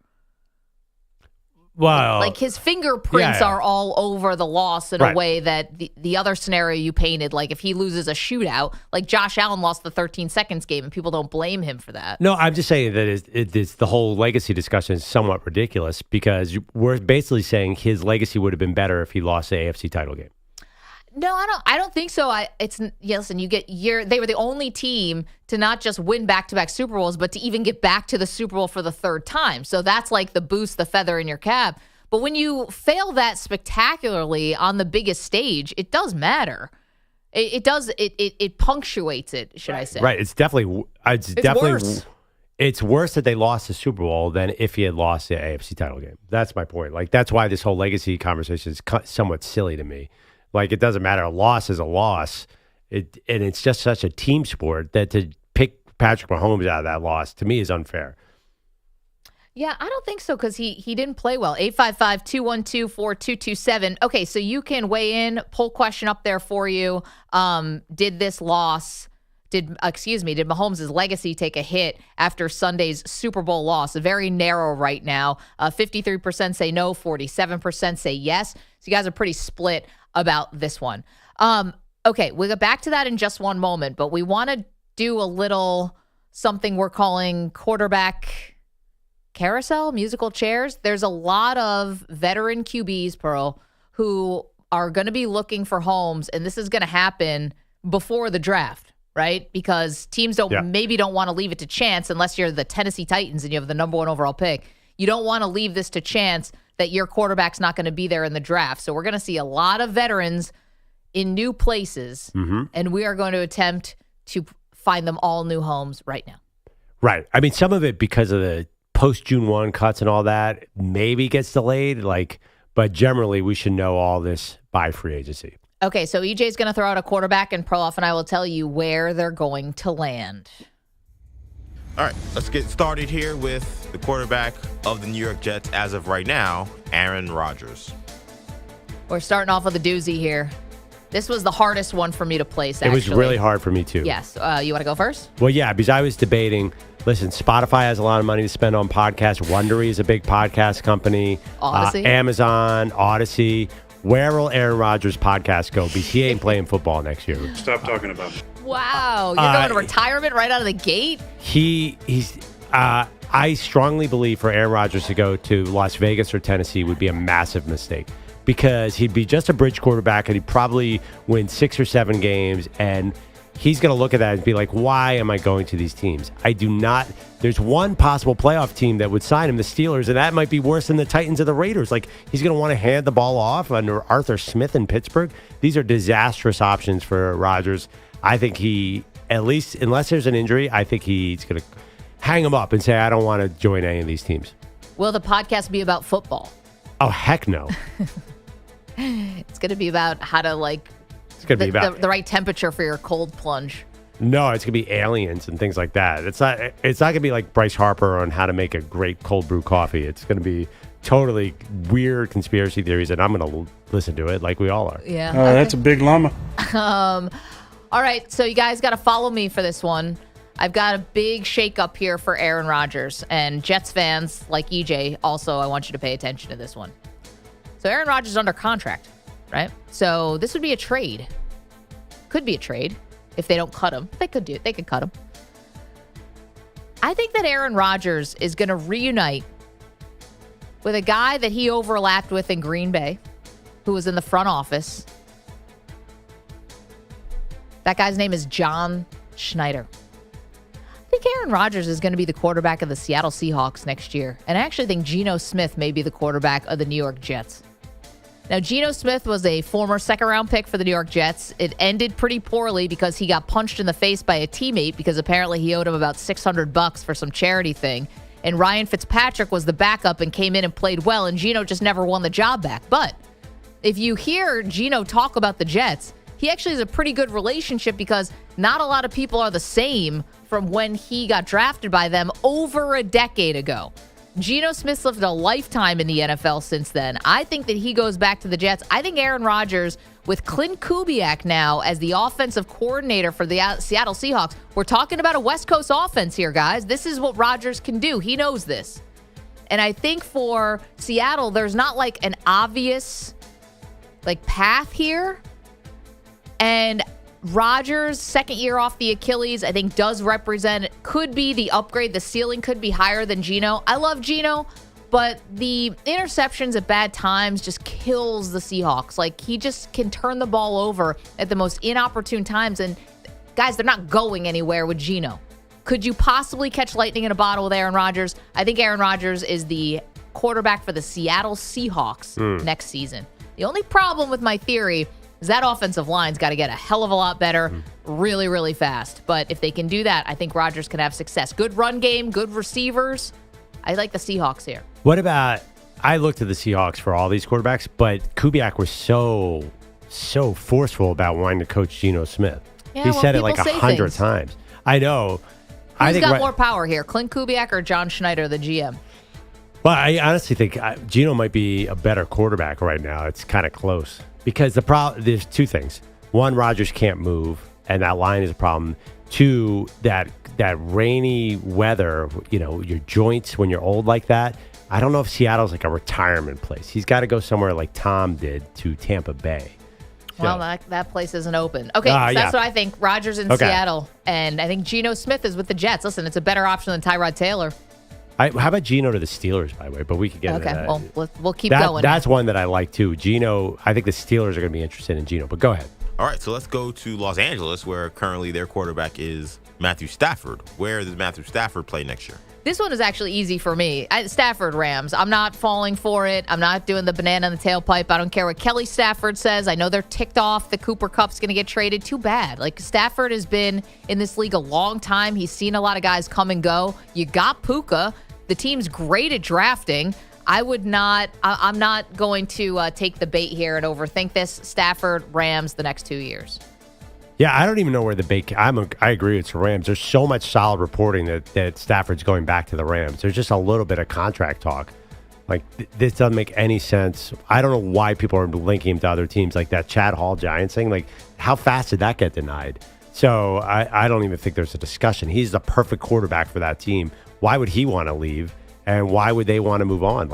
Wow.
Like his fingerprints are all over the loss in a way that the other scenario you painted, like if he loses a shootout, like Josh Allen lost the 13 seconds game and people don't blame him for that.
No, I'm just saying that it's the whole legacy discussion is somewhat ridiculous because we're basically saying his legacy would have been better if he lost the AFC title game.
No, I don't think so. Listen, they were the only team to not just win back-to-back Super Bowls, but to even get back to the Super Bowl for the 3rd time. So that's like the boost, the feather in your cap. But when you fail that spectacularly on the biggest stage, it does matter. It does. It punctuates it, should I say?
Right. It's definitely
worse.
It's worse that they lost the Super Bowl than if he had lost the AFC title game. That's my point. Like that's why this whole legacy conversation is somewhat silly to me. Like, it doesn't matter. A loss is a loss. And it's just such a team sport that to pick Patrick Mahomes out of that loss, to me, is unfair.
Yeah, I don't think so because he didn't play well. 855-212-4227. Okay, so you can weigh in. Poll question up there for you. Did Mahomes' legacy take a hit after Sunday's Super Bowl loss? Very narrow right now. 53% say no, 47% say yes. So you guys are pretty split about this one. Okay, we'll get back to that in just one moment, but we want to do a little something we're calling quarterback carousel, musical chairs. There's a lot of veteran QBs, Pearl, who are going to be looking for homes, and this is going to happen before the draft, right? Because teams maybe don't want to leave it to chance unless you're the Tennessee Titans and you have the number 1 overall pick. You don't want to leave this to chance that your quarterback's not going to be there in the draft. So we're going to see a lot of veterans in new places, and we are going to attempt to find them all new homes right now.
Right. I mean, some of it because of the post-June 1 cuts and all that maybe gets delayed, but generally we should know all this by free agency.
Okay, so EJ's going to throw out a quarterback, and Perloff and I will tell you where they're going to land.
All right, let's get started here with the quarterback of the New York Jets as of right now, Aaron Rodgers.
We're starting off with a doozy here. This was the hardest one for me to place, actually.
It was really hard for me, too.
Yes. You want to go first?
Well, yeah, because I was debating, listen, Spotify has a lot of money to spend on podcasts. Wondery is a big podcast company.
Odyssey.
Amazon, Odyssey. Where will Aaron Rodgers' podcast go? Because he ain't playing football next year.
Stop talking about it.
Wow. You're going to retirement right out of the gate?
I strongly believe for Aaron Rodgers to go to Las Vegas or Tennessee would be a massive mistake because he'd be just a bridge quarterback and he'd probably win 6 or 7 games. And he's going to look at that and be like, why am I going to these teams? There's one possible playoff team that would sign him, the Steelers, and that might be worse than the Titans or the Raiders. Like, he's going to want to hand the ball off under Arthur Smith in Pittsburgh. These are disastrous options for Rodgers. I think he, at least, unless there's an injury, I think he's going to hang him up and say, I don't want to join any of these teams.
Will the podcast be about football?
Oh, heck no.
It's going to be about how to,
it's going to be about
the right temperature for your cold plunge.
No, it's gonna be aliens and things like that. It's not gonna be like Bryce Harper on how to make a great cold brew coffee. It's gonna be totally weird conspiracy theories, and I'm gonna listen to it like we all are.
Yeah,
that's a big llama.
All right, so you guys got to follow me for this one. I've got a big shakeup here for Aaron Rodgers, and Jets fans like EJ. Also, I want you to pay attention to this one. So Aaron Rodgers is under contract, right? So this would be a trade. Could be a trade. If they don't cut him, they could do it. They could cut him. I think that Aaron Rodgers is going to reunite with a guy that he overlapped with in Green Bay, who was in the front office. That guy's name is John Schneider. I think Aaron Rodgers is going to be the quarterback of the Seattle Seahawks next year. And I actually think Geno Smith may be the quarterback of the New York Jets. Now, Geno Smith was a former second-round pick for the New York Jets. It ended pretty poorly because he got punched in the face by a teammate because apparently he owed him about $600 for some charity thing. And Ryan Fitzpatrick was the backup and came in and played well, and Geno just never won the job back. But if you hear Geno talk about the Jets, he actually has a pretty good relationship because not a lot of people are the same from when he got drafted by them over a decade ago. Geno Smith's lived a lifetime in the NFL since then. I think that he goes back to the Jets. I think Aaron Rodgers, with Clint Kubiak now as the offensive coordinator for the Seattle Seahawks, we're talking about a West Coast offense here, guys. This is what Rodgers can do. He knows this. And I think for Seattle, there's not like an obvious path here. And Rodgers, second year off the Achilles, I think could be the upgrade. The ceiling could be higher than Geno. I love Geno, but the interceptions at bad times just kills the Seahawks. He just can turn the ball over at the most inopportune times. And guys, they're not going anywhere with Geno. Could you possibly catch lightning in a bottle with Aaron Rodgers? I think Aaron Rodgers is the quarterback for the Seattle Seahawks next season. The only problem with my theory is that offensive line's got to get a hell of a lot better really, really fast. But if they can do that, I think Rodgers can have success. Good run game, good receivers. I like the Seahawks here.
What about, I looked at the Seahawks for all these quarterbacks, but Kubiak was so forceful about wanting to coach Geno Smith.
Yeah,
he said it 100
things.
times. I know.
Who's got more power here, Clint Kubiak or John Schneider, the GM?
Well, I honestly think Geno might be a better quarterback right now. It's kind of close. Because there's two things. One, Rodgers can't move, and that line is a problem. Two, that rainy weather, your joints when you're old like that. I don't know if Seattle's like a retirement place. He's got to go somewhere like Tom did to Tampa Bay. So,
well, that place isn't open. Okay, so that's what I think. Rodgers in Seattle, and I think Geno Smith is with the Jets. Listen, it's a better option than Tyrod Taylor.
How about Geno to the Steelers, by the way? But we could get into that.
Well, we'll keep going.
That's one that I like, too. Geno, I think the Steelers are going to be interested in Geno. But go ahead.
All right, so let's go to Los Angeles, where currently their quarterback is Matthew Stafford. Where does Matthew Stafford play next year?
This one is actually easy for me. Stafford Rams. I'm not falling for it. I'm not doing the banana in the tailpipe. I don't care what Kelly Stafford says. I know they're ticked off. The Cooper Cup's going to get traded. Too bad. Stafford has been in this league a long time. He's seen a lot of guys come and go. You got Puka. The team's great at drafting. I'm not going to take the bait here and overthink this. Stafford, Rams, the next 2 years.
Yeah, I don't even know where the bait. I agree with the Rams. There's so much solid reporting that Stafford's going back to the Rams. There's just a little bit of contract talk. This doesn't make any sense. I don't know why people are linking him to other teams like that Chad Hall Giants thing. How fast did that get denied? So I don't even think there's a discussion. He's the perfect quarterback for that team. Why would he want to leave? And why would they want to move on?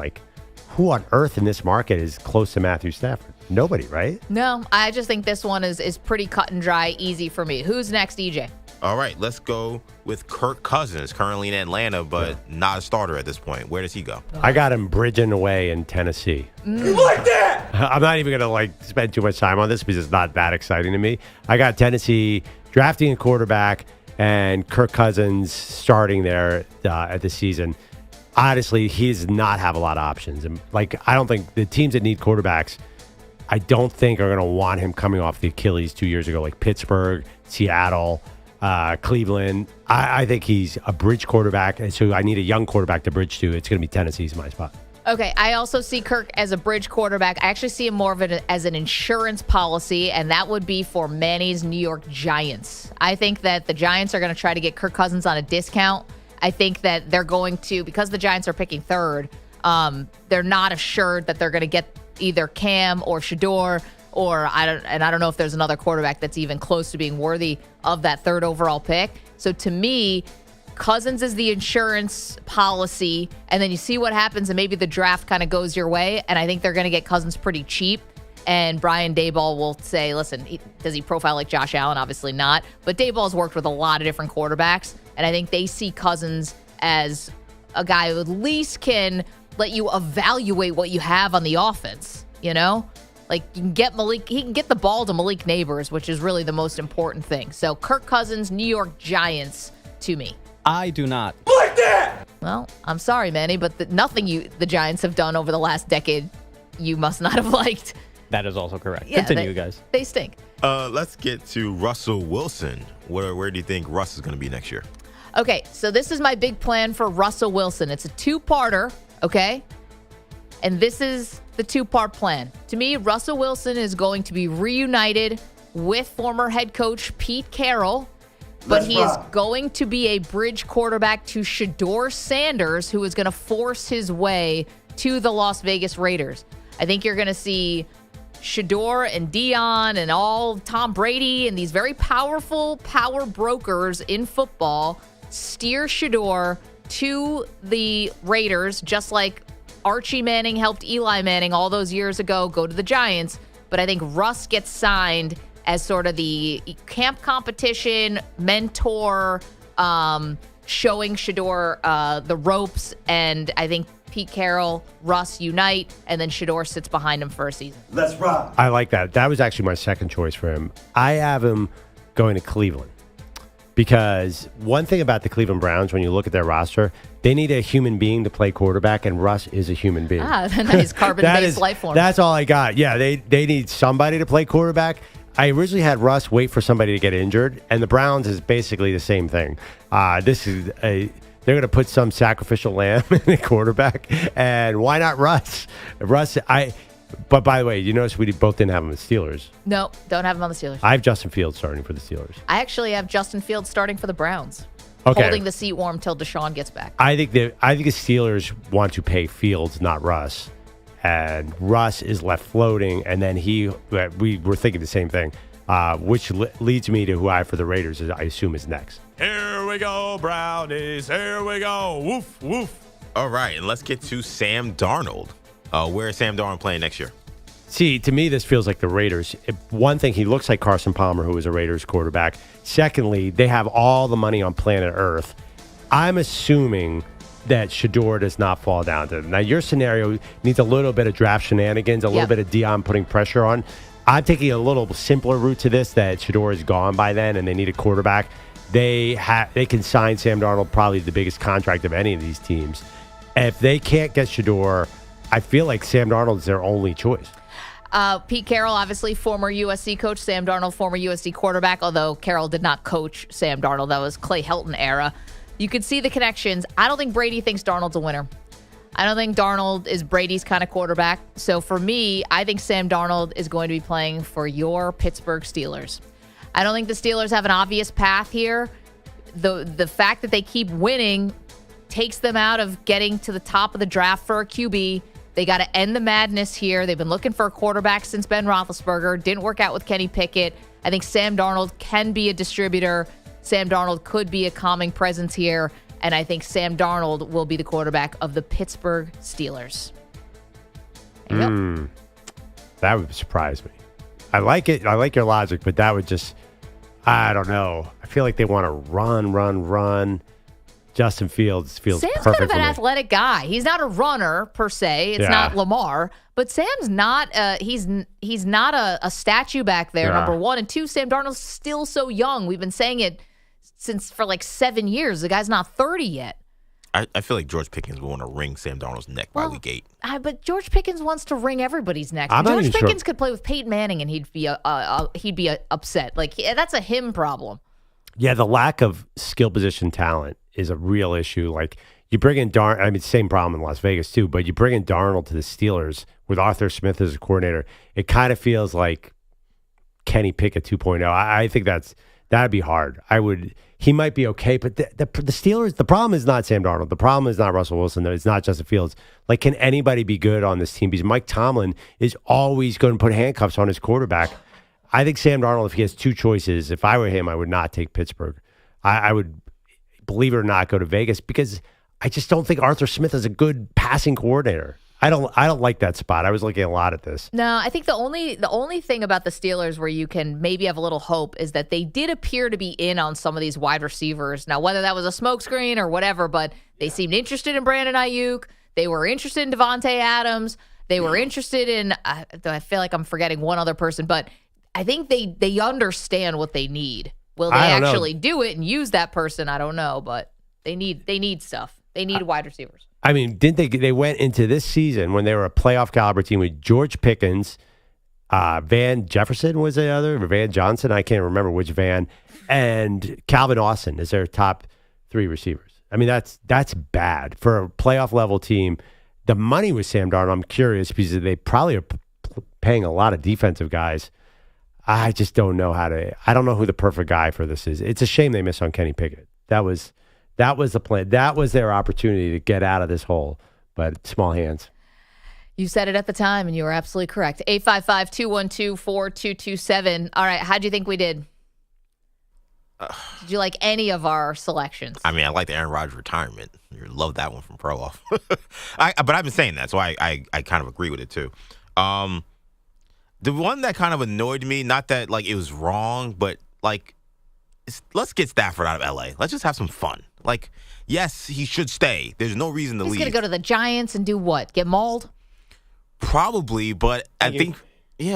Who on earth in this market is close to Matthew Stafford? Nobody, right?
No, I just think this one is pretty cut and dry, easy for me. Who's next, EJ?
All right, let's go with Kirk Cousins, currently in Atlanta, but not a starter at this point. Where does he go?
I got him bridging away in Tennessee.
You like that?
I'm not even going to spend too much time on this because it's not that exciting to me. I got Tennessee drafting a quarterback and Kirk Cousins starting there at the season. Honestly, he does not have a lot of options. And I don't think the teams that need quarterbacks, I don't think are going to want him coming off the Achilles 2 years ago, like Pittsburgh, Seattle, Cleveland. I think he's a bridge quarterback, and so I need a young quarterback to bridge to. It's going to be Tennessee's my spot.
Okay, I also see Kirk as a bridge quarterback. I actually see him more of it as an insurance policy, and that would be for Manny's New York Giants. I think that the Giants are going to try to get Kirk Cousins on a discount. I think that they're going to, because the Giants are picking third, they're not assured that they're going to get either Cam or Shedeur, or I don't know if there's another quarterback that's even close to being worthy of that third overall pick. So to me, Cousins is the insurance policy, and then you see what happens, and maybe the draft kind of goes your way, and I think they're going to get Cousins pretty cheap, and Brian Daboll will say, listen, does he profile like Josh Allen? Obviously not, but Daboll's worked with a lot of different quarterbacks, and I think they see Cousins as a guy who at least can let you evaluate what you have on the offense, you know? Like, he can get the ball to Malik Neighbors, which is really the most important thing. So Kirk Cousins, New York Giants, to me.
I do not.
Like that! Well, I'm sorry, Manny, but nothing the Giants have done over the last decade you must not have liked.
That is also correct.
Yeah,
Continue, guys.
They stink.
Let's get to Russell Wilson. Where do you think Russ is going to be next year?
Okay, so this is my big plan for Russell Wilson. It's a two-parter, okay? And this is the two-part plan. To me, Russell Wilson is going to be reunited with former head coach Pete Carroll, but he is going to be a bridge quarterback to Shedeur Sanders, who is going to force his way to the Las Vegas Raiders. I think you're going to see Shedeur and Dion and all Tom Brady and these very powerful power brokers in football steer Shedeur to the Raiders, just like Archie Manning helped Eli Manning all those years ago go to the Giants. But I think Russ gets signed as sort of the camp competition mentor, showing Shedeur the ropes. And I think Pete Carroll, Russ unite, and then Shedeur sits behind him for a season.
Let's rock. I like that. That was actually my second choice for him. I have him going to Cleveland because one thing about the Cleveland Browns, when you look at their roster, they need a human being to play quarterback, and Russ is a human being.
Nice carbon-based life form.
That's all I got. Yeah, they need somebody to play quarterback. I originally had Russ wait for somebody to get injured, and the Browns is basically the same thing. They're going to put some sacrificial lamb in the quarterback, and why not Russ? But by the way, you notice we both didn't have him as Steelers.
No, don't have him on the Steelers.
I have Justin Fields starting for the Steelers.
I actually have Justin Fields starting for the Browns.
Okay.
Holding the seat warm till Deshaun gets back.
I think the Steelers want to pay Fields, not Russ. And Russ is left floating, and then we were thinking the same thing, which leads me to who I have for the Raiders, I assume is next.
Here we go, Brownies. Here we go. Woof, woof. All right, and let's get to Sam Darnold. Where is Sam Darnold playing next year?
See, to me, this feels like the Raiders. One thing, he looks like Carson Palmer, who was a Raiders quarterback. Secondly, they have all the money on planet Earth. I'm assuming that Shedeur does not fall down to them. Now, your scenario needs a little bit of draft shenanigans, a little bit of Dion putting pressure on. I'm taking a little simpler route to this, that Shedeur is gone by then and they need a quarterback. They can sign Sam Darnold, probably the biggest contract of any of these teams. If they can't get Shedeur, I feel like Sam Darnold is their only choice.
Pete Carroll, obviously former USC coach. Sam Darnold, former USC quarterback, although Carroll did not coach Sam Darnold. That was Clay Helton era. You could see the connections. I don't think Brady thinks Darnold's a winner. I don't think Darnold is Brady's kind of quarterback. So for me, I think Sam Darnold is going to be playing for your Pittsburgh Steelers. I don't think the Steelers have an obvious path here. The fact that they keep winning takes them out of getting to the top of the draft for a QB. They got to end the madness here. They've been looking for a quarterback since Ben Roethlisberger. Didn't work out with Kenny Pickett. I think Sam Darnold can be a distributor. Sam Darnold could be a calming presence here. And I think Sam Darnold will be the quarterback of the Pittsburgh Steelers.
That would surprise me. I like it. I like your logic, but that would just, I don't know. I feel like they want to run. Justin Fields feels
Sam's
perfect
kind of an
for me.
athletic guy. He's not a runner per se. It's not Lamar, but Sam's not. He's not a statue back there. Number one, and two, Sam Darnold's still so young. We've been saying it for like 7 years. The guy's not 30 yet.
I feel like George Pickens would want to wring Sam Darnold's neck by week 8.
But George Pickens wants to wring everybody's neck. George Pickens could play with Peyton Manning, and he'd be upset. Like that's a him problem.
Yeah, the lack of skill position talent is a real issue. Like you bring in same problem in Las Vegas too, but you bring in Darnold to the Steelers with Arthur Smith as a coordinator. It kind of feels like Kenny Pickett 2.0. I think that'd be hard. He might be okay, but the Steelers, the problem is not Sam Darnold. The problem is not Russell Wilson. It's not Justin Fields. Like, can anybody be good on this team? Because Mike Tomlin is always going to put handcuffs on his quarterback. I think Sam Darnold, if he has two choices, if I were him, I would not take Pittsburgh. I would, believe it or not, go to Vegas because I just don't think Arthur Smith is a good passing coordinator. I don't like that spot. I was looking a lot at this.
No, I think the only thing about the Steelers where you can maybe have a little hope is that they did appear to be in on some of these wide receivers. Now, whether that was a smokescreen or whatever, but they seemed interested in Brandon Ayuk. They were interested in Devontae Adams. They were interested in, I feel like I'm forgetting one other person, but I think they understand what they need. Will they actually do it and use that person? I don't know, but they need stuff. They need wide receivers.
I mean, didn't they went into this season when they were a playoff caliber team with George Pickens, Van Jefferson was the other, or Van Johnson, I can't remember which Van, and Calvin Austin is their top three receivers. I mean, that's bad for a playoff level team. The money with Sam Darnold, I'm curious because they probably are paying a lot of defensive guys. I just don't know I don't know who the perfect guy for this is. It's a shame they missed on Kenny Pickett. That was the plan. That was their opportunity to get out of this hole, but small hands.
You said it at the time, and you were absolutely correct. 855-212-4227. All right, how'd you think we did? Did you like any of our selections?
I mean, I like the Aaron Rodgers retirement. You love that one from Perloff. But I've been saying that, so I kind of agree with it, too. The one that kind of annoyed me, not that, like, it was wrong, but, like, let's get Stafford out of L.A. Let's just have some fun. Like, yes, he should stay. There's no reason to leave.
He's going to go to the Giants and do what? Get mauled?
Probably, but I think,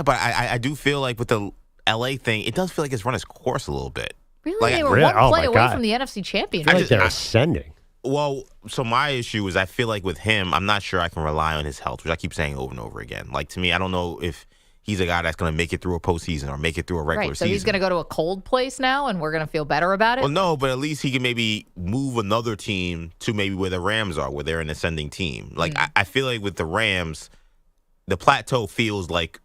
but I do feel like with the L.A. thing, it does feel like it's run its course a little bit.
Really?
Like,
they were one play away from the NFC Championship.
They're ascending.
Well, so my issue is I feel like with him, I'm not sure I can rely on his health, which I keep saying over and over again. Like, to me, I don't know if he's a guy that's going to make it through a postseason or make it through a regular season.
So he's going to go to a cold place now, and we're going to feel better about it?
Well, no, but at least he can maybe move another team to maybe where the Rams are, where they're an ascending team. Like, I feel like with the Rams, the plateau feels like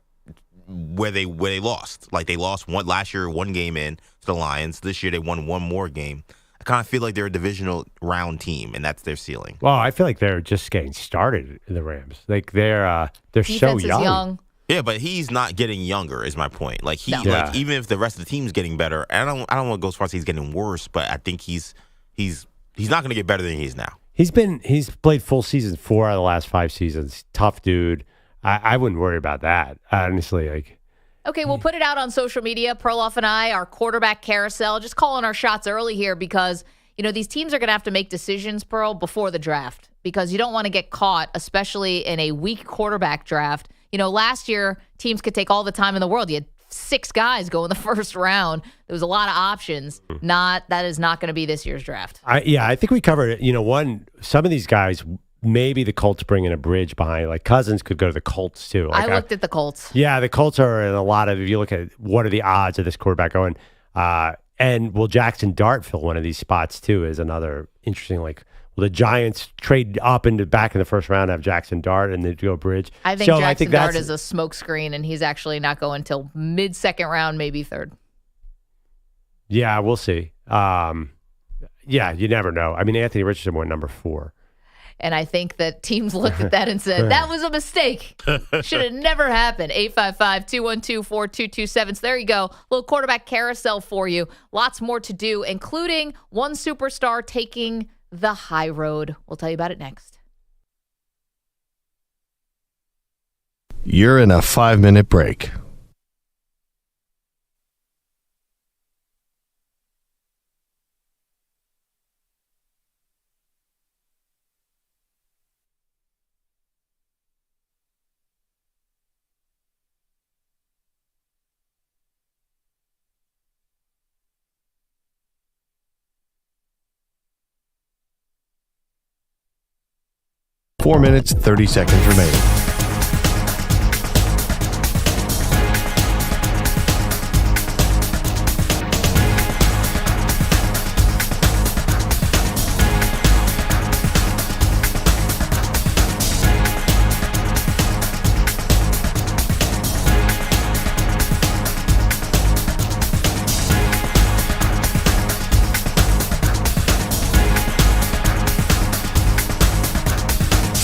where they lost. Like, they lost last year, one game in to the Lions. This year, they won one more game. I kind of feel like they're a divisional round team, and that's their ceiling.
Well, I feel like they're just getting started, the Rams. Like, they're so young.
Yeah, but he's not getting younger, is my point. Like, like, even if the rest of the team's getting better, and I don't want to go as far as he's getting worse, but I think he's not going to get better than he is now.
He's played full seasons 4 out of the last 5 seasons. Tough dude. I wouldn't worry about that, honestly. Like,
okay, we'll put it out on social media. Perloff and I, our quarterback carousel, just calling our shots early here because, these teams are going to have to make decisions, Pearl, before the draft because you don't want to get caught, especially in a weak quarterback draft. Last year, teams could take all the time in the world. You had 6 guys go in the first round. There was a lot of options. That is not going to be this year's draft.
I think we covered it. Some of these guys, maybe the Colts bring in a bridge behind. Like Cousins could go to the Colts too. Like,
I looked at the Colts.
Yeah, the Colts are in a lot of. If you look at what are the odds of this quarterback going, and will Jackson Dart fill one of these spots too? Is another interesting. Like, will the Giants trade up into back in the first round, have Jackson Dart, and then go bridge?
I think Jackson Dart is a smokescreen, and he's actually not going until mid-second round, maybe third.
Yeah, we'll see. You never know. I mean, Anthony Richardson went number 4.
And I think that teams looked at that and said, that was a mistake. Should have never happened. 855-212-4227. So there you go. Little quarterback carousel for you. Lots more to do, including one superstar taking the high road. We'll tell you about it next.
You're in a 5-minute break. Four minutes, 30 seconds remaining.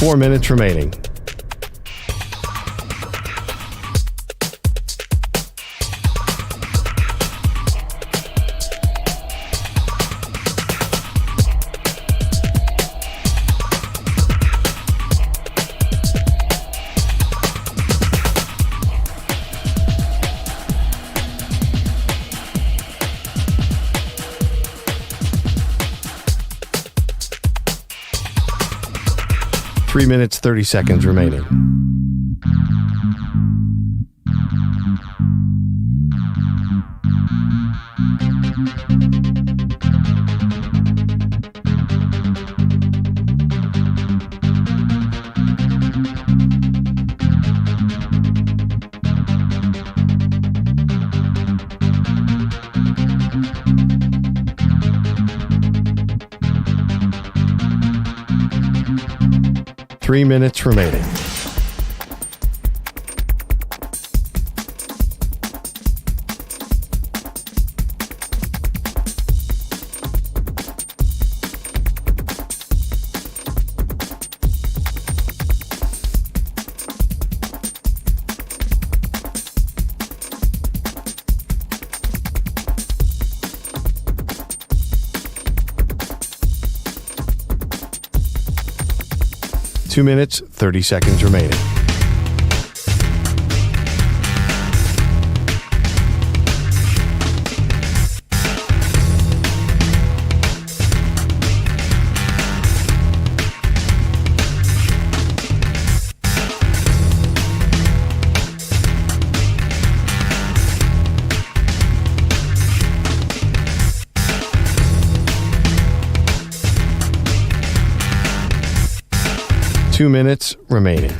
4 minutes remaining. Three minutes, 30 seconds remaining. Three minutes remaining. Two minutes, 30 seconds remaining. Two minutes remaining.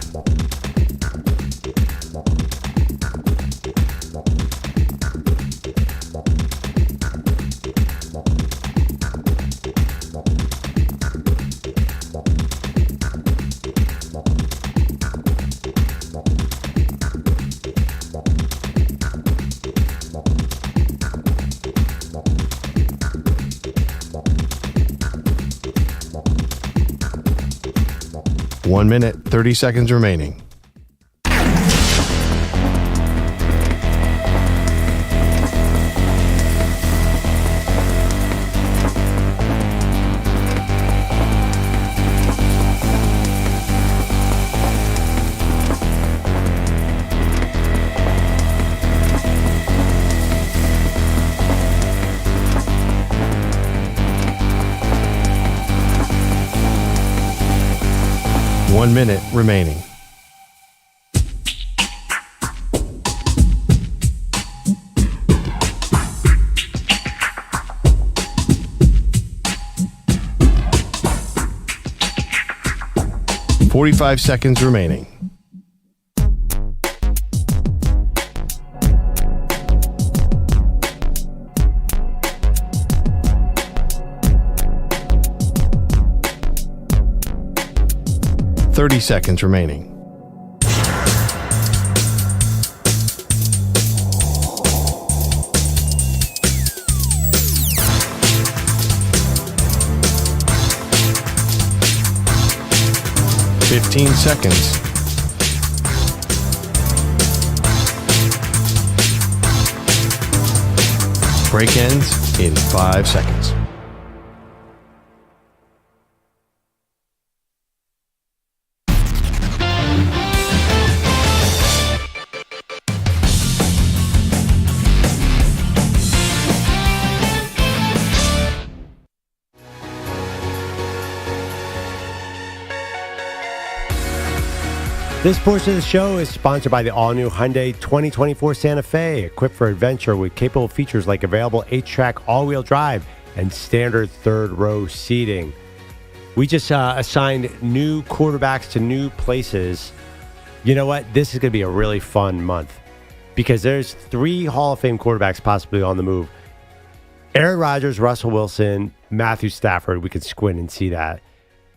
One minute, 30 seconds remaining. One minute remaining. $45 seconds remaining. $30 seconds remaining. $15 seconds. Break ends in 5 seconds.
This portion of the show is sponsored by the all-new Hyundai 2024 Santa Fe, equipped for adventure with capable features like available 8-track all-wheel drive and standard third-row seating. We just assigned new quarterbacks to new places. You know what? This is going to be a really fun month because there's 3 Hall of Fame quarterbacks possibly on the move. Aaron Rodgers, Russell Wilson, Matthew Stafford. We can squint and see that.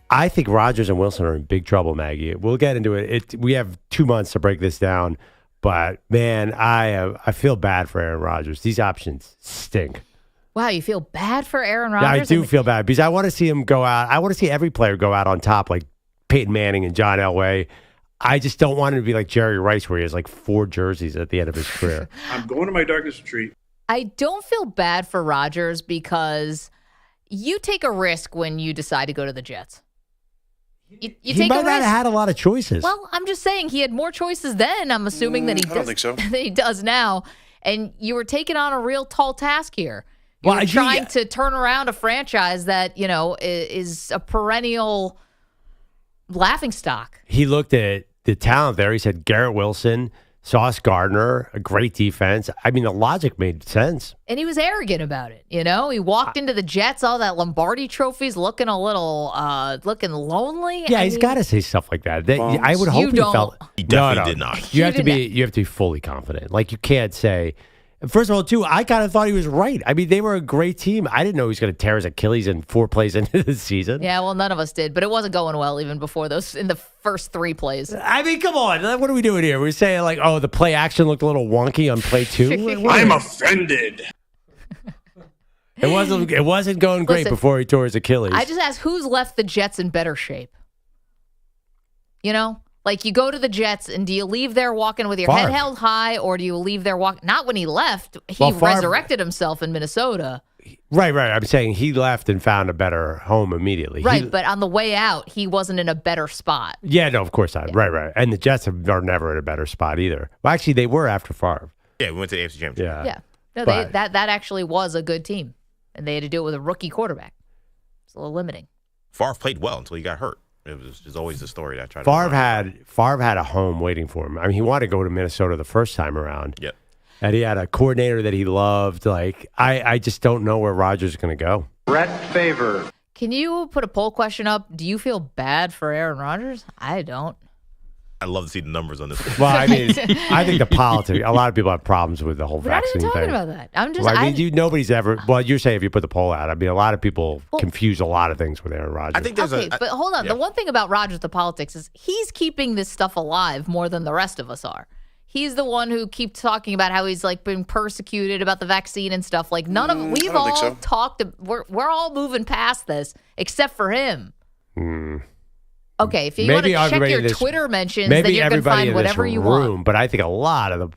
I think Rodgers and Wilson are in big trouble, Maggie. We'll get into it. We have 2 months to break this down, but man, I feel bad for Aaron Rodgers. These options stink.
Wow, you feel bad for Aaron Rodgers?
Yeah, I do feel bad because I want to see him go out. I want to see every player go out on top, like Peyton Manning and John Elway. I just don't want him to be like Jerry Rice, where he has like 4 jerseys at the end of his career.
I'm going to my darkest retreat.
I don't feel bad for Rodgers because you take a risk when you decide to go to the Jets. You
He
take
might
a
not
risk.
have had a lot of choices.
Well, I'm just saying he had more choices then. I'm assuming that he
I don't think so.
that he does now. And you were taking on a real tall task here. You
Well,
were trying to turn around a franchise that, is a perennial laughingstock.
He looked at the talent there. He said Garrett Wilson, Sauce Gardner, a great defense. I mean, the logic made sense.
And he was arrogant about it. He walked into the Jets, all that Lombardi trophies, looking a little, looking lonely.
Yeah, he's got to say stuff like that. I would hope
You don't.
felt.
He definitely did not.
You have to be fully confident. Like you can't say. First of all, too, I kind of thought he was right. I mean, they were a great team. I didn't know he was going to tear his Achilles in 4 plays into the season.
Yeah, well, none of us did, but it wasn't going well even before those in the first 3 plays.
I mean, come on. What are we doing here? We're saying like, oh, the play action looked a little wonky on play 2.
I'm offended.
It wasn't going great before he tore his Achilles.
I just asked who's left the Jets in better shape. Like you go to the Jets, and do you leave there walking with your head held high, or do you leave there walking? Not when he left. He resurrected himself in Minnesota.
Right. I'm saying he left and found a better home immediately.
Right, but on the way out, he wasn't in a better spot.
Yeah, no, of course not. Yeah. Right. And the Jets are never in a better spot either. Well, actually, they were after Favre.
Yeah, we went to the AFC Championship.
Yeah.
No, that actually was a good team, and they had to do it with a rookie quarterback. It's a little limiting.
Favre played well until he got hurt. It was just always the story that I tried to
Favre had a home waiting for him. I mean, he wanted to go to Minnesota the first time around.
Yep.
And he had a coordinator that he loved. Like, I just don't know where Rodgers is going to go.
Brett Favre.
Can you put a poll question up? Do you feel bad for Aaron Rodgers? I don't.
I'd love to see the numbers on this one.
Well, I mean, I think the politics, a lot of people have problems with the whole
We're not
vaccine
even talking
thing.
about that. I'm just.
Well, I mean, nobody's ever. Well, you're saying if you put the poll out, I mean, a lot of people confuse a lot of things with Aaron Rodgers.
I think there's
but hold on.
yeah.
The one thing about Rodgers, the politics, is he's keeping this stuff alive more than the rest of us are. He's the one who keeps talking about how he's like been persecuted about the vaccine and stuff. Like none of we've all talked. We're all moving past this except for him. Okay, if you want to check your Twitter mentions, then you can find whatever you want.
But I think a lot of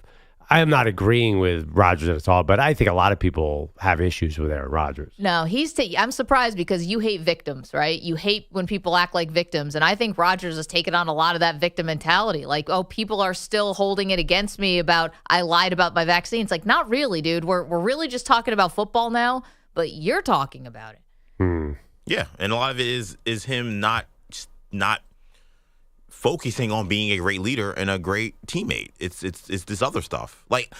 I am not agreeing with Rodgers at all, but I think a lot of people have issues with Aaron Rodgers.
No, I'm surprised because you hate victims, right? You hate when people act like victims. And I think Rodgers has taken on a lot of that victim mentality. Like, oh, people are still holding it against me about I lied about my vaccine. It's like, not really, dude. We're really just talking about football now, but you're talking about it.
Yeah, and a lot of it is him not focusing on being a great leader and a great teammate. It's this other stuff. Like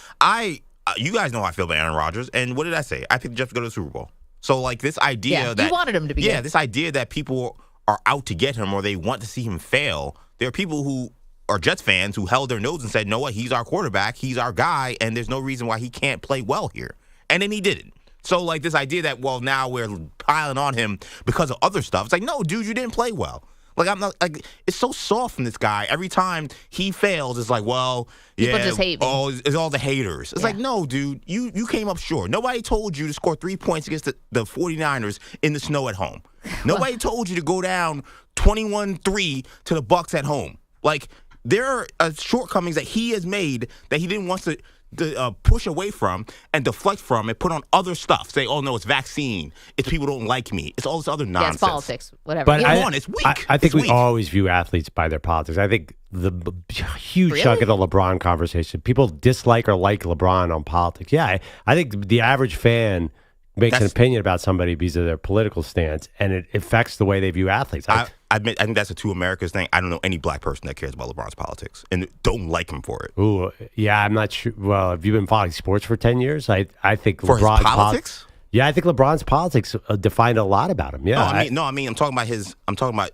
you guys know how I feel about Aaron Rodgers, and what did I say? I picked Jeff to go to the Super Bowl. So like this idea that
you wanted him to be good.
This idea that people are out to get him or they want to see him fail. There are people who are Jets fans who held their nose and said, "No, what? He's our quarterback. He's our guy, and there's no reason why he can't play well here." And then he didn't. So like this idea that now we're piling on him because of other stuff. It's like, no, dude, you didn't play well. Like I'm not like it's so soft from this guy. Every time he fails, it's like, well,
people just hate me.
Oh, it's all the haters. It's like, no, dude, you came up short. Nobody told you to score 3 points against the 49ers in the snow at home. Nobody told you to go down 21-3 to the Bucs at home. Like there are shortcomings that he has made that he didn't want to push away from and deflect from and put on other stuff. Say, oh, no, it's vaccine. It's people don't like me. It's all this other nonsense.
It's politics, whatever.
But
it's weak.
I think we always view athletes by their politics. I think the huge chunk of the LeBron conversation, people dislike or like LeBron on politics. Yeah, I think the average fan makes an opinion about somebody because of their political stance, and it affects the way they view athletes.
I think that's a two Americas thing. I don't know any black person that cares about LeBron's politics and don't like him for it.
Ooh, yeah, I'm not sure. Well, have you been following sports for 10 years? I think
for
LeBron's
his politics?
Yeah, I think LeBron's politics defined a lot about him. Yeah,
I'm talking about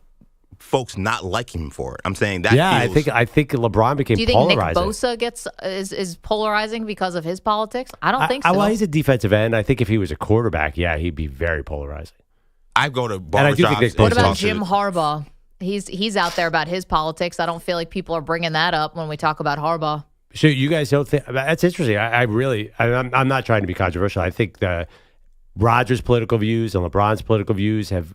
folks not liking him for it. I'm saying that.
Yeah, I think LeBron became polarizing.
Do you think Nick Bosa is polarizing because of his politics? I don't think so.
Well, he's a defensive end. I think if he was a quarterback, yeah, he'd be very polarizing.
I go to barbershops.
What about Jim Harbaugh? He's out there about his politics. I don't feel like people are bringing that up when we talk about Harbaugh.
So you guys don't think that's interesting? I'm not trying to be controversial. I think Rodgers' political views and LeBron's political views have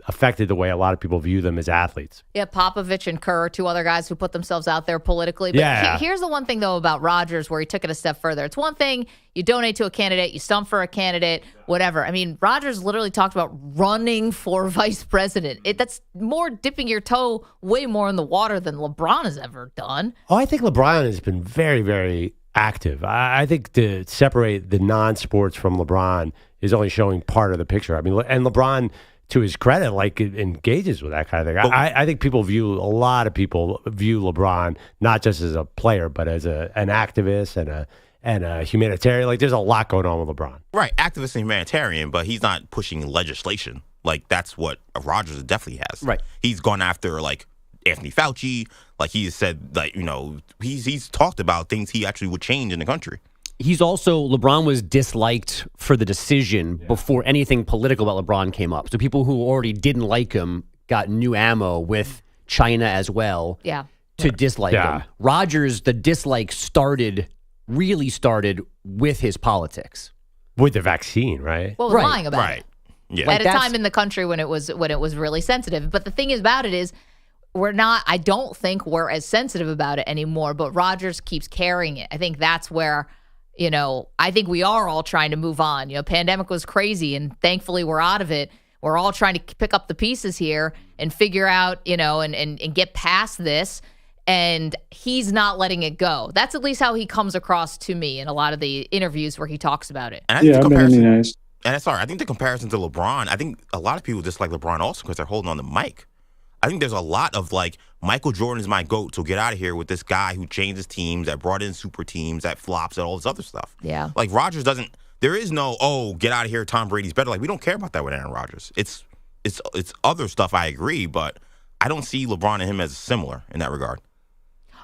affected the way a lot of people view them as athletes.
Yeah, Popovich and Kerr, two other guys who put themselves out there politically. But here's the one thing, though, about Rodgers where he took it a step further. It's one thing you donate to a candidate, you stump for a candidate, whatever. I mean, Rodgers literally talked about running for vice president. That's more dipping your toe way more in the water than LeBron has ever done.
Oh, I think LeBron has been very, very active. I think to separate the non-sports from LeBron is only showing part of the picture. I mean, and LeBron, to his credit, like engages with that kind of thing. I think a lot of people view LeBron not just as a player, but as an activist and a humanitarian. Like, there's a lot going on with LeBron.
Right, activist and humanitarian, but he's not pushing legislation. Like, that's what Rodgers definitely has.
Right.
He's gone after, like, Anthony Fauci. Like, he said, like, he's talked about things he actually would change in the country.
LeBron was disliked for the decision before anything political about LeBron came up. So people who already didn't like him got new ammo with China as well to dislike him. Rodgers, the dislike really started with his politics.
With the vaccine, right?
Well, lying about it.
Yeah.
At a time in the country when it was really sensitive. But the thing about it is, I don't think we're as sensitive about it anymore, but Rodgers keeps carrying it. I think that's where, I think we are all trying to move on. Pandemic was crazy, and thankfully we're out of it. We're all trying to pick up the pieces here and figure out, and get past this. And he's not letting it go. That's at least how he comes across to me in a lot of the interviews where he talks about it.
And I think the comparison to LeBron, I think a lot of people dislike LeBron also because they're holding on to Mike. I think there's a lot of, like, Michael Jordan is my GOAT, so get out of here with this guy who changes teams, that brought in super teams, that flops, and all this other stuff.
Yeah.
Like, Rodgers doesn't, there is no, get out of here, Tom Brady's better. Like, we don't care about that with Aaron Rodgers. It's other stuff, I agree, but I don't see LeBron and him as similar in that regard.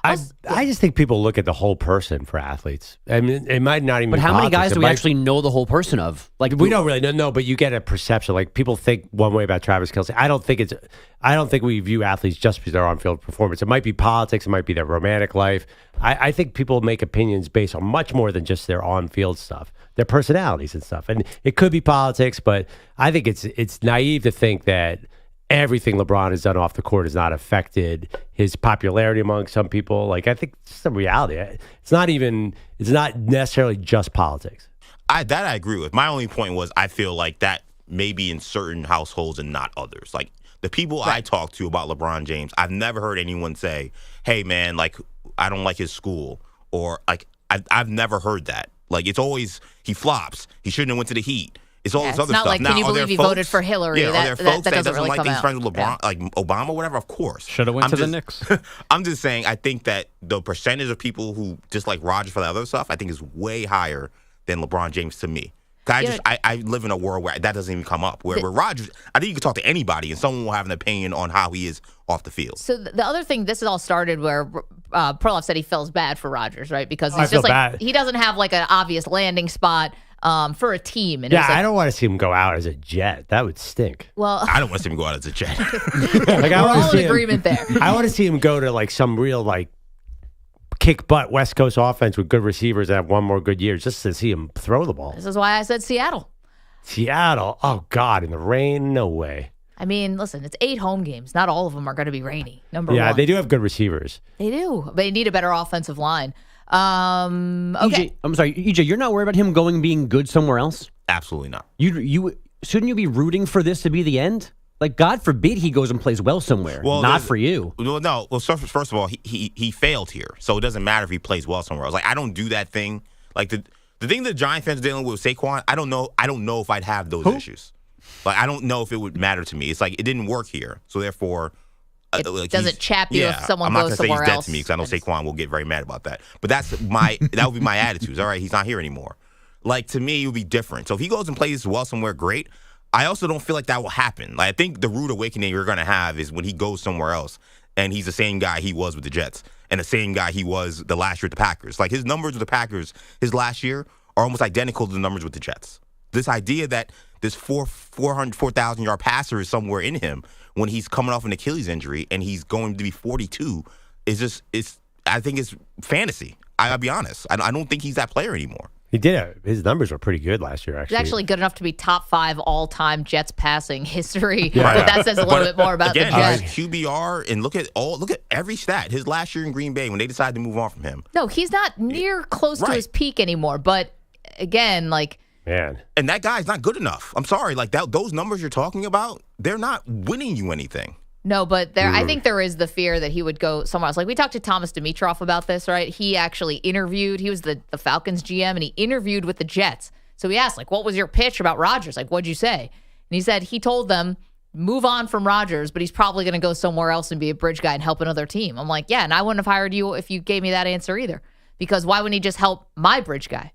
I just think people look at the whole person for athletes. I mean, it might not even.
But how many guys do we actually know the whole person of? Like,
we don't really know, but you get a perception. Like, people think one way about Travis Kelce. I don't think we view athletes just because they're on-field performance. It might be politics. It might be their romantic life. I think people make opinions based on much more than just their on-field stuff, their personalities and stuff. And it could be politics, but I think it's naive to think that everything LeBron has done off the court has not affected his popularity among some people. Like, I think it's the reality. It's not necessarily just politics.
I agree with. My only point was I feel like that may be in certain households and not others. Like, the people I talk to about LeBron James, I've never heard anyone say, hey, man, like, I don't like his school. Or, like, I've never heard that. Like, it's always, he flops. He shouldn't have went to the Heat. It's all this other stuff.
It's not like,
now,
can you believe he voted for Hillary?
Yeah, are there folks that doesn't
really
like
come
that he's
out.
friends with LeBron, like Obama, whatever? Of course.
Should have went to the Knicks.
I'm just saying, I think that the percentage of people who dislike Rodgers for that other stuff, I think is way higher than LeBron James to me. I live in a world where that doesn't even come up. Where Rodgers, I think you can talk to anybody and someone will have an opinion on how he is off the field.
So the other thing, this all started where Perloff said he feels bad for Rodgers, right? Because he's just like, he doesn't have like an obvious landing spot for a team. And
I don't want to see him go out as a Jet. That would stink.
Well,
I don't want to see him go out as a Jet.
Like,
we're all in agreement there.
I want to see him go to like some real like kick butt West Coast offense with good receivers and have one more good year just to see him throw the ball.
This is why I said Seattle.
Oh God, in the rain? No way.
I mean, listen, it's 8 home games. Not all of them are going to be rainy. Number one.
Yeah, they do have good receivers.
They do. They need a better offensive line. Okay.
EJ, I'm sorry, EJ, you're not worried about him being good somewhere else?
Absolutely not.
You shouldn't you be rooting for this to be the end? Like, God forbid he goes and plays well somewhere. Well, not for you.
Well, no. Well, first of all, he failed here, so it doesn't matter if he plays well somewhere else. Like, I don't do that thing. Like the thing that Giant fans are dealing with Saquon, I don't know if I'd have those issues. Like, I don't know if it would matter to me. It's like it didn't work here, so therefore.
It doesn't chap you if someone goes somewhere else.
I'm not going to say he's dead to me because I know Saquon will get very mad about that. But that would be my attitude. All right, he's not here anymore. Like, to me, it would be different. So if he goes and plays well somewhere, great. I also don't feel like that will happen. Like, I think the rude awakening you're going to have is when he goes somewhere else and he's the same guy he was with the Jets and the same guy he was the last year at the Packers. Like, his numbers with the Packers his last year are almost identical to the numbers with the Jets. This idea that this 4,000-yard passer is somewhere in him when he's coming off an Achilles injury and he's going to be 42 I think it's fantasy. I'll be honest. I don't think he's that player anymore.
He did. His numbers were pretty good last year, actually.
He's actually good enough to be top 5 all-time Jets passing history.
Yeah.
But that says a little bit more about
again,
the Jets.
his QBR, and look at every stat. His last year in Green Bay when they decided to move on from him.
No, he's not near close to his peak anymore. But again,
man,
and that guy's not good enough. I'm sorry, those numbers you're talking about, they're not winning you anything.
No, but I think there is the fear that he would go somewhere else. Like we talked to Thomas Dimitroff about this, right? He actually interviewed. He was the Falcons GM, and he interviewed with the Jets. So he asked, what was your pitch about Rodgers? What'd you say? And he said he told them, move on from Rodgers, but he's probably going to go somewhere else and be a bridge guy and help another team. I'm like, yeah, and I wouldn't have hired you if you gave me that answer either. Because why wouldn't he just help my bridge guy?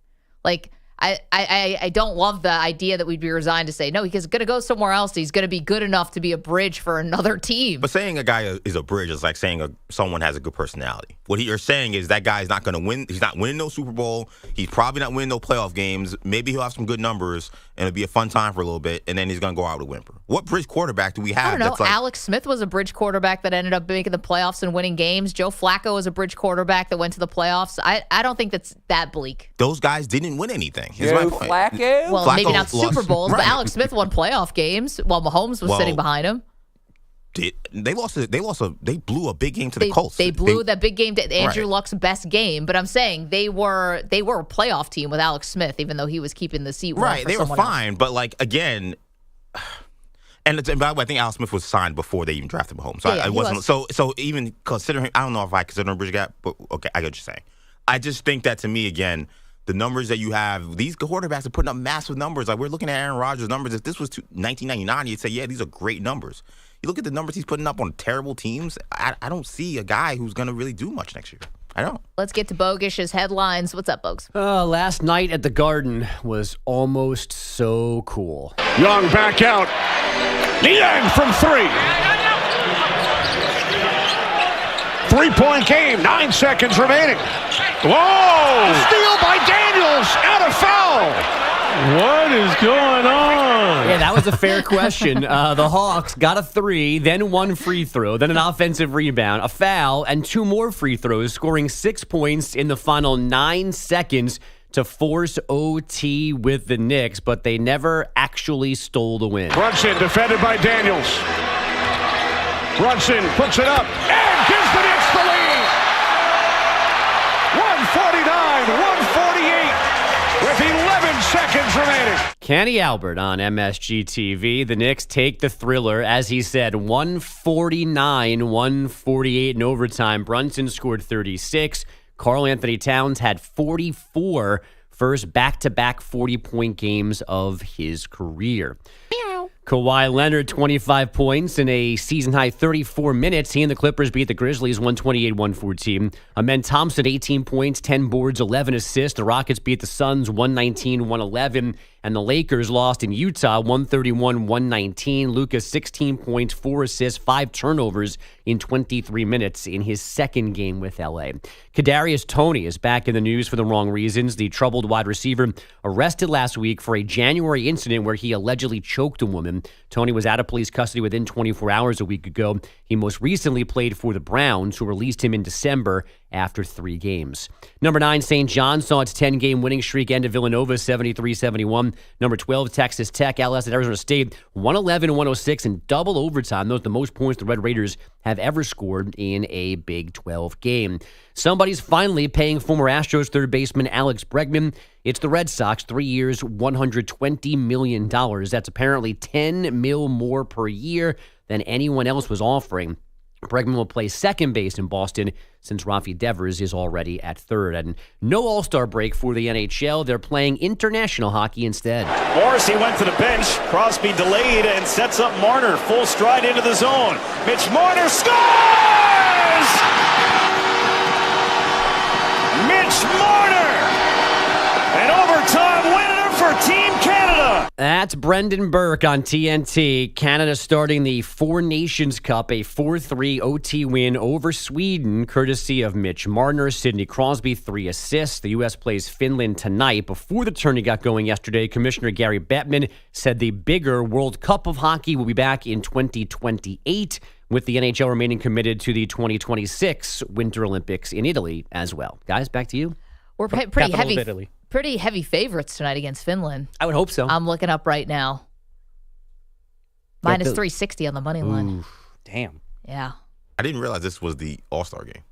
I don't love the idea that we'd be resigned to say, no, he's going to go somewhere else. He's going to be good enough to be a bridge for another team.
But saying a guy is a bridge is like saying someone has a good personality. What you're saying is that guy is not going to win. He's not winning no Super Bowl. He's probably not winning no playoff games. Maybe he'll have some good numbers, and it'll be a fun time for a little bit, and then he's going to go out with a whimper. What bridge quarterback do we have?
I don't know. Alex Smith was a bridge quarterback that ended up making the playoffs and winning games. Joe Flacco was a bridge quarterback that went to the playoffs. I don't think that's that bleak.
Those guys didn't win anything.
Joe
Flacco?
Well,
Flacco
maybe not Super Bowls, but
right.
Alex Smith won playoff games while Mahomes was sitting behind him.
They blew a big game to the Colts.
They blew that big game to Andrew
Right.
Luck's best game, but I'm saying they were a playoff team with Alex Smith, even though he was keeping the seat warm.
Right,
for
they were
someone
fine, but again, and by the way, I think Alex Smith was signed before they even drafted Mahomes. So
Yeah,
I
he
wasn't.
was.
So even considering, I don't know if I consider him a bridge guy, but okay, I get what you're saying. I just think that to me, again, the numbers that you have, these quarterbacks are putting up massive numbers. We're looking at Aaron Rodgers' numbers. If this was 1999, you'd say, yeah, these are great numbers. You look at the numbers he's putting up on terrible teams. I don't see a guy who's going to really do much next year. I don't.
Let's get to Bogusch's headlines. What's up, Bogusch?
Last night at the Garden was almost so cool.
Young back out. The end from 3. 3-point game. 9 seconds remaining. Whoa! Steal by Daniels. Out of foul.
What is going on?
Yeah, that was a fair question. The Hawks got a 3, then 1 free throw, then an offensive rebound, a foul, and 2 more free throws, scoring 6 points in the final 9 seconds to force OT with the Knicks, but they never actually stole the win.
Brunson defended by Daniels. Brunson puts it up and gives the Knicks the lead. 149-148 with 11 seconds remaining.
Kenny Albert on MSG TV. The Knicks take the thriller, as he said, 149-148 in overtime. Brunson scored 36. Karl Anthony Towns had 44, first back-to-back 40-point games of his career. Kawhi Leonard, 25 points in a season-high 34 minutes. He and the Clippers beat the Grizzlies 128-114. Amen Thompson, 18 points, 10 boards, 11 assists. The Rockets beat the Suns 119-111. And the Lakers lost in Utah 131-119. Luka, 16 points, 4 assists, 5 turnovers in 23 minutes in his second game with LA. Kadarius Toney is back in the news for the wrong reasons. The troubled wide receiver arrested last week for a January incident where he allegedly choked a woman. Toney was out of police custody within 24 hours a week ago. He most recently played for the Browns, who released him in December after 3 games. Number 9, St. John saw its 10-game winning streak end at Villanova 73-71. Number 12, Texas Tech outlasted Arizona State 111-106 in double overtime. Those are the most points the Red Raiders have ever scored in a Big 12 game. Somebody's finally paying former Astros third baseman Alex Bregman. It's the Red Sox, 3 years, $120 million. That's apparently $10 million more per year than anyone else was offering. Bregman will play second base in Boston since Rafi Devers is already at third. And no All-Star break for the NHL. They're playing international hockey instead.
Morrissey went to the bench. Crosby delayed and sets up Marner. Full stride into the zone. Mitch Marner scores! Mitch Marner! An overtime winner for Team Canada!
That's Brendan Burke on TNT. Canada starting the Four Nations Cup, a 4-3 OT win over Sweden, courtesy of Mitch Marner. Sidney Crosby, 3 assists. The U.S. plays Finland tonight. Before the tourney got going yesterday, Commissioner Gary Bettman said the bigger World Cup of hockey will be back in 2028, with the NHL remaining committed to the 2026 Winter Olympics in Italy as well. Guys, back to you.
We're pretty heavy. pretty heavy favorites tonight against Finland.
I would hope so.
I'm looking up right now. Minus 360 on the money line.
Damn.
Yeah.
I didn't realize this was the All-Star game.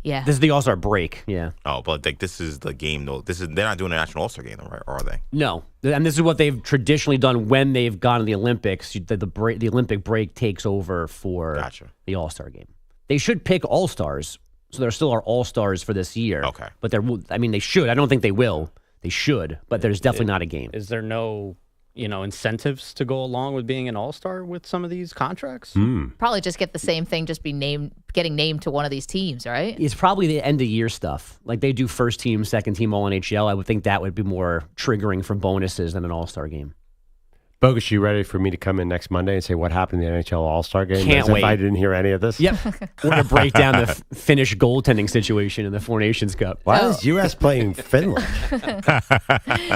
Yeah.
This is the All-Star break. Yeah.
Oh, but like this is the game though. They're not doing a national All-Star game, though, right? Or are they?
No, and this is what they've traditionally done when they've gone to the Olympics. The Olympic break takes over for the All-Star game. They should pick All-Stars, so there still are All-Stars for this year.
Okay,
but they should. I don't think they will. They should, but there's definitely not a game.
Is there no, incentives to go along with being an all-star with some of these contracts?
Probably just get the same thing, just getting named to one of these teams, right?
It's probably the end of year stuff. Like they do first team, second team, all NHL. I would think that would be more triggering for bonuses than an all-star game.
Bogusch, you ready for me to come in next Monday and say what happened in the NHL All-Star game?
Can't wait.
If I didn't hear any of this.
Yep. We're going to break down the Finnish goaltending situation in the Four Nations Cup.
Why is U.S. playing Finland?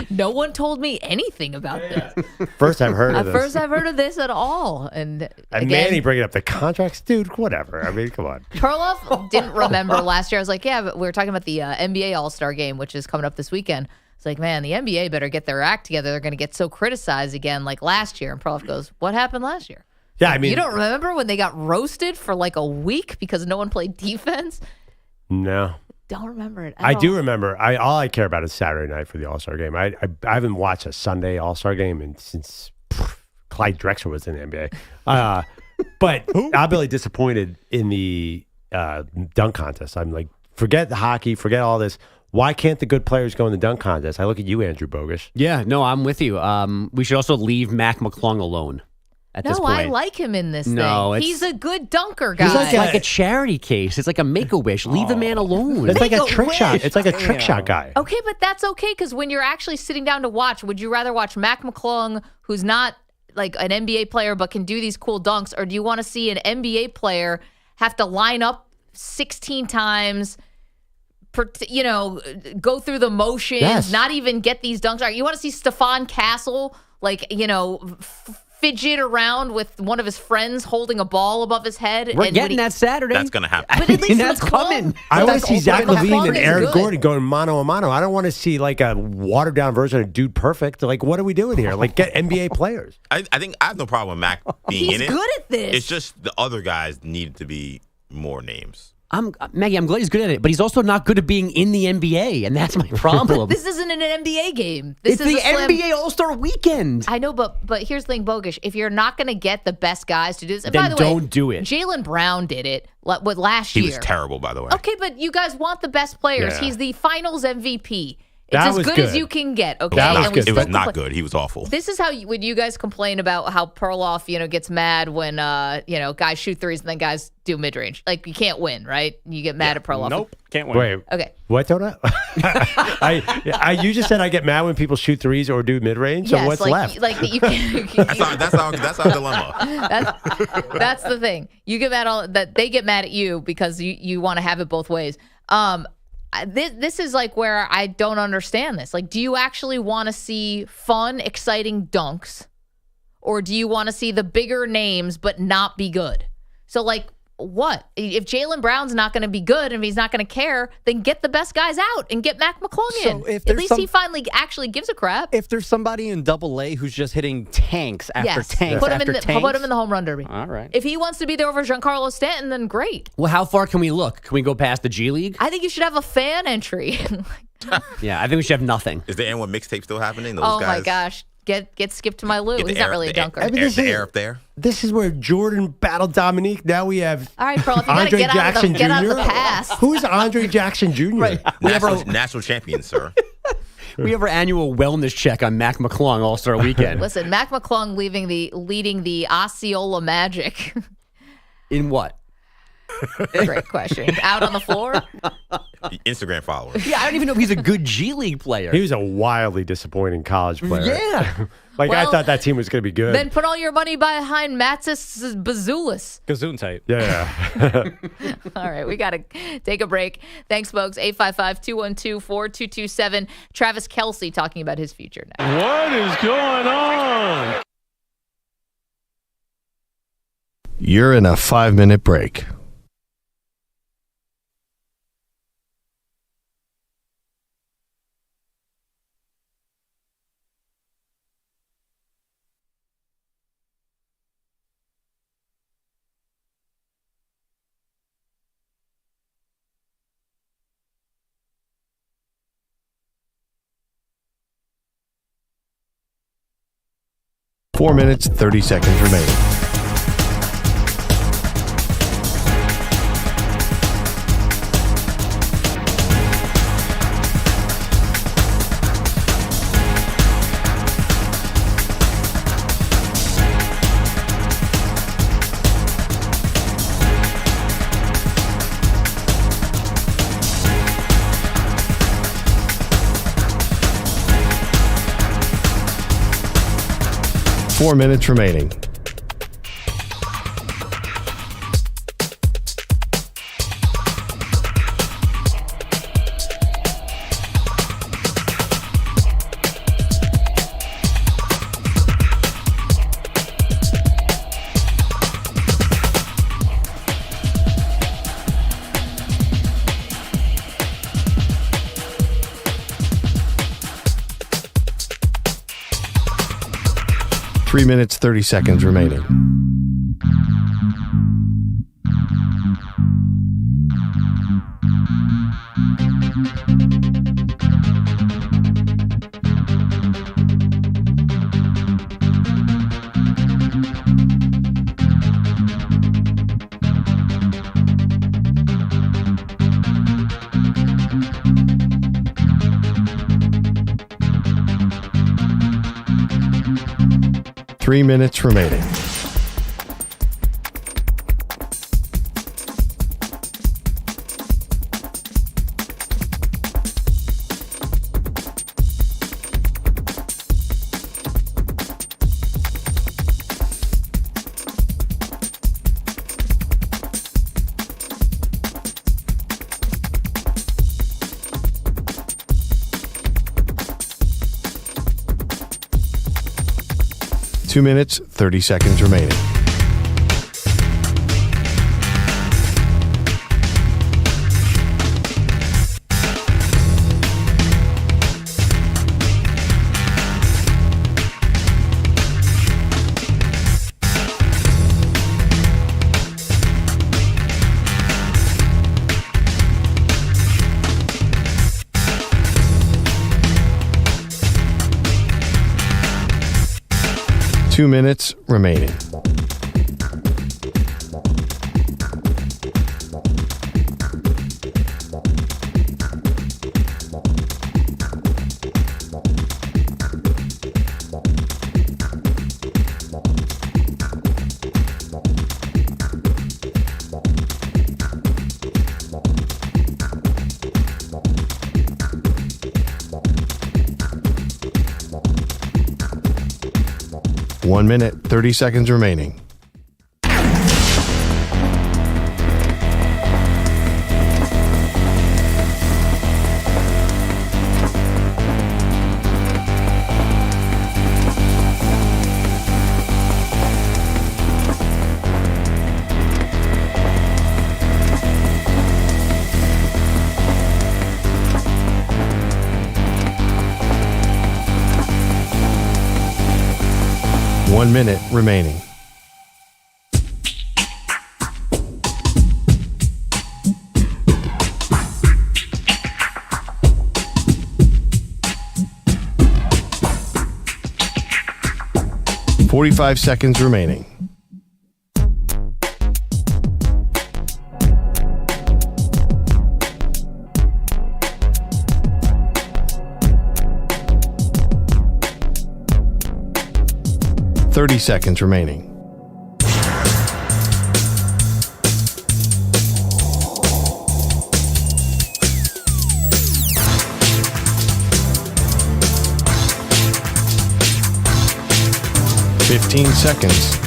No one told me anything about this.
First I've heard of this.
First I've heard of this at all. And again,
Manny bringing up the contracts. Dude, whatever. I mean, come on.
Perloff didn't remember last year. I was like, yeah, but we were talking about the NBA All-Star game, which is coming up this weekend. It's like, man, the NBA better get their act together. They're going to get so criticized again like last year. And Perloff goes, what happened last year?
Yeah, I mean,
you don't remember when they got roasted for like a week because no one played defense?
No.
Don't remember it.
I do remember. All I care about is Saturday night for the All-Star game. I haven't watched a Sunday All-Star game since Clyde Drexler was in the NBA. But I'm really disappointed in the dunk contest. I'm like, forget the hockey, forget all this. Why can't the good players go in the dunk contest? I look at you, Andrew Bogusch.
Yeah, no, I'm with you. We should also leave Mac McClung alone at this point.
I like him in this
No,
thing. He's a good dunker guy.
He's like a charity case. It's like a Make-A-Wish. Leave the man alone.
It's like a trick shot. It's like a trick shot guy.
Okay, but that's okay because when you're actually sitting down to watch, would you rather watch Mac McClung, who's not like an NBA player but can do these cool dunks, or do you want to see an NBA player have to line up 16 times, go through the motions, not even get these dunks? You want to see Stephon Castle, fidget around with one of his friends holding a ball above his head?
We're getting that Saturday.
That's going to happen.
But at least
that's coming.
I want to see Zach LaVine and Aaron
good.
Gordon going mano a mano. I don't want to see like a watered down version of Dude Perfect. Like, what are we doing here? Like, get NBA players.
I think I have no problem with Mac being in it.
He's good at this.
It's just the other guys need to be more names.
Maggie, I'm glad he's good at it, but he's also not good at being in the NBA, and that's my problem.
This isn't an NBA game.
It's the NBA All-Star Weekend.
I know, but here's the thing, Bogusch. If you're not going to get the best guys to do this, and
then
by the way,
don't do it.
Jaylen Brown did it last year.
He was terrible, by the way.
Okay, but you guys want the best players.
Yeah.
He's the Finals MVP. It's
That
as
was
good
good.
as you can get. Okay,
It was not good. He was awful.
This is how when you guys complain about how Perloff, gets mad when guys shoot threes and then guys do mid range. Like you can't win, right? You get mad at Perloff.
Nope, can't win.
Wait.
Okay.
What, Donna? You just said I get mad when people shoot threes or do mid range. So what's left?
Like you can.
That's our dilemma.
That's the thing. You get mad that they get mad at you because you want to have it both ways. This is like where I don't understand this. Like, do you actually want to see fun, exciting dunks, or do you want to see the bigger names but not be good? So, like, what? If Jaylen Brown's not going to be good and if he's not going to care, then get the best guys out and get Mac McClung in. At least he finally actually gives a crap.
If there's somebody in Double-A who's just hitting tanks after tanks
put him
after
in
tanks.
Put him in the home run derby.
All right.
If he wants to be there over Giancarlo Stanton, then great.
Well, how far can we look? Can we go past the G League?
I think you should have a fan entry.
Yeah, I think we should have nothing.
Is the N1 mixtape still happening? Those
Oh
guys?
my gosh. Get skipped to my Lou.
Get
He's
the
not
air-
really a
the air-
dunker.
I mean,
the air up there.
This is where Jordan battled Dominique. Now we have
All right, Pearl, if you got to
Andre
get
Jackson
out of the
Jr.
past.
Who's Andre Jackson Jr.?
National champion, sir.
We have our annual wellness check on Mac McClung All-Star Weekend.
Listen, Mac McClung leading the Osceola Magic.
In what?
Great question. Out on the floor?
Instagram followers.
Yeah, I don't even know if he's a good G League player.
He was a wildly disappointing college player.
Yeah.
I
Well,
thought that team was going to be good.
Then put all your money behind Matsis Bazoulis.
Gazoon type.
Yeah.
All right, we got to take a break. Thanks, folks. 855-212-4227. Travis Kelce talking about his future now.
What is going on?
You're in a 5-minute break. 4 minutes, 30 seconds remaining. Four minutes remaining. Three minutes, 30 seconds remaining. Three minutes remaining. Two minutes, 30 seconds remaining. Two minutes remaining. One minute, 30 seconds remaining. One minute remaining. .45 seconds remaining. .30 seconds remaining. .15 seconds.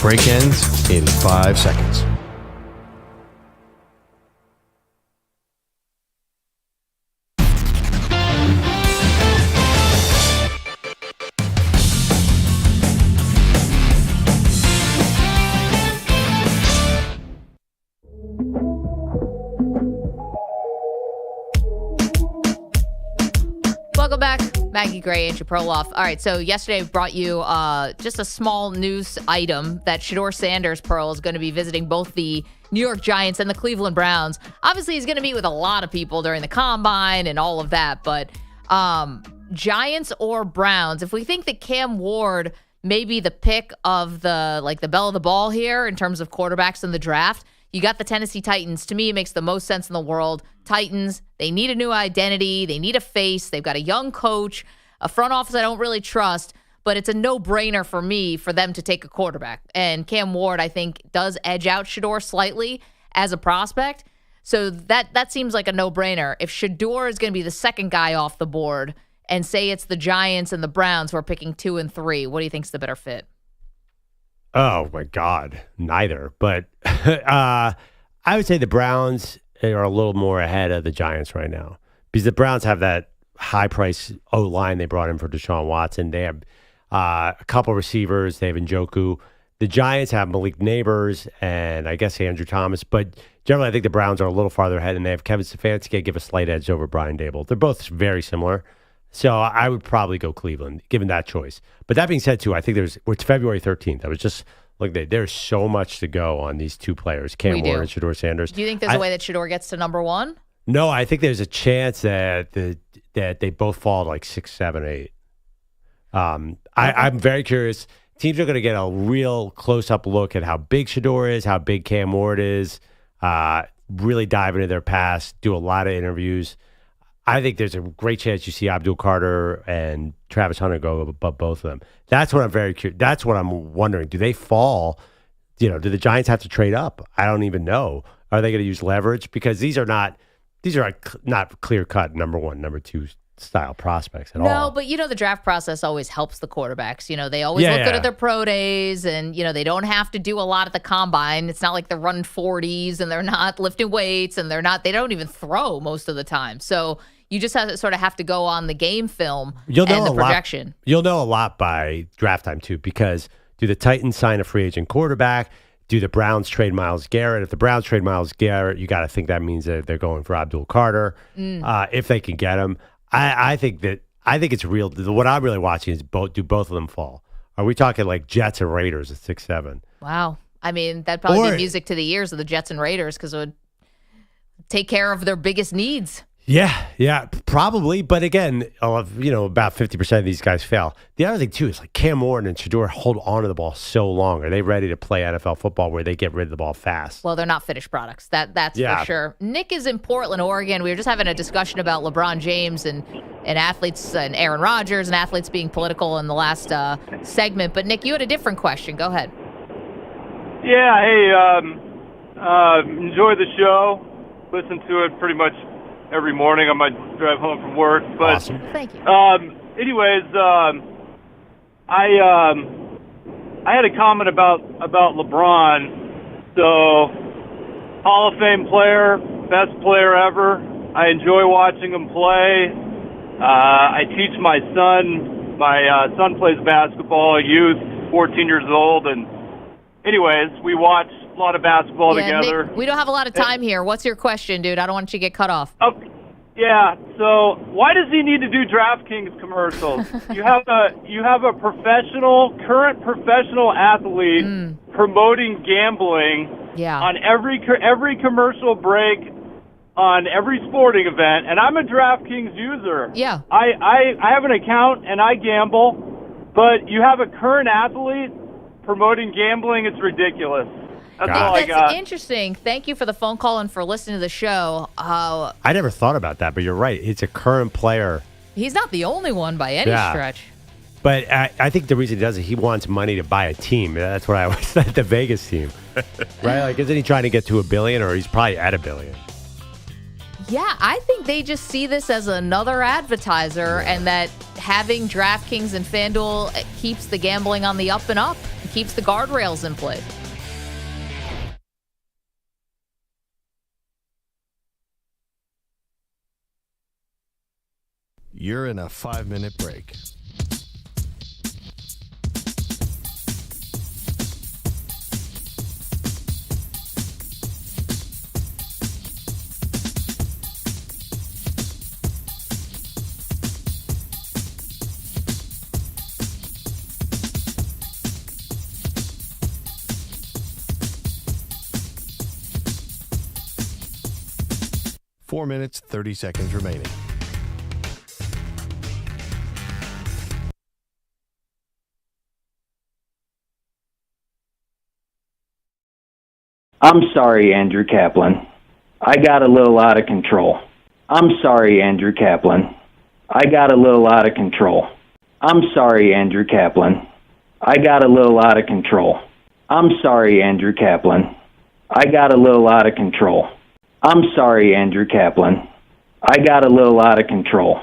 Break ends in 5 seconds.
Maggie Gray, Andrew Perloff. All right, so yesterday I brought you just a small news item that Shedeur Sanders, Pearl, is going to be visiting both the New York Giants and the Cleveland Browns. Obviously, he's going to meet with a lot of people during the Combine and all of that, but Giants or Browns, if we think that Cam Ward may be the pick of the belle of the ball here in terms of quarterbacks in the draft, you got the Tennessee Titans. To me, it makes the most sense in the world. Titans, they need a new identity. They need a face. They've got a young coach, a front office I don't really trust, but it's a no-brainer for me for them to take a quarterback. And Cam Ward, I think, does edge out Shedeur slightly as a prospect. So that seems like a no-brainer. If Shedeur is going to be the second guy off the board and say it's the Giants and the Browns who are picking 2 and 3, what do you think is the better fit?
Oh, my God. Neither. But I would say the Browns are a little more ahead of the Giants right now because the Browns have that high-price O-line they brought in for Deshaun Watson. They have a couple receivers. They have Njoku. The Giants have Malik Neighbors and I guess Andrew Thomas. But generally, I think the Browns are a little farther ahead, and they have Kevin Stefanski. I give a slight edge over Brian Dable. They're both very similar. So I would probably go Cleveland, given that choice. But that being said, too, I think it's February 13th. I was just there's so much to go on these two players, Cam Ward and Shedeur Sanders.
Do you think there's a way that Shedeur gets to number 1?
No, I think there's a chance that that they both fall to like 6, 7, 8. I'm very curious. Teams are going to get a real close-up look at how big Shedeur is, how big Cam Ward is, really dive into their past, do a lot of interviews. I think there's a great chance you see Abdul Carter and Travis Hunter go above both of them. That's what I'm very curious. That's what I'm wondering. Do they fall? Do the Giants have to trade up? I don't even know. Are they going to use leverage? Because these are not clear-cut number 1, number 2 style prospects at all.
No, but the draft process always helps the quarterbacks. They always look good at their pro days, and they don't have to do a lot at the combine. It's not like they're running 40s and they're not lifting weights and they don't even throw most of the time. So you just have to go on the game film and the projection.
You'll know a lot by draft time too, because do the Titans sign a free agent quarterback? Do the Browns trade Myles Garrett? If the Browns trade Myles Garrett, you got to think that means that they're going for Abdul Carter if they can get him. I think it's real. What I'm really watching is do both of them fall? Are we talking like Jets and Raiders at 6, 7?
Wow. I mean, that'd probably be music to the ears of the Jets and Raiders because it would take care of their biggest needs.
Yeah, probably. But again, about 50% of these guys fail. The other thing, too, is like Cam Ward and Shedeur hold on to the ball so long. Are they ready to play NFL football where they get rid of the ball fast?
Well, they're not finished products. That's for sure. Nick is in Portland, Oregon. We were just having a discussion about LeBron James and athletes and Aaron Rodgers and athletes being political in the last segment. But, Nick, you had a different question. Go ahead.
Yeah, hey, enjoy the show. Listen to it pretty much every morning on my drive home from work. But
awesome.
Thank you.
Anyways, I had a comment about LeBron. So, Hall of Fame player, best player ever. I enjoy watching him play. I teach my son. My son plays basketball, youth, 14 years old, and anyways, we watch a lot of basketball together.
Nick, we don't have a lot of time here. What's your question, dude? I don't want you to get cut off.
Oh, yeah. So why does he need to do DraftKings commercials? You have a current professional athlete promoting gambling on every commercial break on every sporting event, and I'm a DraftKings user.
Yeah.
I have an account and I gamble, but you have a current athlete promoting gambling. It's ridiculous. That's all I got.
That's interesting. Thank you for the phone call and for listening to the show.
I never thought about that, but you're right. It's a current player.
He's not the only one by any stretch.
But I think the reason he does it, he wants money to buy a team. That's what I always said, the Vegas team. Right? Like, isn't he trying to get to $1 billion, or he's probably at $1 billion?
Yeah, I think they just see this as another advertiser, and that having DraftKings and FanDuel keeps the gambling on the up and up, and keeps the guardrails in place.
You're in a 5-minute break. 4 minutes, 30 seconds remaining.
I'm sorry, Andrew Kaplan. I got a little out of control. I'm sorry, Andrew Kaplan. I got a little out of control. I'm sorry, Andrew Kaplan. I got a little out of control. I'm sorry, Andrew Kaplan. I got a little out of control. I'm sorry, Andrew Kaplan. I got a little out of control.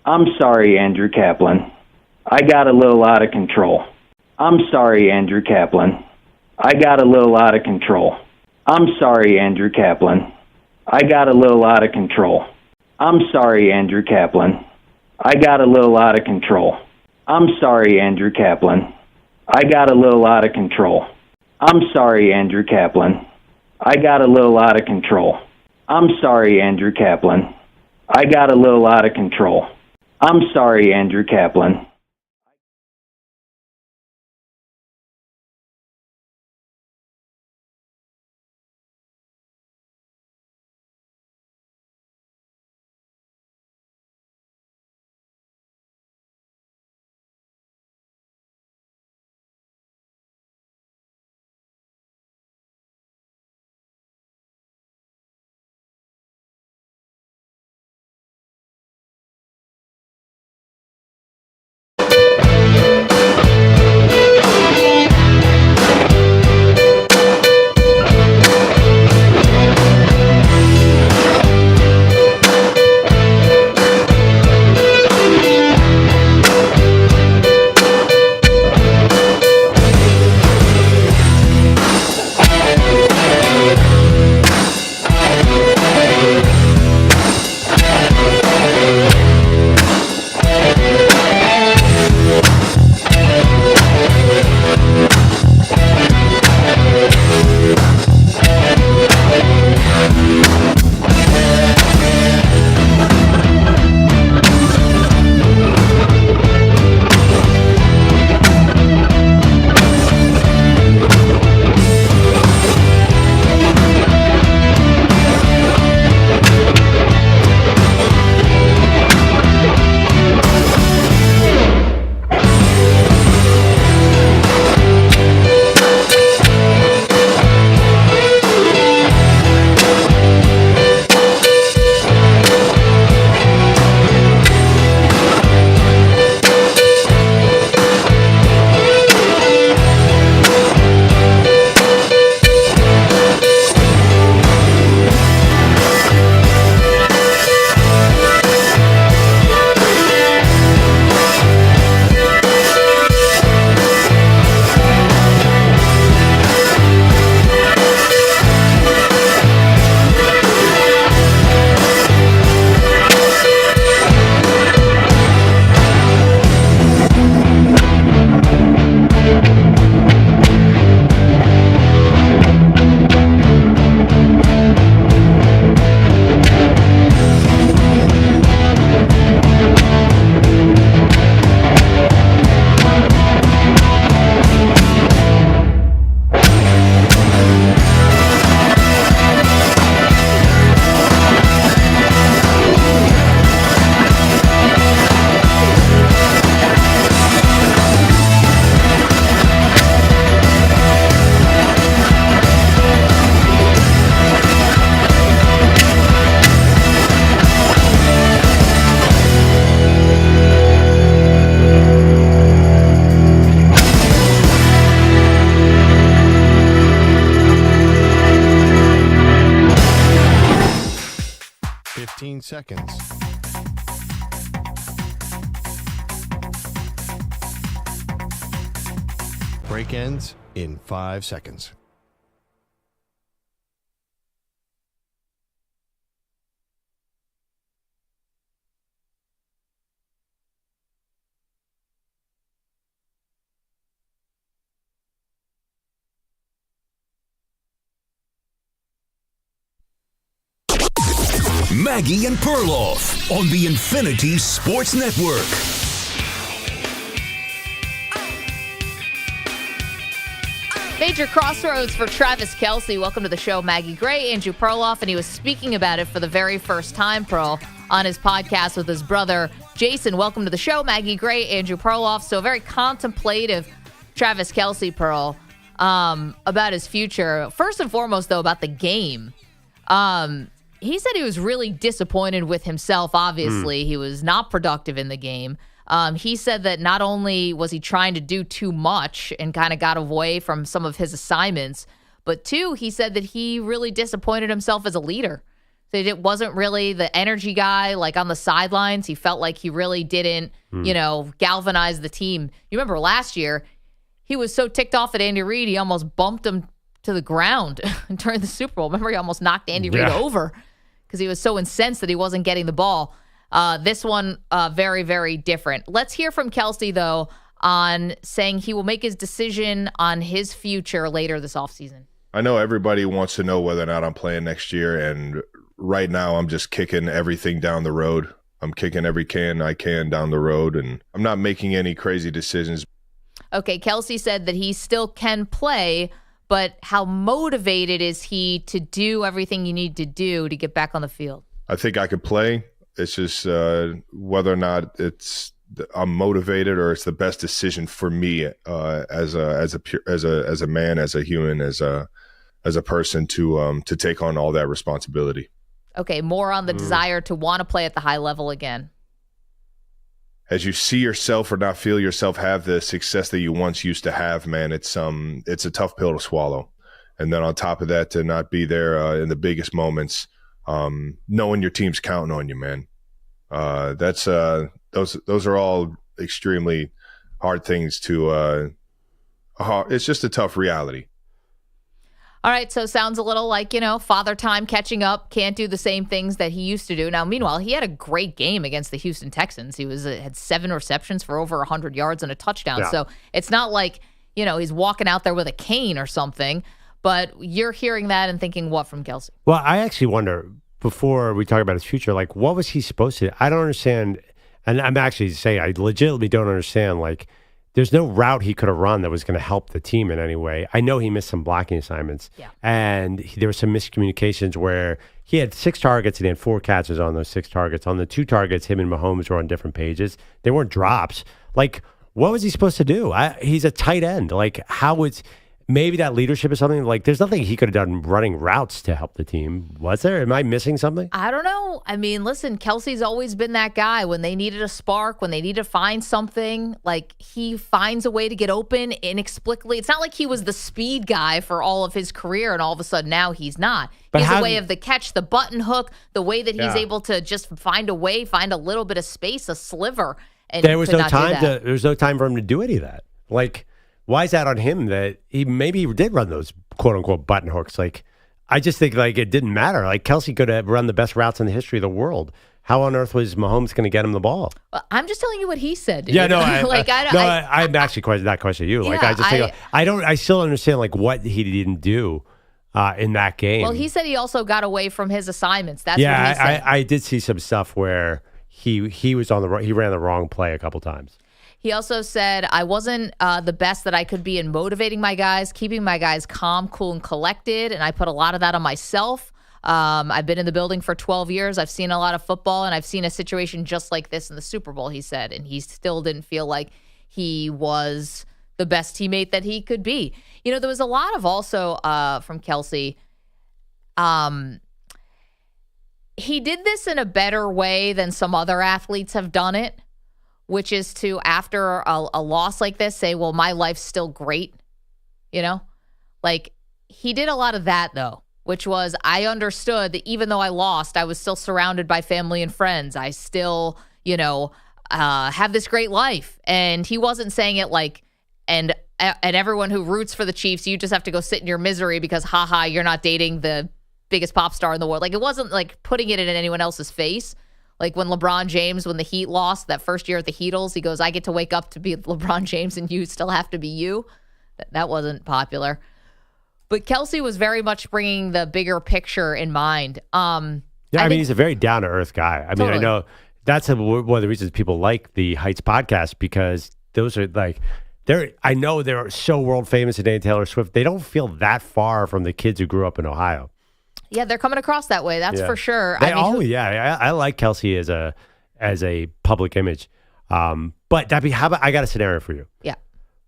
I'm sorry, Andrew Kaplan. I got a little out of control. I'm sorry, Andrew Kaplan. I got a little out of control. I'm sorry, Andrew Kaplan. I got a little out of control. I'm sorry, Andrew Kaplan. I got a little out of control. I'm sorry, Andrew Kaplan. I got a little out of control. I'm sorry, Andrew Kaplan. I got a little out of control. I'm sorry, Andrew Kaplan. I got a little out of control. I'm sorry, Andrew Kaplan.
Seconds. Break ends in 5 seconds.
Maggie and Perloff on the Infinity Sports Network.
Major crossroads for Travis Kelce. Welcome to the show, Maggie Gray, Andrew Perloff, and he was speaking about it for the very first time, Pearl, on his podcast with his brother, Jason. Welcome to the show, Maggie Gray, Andrew Perloff. So very contemplative Travis Kelce, Pearl, about his future. First and foremost, though, about the game. He said he was really disappointed with himself, obviously. He was not productive in the game. He said that not only was he trying to do too much and kind of got away from some of his assignments, but two, he said that he really disappointed himself as a leader. That it wasn't really the energy guy, like on the sidelines. He felt like he really didn't, galvanize the team. You remember last year, he was so ticked off at Andy Reid, he almost bumped him to the ground during the Super Bowl. Remember, he almost knocked Andy Reid over because he was so incensed that he wasn't getting the ball. This one, very, very different. Let's hear from Kelce, though, on saying he will make his decision on his future later this offseason.
I know everybody wants to know whether or not I'm playing next year, and right now I'm just kicking everything down the road. I'm kicking every can I can down the road, and I'm not making any crazy decisions.
Okay, Kelce said that he still can play, but how motivated is he to do everything you need to do to get back on the field?
I think I could play. It's just whether or not I'm motivated or it's the best decision for me as a man, as a human, as a person to take on all that responsibility.
Okay, more on the desire to want to play at the high level again.
As you see yourself or not feel yourself have the success that you once used to have, man, it's a tough pill to swallow. And then on top of that, to not be there in the biggest moments. Knowing your team's counting on you, man. Those are all extremely hard things to. It's just a tough reality.
All right, so sounds a little like father time catching up. Can't do the same things that he used to do. Now, meanwhile, he had a great game against the Houston Texans. He had 7 receptions for over 100 yards and a touchdown. Yeah. So it's not like he's walking out there with a cane or something. But you're hearing that and thinking what from Kelce?
Well, I actually wonder, before we talk about his future, like, what was he supposed to do? I don't understand. And I'm actually saying I legitimately don't understand. Like, there's no route he could have run that was going to help the team in any way. I know he missed some blocking assignments. Yeah. And there were some miscommunications where he had 6 targets and he had 4 catches on those 6 targets. On the 2 targets, him and Mahomes were on different pages. They weren't drops. Like, what was he supposed to do? He's a tight end. Like, how was... Maybe that leadership is something like there's nothing he could have done running routes to help the team. Was there? Am I missing something?
I don't know. I mean, listen, Kelce's always been that guy when they needed a spark, when they need to find something, like he finds a way to get open inexplicably. It's not like he was the speed guy for all of his career and all of a sudden now he's not. But he's a way of the catch, the button hook, the way that he's able to just find a way, find a little bit of space, a sliver. And
there was no time there was no time for him to do any of that. Like, why is that on him that he did run those quote unquote button hooks? Like, I just think like it didn't matter. Like Kelce could have run the best routes in the history of the world. How on earth was Mahomes going to get him the ball?
Well, I'm just telling you what he said. Dude.
Yeah, no, I'm actually questioning you. Like, I just think I still understand like what he didn't do in that game.
Well, he said he also got away from his assignments. That's what he said.
I did see some stuff where he was he ran the wrong play a couple times.
He also said, I wasn't the best that I could be in motivating my guys, keeping my guys calm, cool, and collected, and I put a lot of that on myself. I've been in the building for 12 years. I've seen a lot of football, and I've seen a situation just like this in the Super Bowl, he said, and he still didn't feel like he was the best teammate that he could be. You know, there was a lot of also from Kelce. He did this in a better way than some other athletes have done it, which is to, after a loss like this, say, well, my life's still great. You know? Like, he did a lot of that, though, which was, I understood that even though I lost, I was still surrounded by family and friends. I still, have this great life. And he wasn't saying it like, and everyone who roots for the Chiefs, you just have to go sit in your misery because, haha, you're not dating the biggest pop star in the world. Like, it wasn't like putting it in anyone else's face. Like when LeBron James, when the Heat lost that first year at the Heatles, he goes, I get to wake up to be LeBron James and you still have to be you. That wasn't popular. But Kelce was very much bringing the bigger picture in mind.
I mean, he's a very down-to-earth guy. I mean, I know that's one of the reasons people like the Heights podcast, because those are like, I know they're so world famous today, Taylor Swift. They don't feel that far from the kids who grew up in Ohio.
Yeah, they're coming across that way. That's for sure.
I like Kelce as a public image. But how about I got a scenario for you?
Yeah.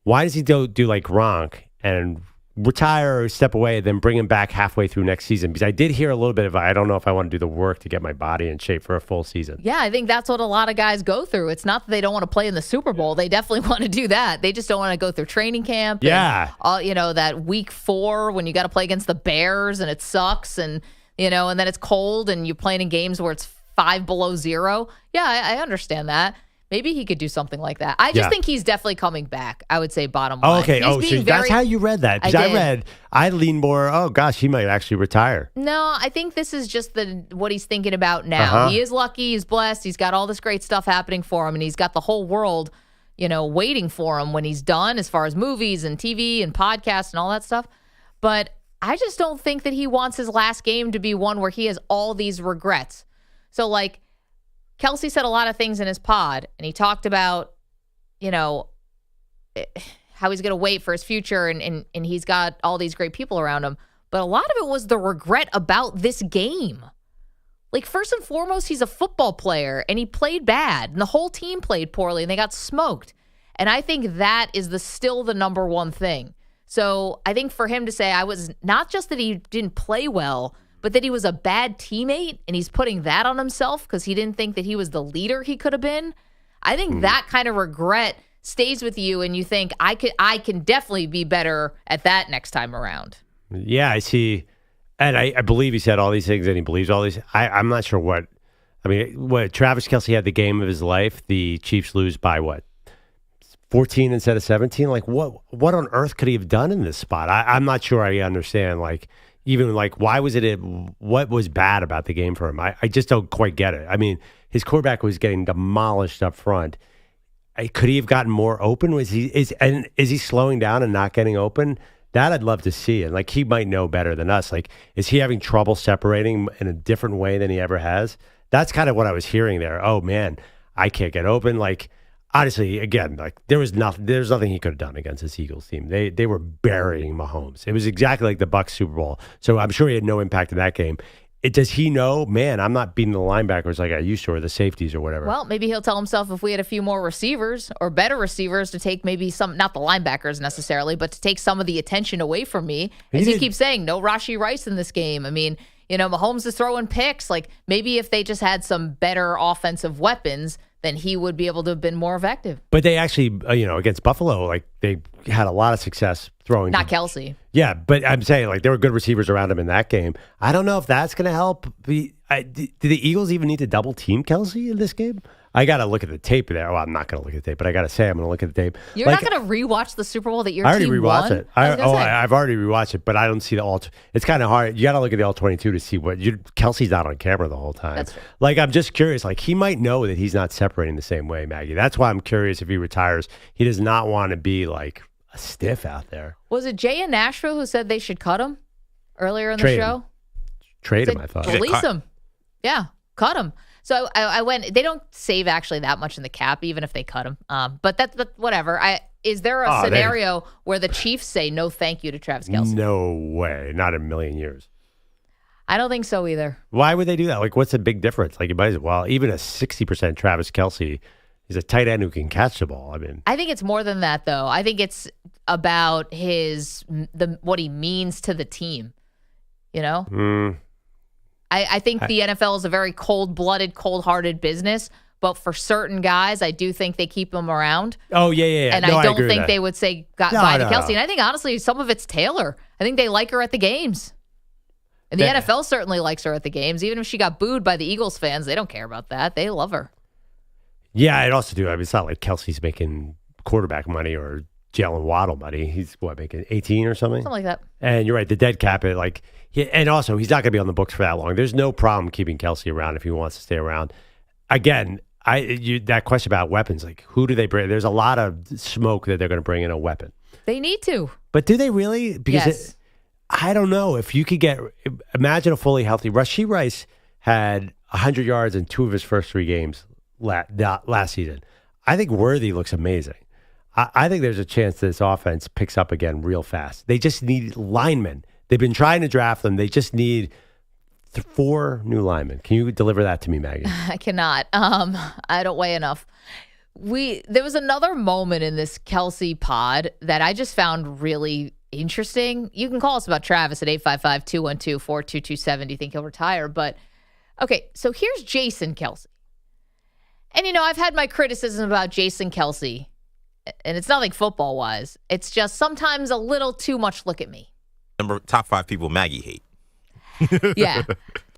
Why does he do like Gronk and retire or step away, then bring him back halfway through next season? Because I did hear a little bit of, I don't know if I want to do the work to get my body in shape for a full season.
Yeah, I think that's what a lot of guys go through. It's not that they don't want to play in the Super Bowl. They definitely want to do that. They just don't want to go through training camp.
Yeah.
And, that week 4 when you got to play against the Bears and it sucks and then it's cold and you're playing in games where it's 5 below 0. Yeah, I understand that. Maybe he could do something like that. I just think he's definitely coming back. I would say bottom line.
Okay. So that's how you read that. Because I lean more, oh gosh, he might actually retire.
No, I think this is just what he's thinking about now. He is lucky. He's blessed. He's got all this great stuff happening for him. And he's got the whole world, waiting for him when he's done as far as movies and TV and podcasts and all that stuff. But I just don't think that he wants his last game to be one where he has all these regrets. So Kelce said a lot of things in his pod, and he talked about, how he's going to wait for his future, and he's got all these great people around him. But a lot of it was the regret about this game. First and foremost, he's a football player, and he played bad, and the whole team played poorly, and they got smoked. And I think that is still the number one thing. So I think for him to say, I was not just that he didn't play well, but that he was a bad teammate and he's putting that on himself because he didn't think that he was the leader he could have been. I think that kind of regret stays with you and you think I can definitely be better at that next time around.
Yeah, I see. And I believe he said all these things and he believes all these. I'm not sure what Travis Kelce had the game of his life. The Chiefs lose by what? 14 instead of 17? What on earth could he have done in this spot? I'm not sure I understand. Why was it? What was bad about the game for him? I just don't quite get it. I mean, his quarterback was getting demolished up front. Could he have gotten more open? Is he slowing down and not getting open? That I'd love to see. And he might know better than us. Is he having trouble separating in a different way than he ever has? That's kind of what I was hearing there. Oh man, I can't get open. Honestly, again, there's nothing he could have done against this Eagles team. They were burying Mahomes. It was exactly like the Bucs Super Bowl. So I'm sure he had no impact in that game. Does he know, man, I'm not beating the linebackers like I used to or the safeties or whatever? Well,
maybe he'll tell himself if we had a few more receivers or better receivers to take maybe some, not the linebackers necessarily, but to take some of the attention away from me. As he keeps saying, no Rashee Rice in this game. I mean, Mahomes is throwing picks. Maybe if they just had some better offensive weapons, then he would be able to have been more effective.
But they actually, against Buffalo, they had a lot of success throwing.
Not Kelce.
Yeah, but I'm saying, there were good receivers around him in that game. I don't know if that's going to help. Do the Eagles even need to double team Kelce in this game? I got to look at the tape there. Well, I'm not going to look at the tape, but I got to say I'm going to look at the tape.
You're not going to rewatch the Super Bowl that your team won?
I already rewatched it. I've already rewatched it, but I don't see the all. It's kind of hard. You got to look at the all-22 to see what Kelce's not on camera the whole time.
That's true.
I'm just curious. He might know that he's not separating the same way, Maggie. That's why I'm curious if he retires. He does not want to be a stiff out there.
Was it Jay in Nashville who said they should cut him earlier in the show?
Trade him, I thought.
Release him. Yeah, cut him. So I went. They don't save actually that much in the cap, even if they cut him. But whatever. Is there a scenario where the Chiefs say no, thank you to Travis Kelce?
No way, not in a million years.
I don't think so either.
Why would they do that? What's the big difference? You might as well even a 60% Travis Kelce. He's a tight end who can catch the ball.
I think it's more than that, though. I think about what he means to the team. I think the NFL is a very cold-blooded, cold-hearted business, but for certain guys, I do think they keep them around.
Oh, yeah.
And I don't think they would say bye to Kelce. And I think, honestly, some of it's Taylor. I think they like her at the games. And the NFL certainly likes her at the games. Even if she got booed by the Eagles fans, they don't care about that. They love her.
Yeah, I'd also do. It's not like Kelce's making quarterback money or Jalen Waddle money. He's making 18 or something?
Something like that.
And you're right, the dead cap, and also he's not going to be on the books for that long. There's no problem keeping Kelce around if he wants to stay around. Again, that question about weapons, who do they bring? There's a lot of smoke that they're going to bring in a weapon.
They need to.
But do they really? Because
yes.
I don't know. If you could imagine a fully healthy, Rashee Rice had 100 yards in 2 of his first 3 games last season. I think Worthy looks amazing. I think there's a chance this offense picks up again real fast. They just need linemen. They've been trying to draft them. They just need 4 new linemen. Can you deliver that to me, Maggie?
I cannot. I don't weigh enough. There was another moment in this Kelce pod that I just found really interesting. You can call us about Travis at 855-212-4227. Do you think he'll retire? But, okay, so here's Jason Kelce. And, I've had my criticism about Jason Kelce, and it's nothing football-wise. It's just sometimes a little too much look at me.
Top 5 people Maggie hate.
Yeah.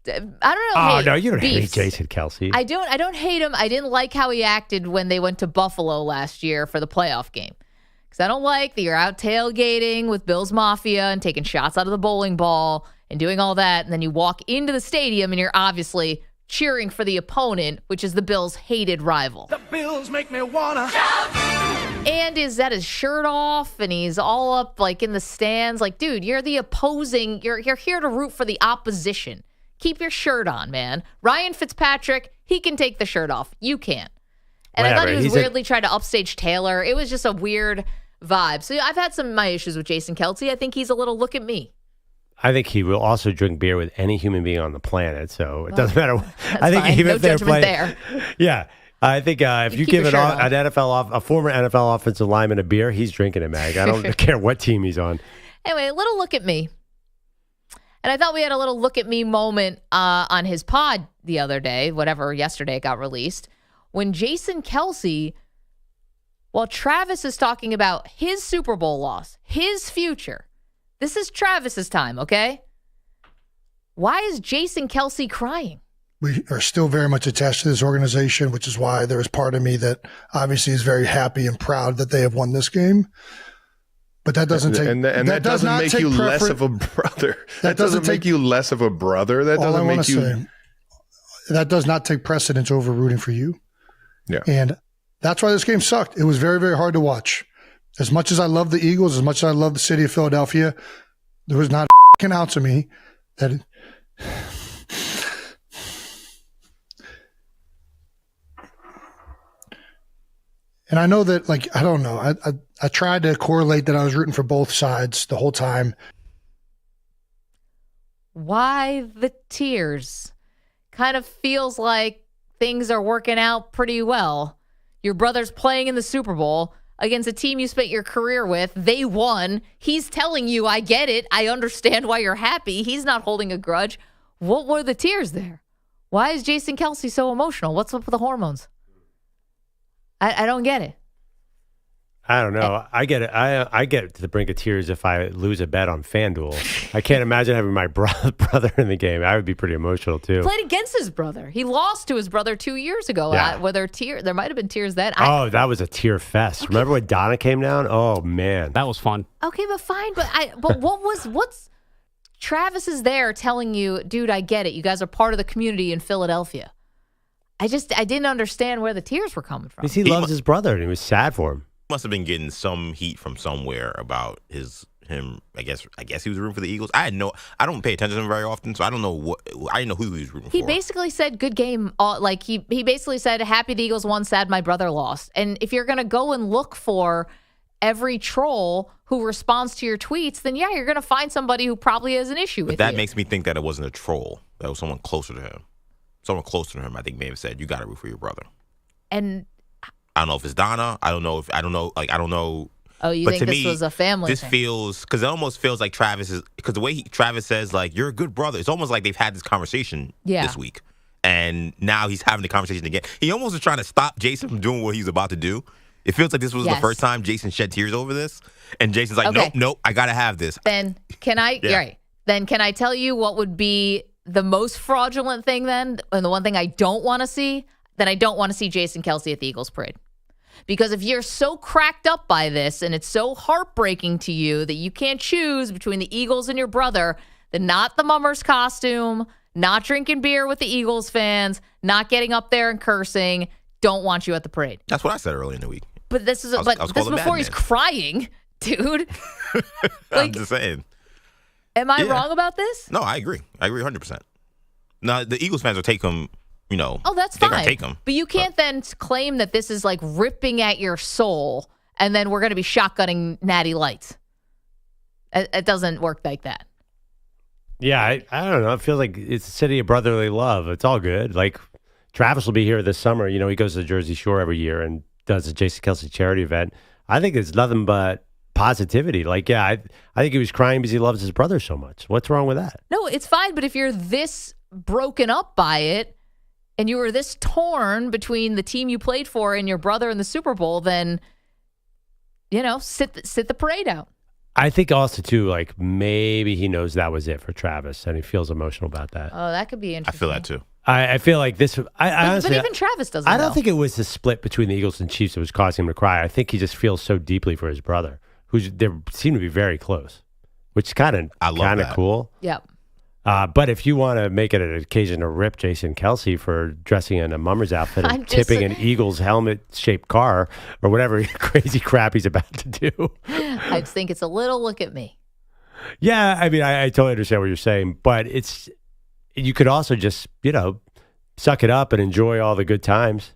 I don't know.
Oh, no, you don't hate Jason Kelce.
I don't hate him. I didn't like how he acted when they went to Buffalo last year for the playoff game. Because I don't like that you're out tailgating with Bills Mafia and taking shots out of the bowling ball and doing all that. And then you walk into the stadium and you're obviously cheering for the opponent, which is the Bills' hated rival.
The Bills make me wanna.
And is that his shirt off and he's all up like in the stands? Like, dude, you're the opposing. You're here to root for the opposition. Keep your shirt on, man. Ryan Fitzpatrick, he can take the shirt off. You can't. And whatever. I thought he was weirdly trying to upstage Taylor. It was just a weird vibe. So I've had some of my issues with Jason Kelce. I think he's a little look at me.
I think he will also drink beer with any human being on the planet. So it doesn't matter. I think
fine.
even
No
if they're
judgment
playing,
there.
Yeah. I think if you give a former NFL offensive lineman a beer, he's drinking it, Mag. I don't care what team he's on.
Anyway, a little look at me. And I thought we had a little look at me moment on his pod the other day, yesterday it got released, when Jason Kelce, while Travis is talking about his Super Bowl loss, his future, this is Travis's time, okay? Why is Jason Kelce crying?
We are still very much attached to this organization, which is why there is part of me that obviously is very happy and proud that they have won this game. But that doesn't take
that doesn't make you less of a brother. That doesn't make you less of a brother. That doesn't make you.
That does not take precedence over rooting for you.
Yeah.
And that's why this game sucked. It was very, very hard to watch. As much as I love the Eagles, as much as I love the city of Philadelphia, there was not an ounce of me that. And I know that, I don't know. I tried to correlate that I was rooting for both sides the whole time.
Why the tears? Kind of feels like things are working out pretty well. Your brother's playing in the Super Bowl against a team you spent your career with. They won. He's telling you, I get it. I understand why you're happy. He's not holding a grudge. What were the tears there? Why is Jason Kelce so emotional? What's up with the hormones? I don't get it.
I don't know. I get it. I get to the brink of tears if I lose a bet on FanDuel. I can't imagine having my brother in the game. I would be pretty emotional too.
Played against his brother. He lost to his brother 2 years ago.
Yeah.
There might have been tears then.
That was a tear fest. Okay. Remember when Donna came down? Oh man,
that was fun.
Okay, but fine. But what's Travis is there telling you, dude? I get it. You guys are part of the community in Philadelphia. I didn't understand where the tears were coming from.
Because he loves his brother and he was sad for him.
Must have been getting some heat from somewhere about him. I guess he was rooting for the Eagles. I don't pay attention to him very often, so I don't know I didn't know who he was rooting for.
He basically said, "Good game." He basically said, "Happy the Eagles won, sad my brother lost." And if you're gonna go and look for every troll who responds to your tweets, then yeah, you're gonna find somebody who probably has an issue with you.
That makes me think that it wasn't a troll. That was someone closer to him. Someone closer to him, I think, may have said, "You got to root for your brother."
And
I don't know if it's Donna. I don't know.
Oh, you
but
think
to
this
me,
was a family
This
thing?
feels, because it almost feels like Travis is, because the way Travis says, you're a good brother. It's almost like they've had this conversation this week. And now he's having the conversation again. He almost was trying to stop Jason from doing what he's about to do. It feels like this was the first time Jason shed tears over this. And Jason's like, nope, I got to have this.
Then can I, right. Then can I tell you what would be the most fraudulent thing then? And the one thing I don't want to see? Then I don't want to see Jason Kelce at the Eagles parade. Because if you're so cracked up by this and it's so heartbreaking to you that you can't choose between the Eagles and your brother, then not the Mummers costume, not drinking beer with the Eagles fans, not getting up there and cursing, don't want you at the parade.
That's what I said earlier in the week.
But this is before he's crying, dude.
I'm just saying.
Am I wrong about this?
No, I agree. I agree 100%. Now, the Eagles fans will take him.
Oh, that's
they're
fine.
gonna take him.
But you can't then claim that this is like ripping at your soul and then we're going to be shotgunning Natty Lights. It doesn't work like that.
Yeah, I don't know. It feels like it's a city of brotherly love. It's all good. Like, Travis will be here this summer. You know, he goes to the Jersey Shore every year and does a Jason Kelce charity event. I think it's nothing but positivity. Like, yeah, I think he was crying because he loves his brother so much. What's wrong with that?
No, it's fine. But if you're this broken up by it and you were this torn between the team you played for and your brother in the Super Bowl, then, you know, sit the parade out.
I think also, too, like, maybe he knows that was it for Travis and he feels emotional about that.
Oh, that could be interesting.
I feel that, too.
I feel like this. Honestly,
but even Travis doesn't.
I don't
know.
think it was the split between the Eagles and Chiefs that was causing him to cry. I think he just feels so deeply for his brother, they seem to be very close, which is kind of cool.
Yep.
But if you want to make it an occasion to rip Jason Kelce for dressing in a mummer's outfit and tipping an Eagles helmet-shaped car or whatever crazy crap he's about to do,
I just think it's a little look at me.
Yeah, I mean, I totally understand what you're saying, but you could also just, you know, suck it up and enjoy all the good times.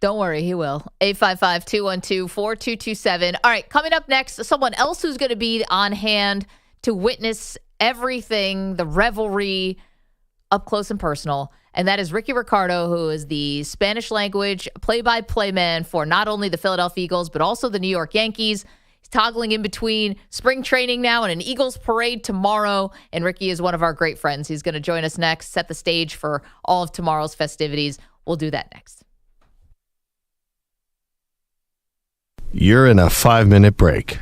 Don't worry, he will. 855-212-4227. All right, coming up next, someone else who's going to be on hand to witness everything, the revelry, up close and personal, and that is Ricardo, who is the Spanish language play-by-play man for not only the Philadelphia Eagles, but also the New York Yankees. He's toggling in between spring training now and an Eagles parade tomorrow. And Ricky is one of our great friends. He's going to join us next, set the stage for all of tomorrow's festivities. We'll do that next.
You're in a 5-minute break.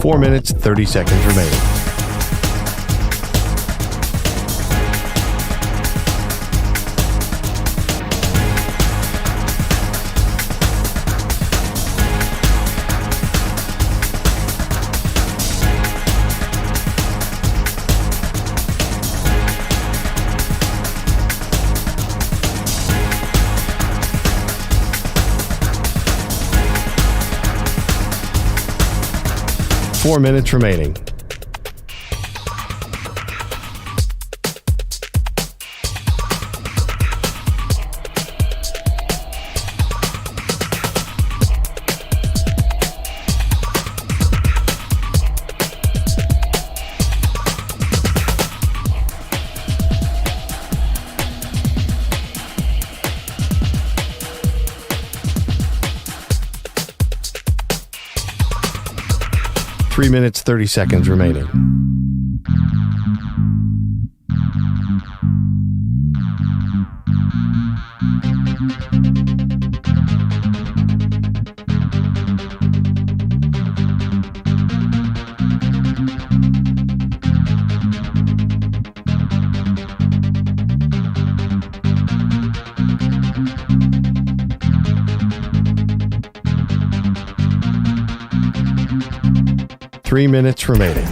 Four minutes, 30 seconds remaining. Four minutes remaining. Three minutes, 30 seconds remaining. Three minutes remaining.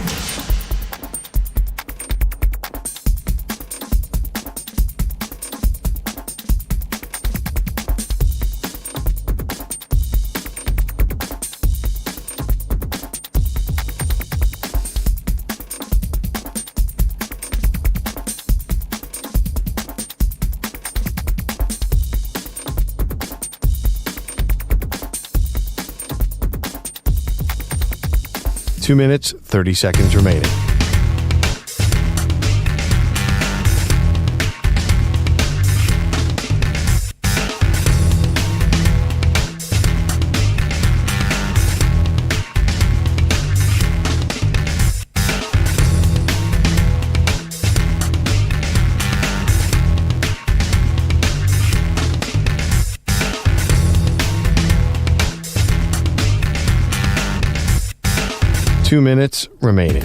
Two minutes, 30 seconds remaining. Two minutes remaining.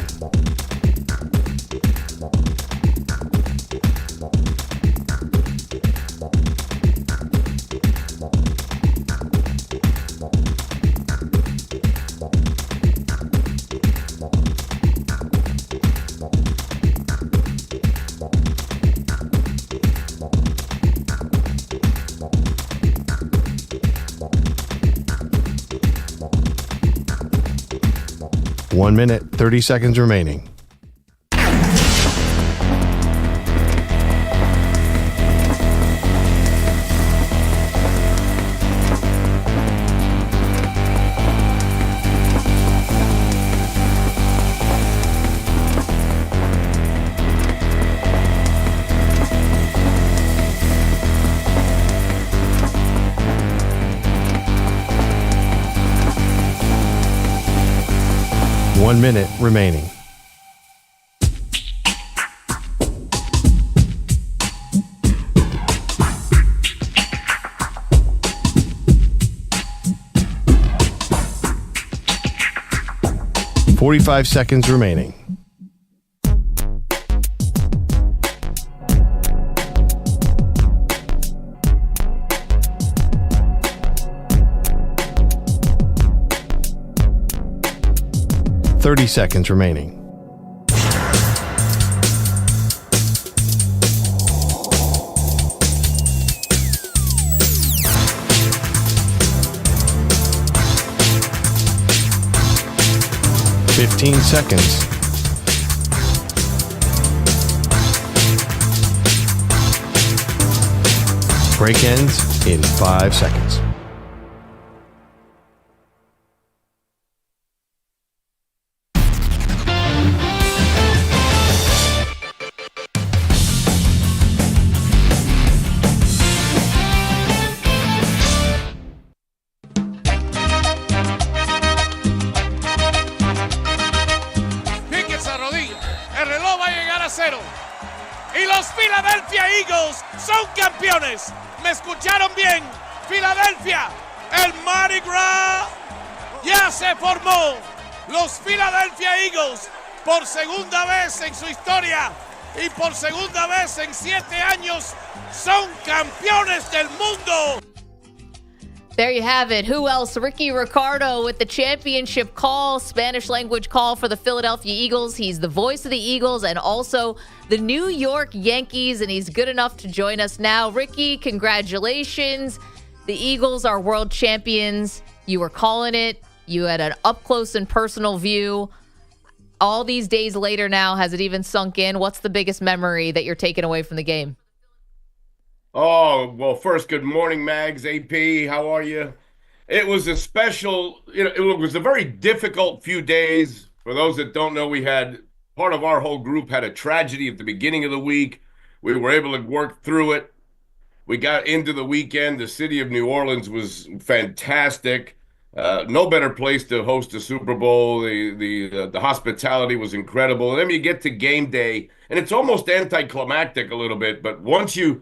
1 minute, 30 seconds remaining. One minute remaining. "45 seconds remaining. "30 seconds remaining. "15 seconds. Break ends in 5 seconds.
Y los Philadelphia Eagles son campeones. ¿Me escucharon bien? Filadelfia, el Mardi Gras ya se formó. Los Philadelphia Eagles, por segunda vez en su historia y por segunda vez en 7 años, son campeones del mundo.
There you have it. Who else? Ricky Ricardo with the championship call, Spanish language call for the Philadelphia Eagles. He's the voice of the Eagles and also the New York Yankees, and he's good enough to join us now. Ricky, congratulations. The Eagles are world champions. You were calling it. You had an up-close and personal view. All these days later now, has it even sunk in? What's the biggest memory that you're taking away from the game?
Oh, well, first, good morning, Mags, AP. How are you? It was a special, it was a very difficult few days. For those that don't know, part of our whole group had a tragedy at the beginning of the week. We were able to work through it. We got into the weekend. The city of New Orleans was fantastic. No better place to host a Super Bowl. The hospitality was incredible. And then you get to game day, and it's almost anticlimactic a little bit, but once you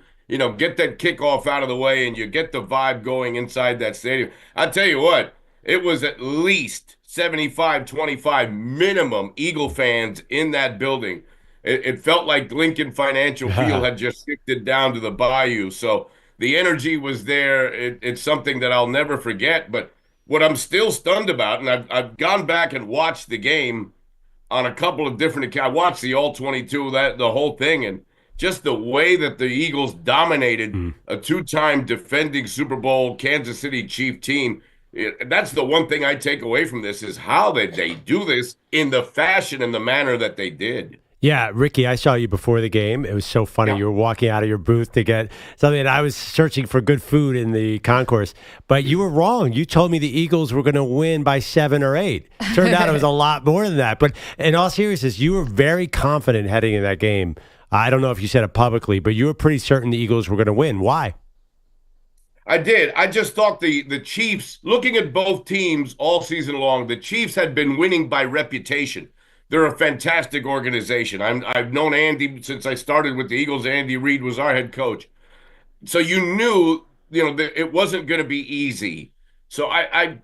get that kickoff out of the way and you get the vibe going inside that stadium. I tell you what, it was at least 75-25 minimum Eagle fans in that building. It felt like Lincoln Financial Field had just shifted down to the bayou. So the energy was there. It's something that I'll never forget. But what I'm still stunned about, and I've gone back and watched the game on a couple of different accounts. I watched the All-22, the whole thing, and just the way that the Eagles dominated a 2-time defending Super Bowl Kansas City Chief team. That's the one thing I take away from this is how did they do this in the fashion and the manner that they did.
Yeah, Ricky, I saw you before the game. It was so funny. Yeah. You were walking out of your booth to get something, and I was searching for good food in the concourse. But you were wrong. You told me the Eagles were going to win by 7 or 8. Turned out it was a lot more than that. But in all seriousness, you were very confident heading into that game. I don't know if you said it publicly, but you were pretty certain the Eagles were going to win. Why?
I did. I just thought the Chiefs, looking at both teams all season long, the Chiefs had been winning by reputation. They're a fantastic organization. I've known Andy since I started with the Eagles. Andy Reid was our head coach. So you knew, that it wasn't going to be easy. So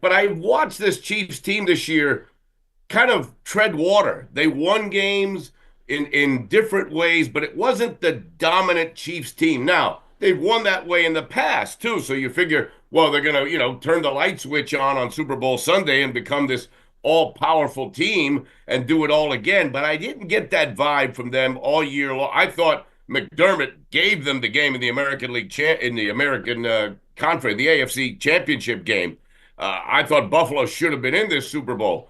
but I watched this Chiefs team this year kind of tread water. They won games in different ways, but it wasn't the dominant Chiefs team. Now, they've won that way in the past, too. So you figure, well, they're going to, turn the light switch on Super Bowl Sunday and become this all-powerful team and do it all again. But I didn't get that vibe from them all year long. I thought McDermott gave them the game in the American League, in the American Conference, the AFC Championship game. I thought Buffalo should have been in this Super Bowl.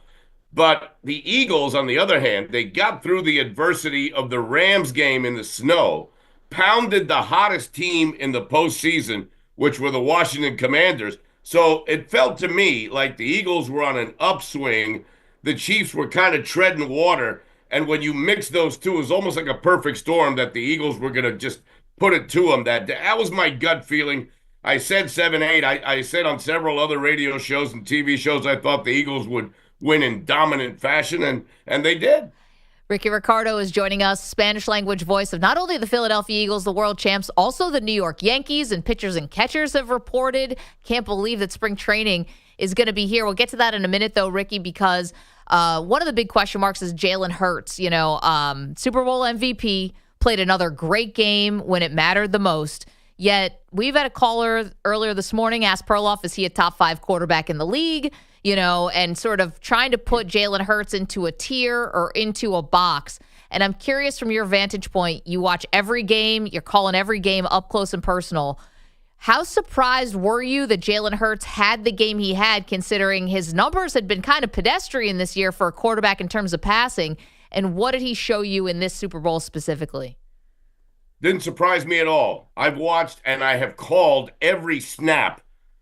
But the Eagles, on the other hand, they got through the adversity of the Rams game in the snow, pounded the hottest team in the postseason, which were the Washington Commanders. So it felt to me like the Eagles were on an upswing. The Chiefs were kind of treading water. And when you mix those two, it was almost like a perfect storm that the Eagles were going to just put it to them. That was my gut feeling. I said 7-8. I said on several other radio shows and TV shows I thought the Eagles would win in dominant fashion, and they did.
Ricky Ricardo is joining us, Spanish language voice of not only the Philadelphia Eagles, the world champs, also the New York Yankees, and pitchers and catchers have reported. Can't believe that spring training is going to be here. We'll get to that in a minute, though, Ricky, because one of the big question marks is Jalen Hurts. Super Bowl MVP, played another great game when it mattered the most. Yet we've had a caller earlier this morning ask Perloff, is he a top 5 quarterback in the league? And sort of trying to put Jalen Hurts into a tier or into a box. And I'm curious from your vantage point, you watch every game, you're calling every game up close and personal. How surprised were you that Jalen Hurts had the game he had, considering his numbers had been kind of pedestrian this year for a quarterback in terms of passing? And what did he show you in this Super Bowl specifically?
Didn't surprise me at all. I've watched and I have called every snap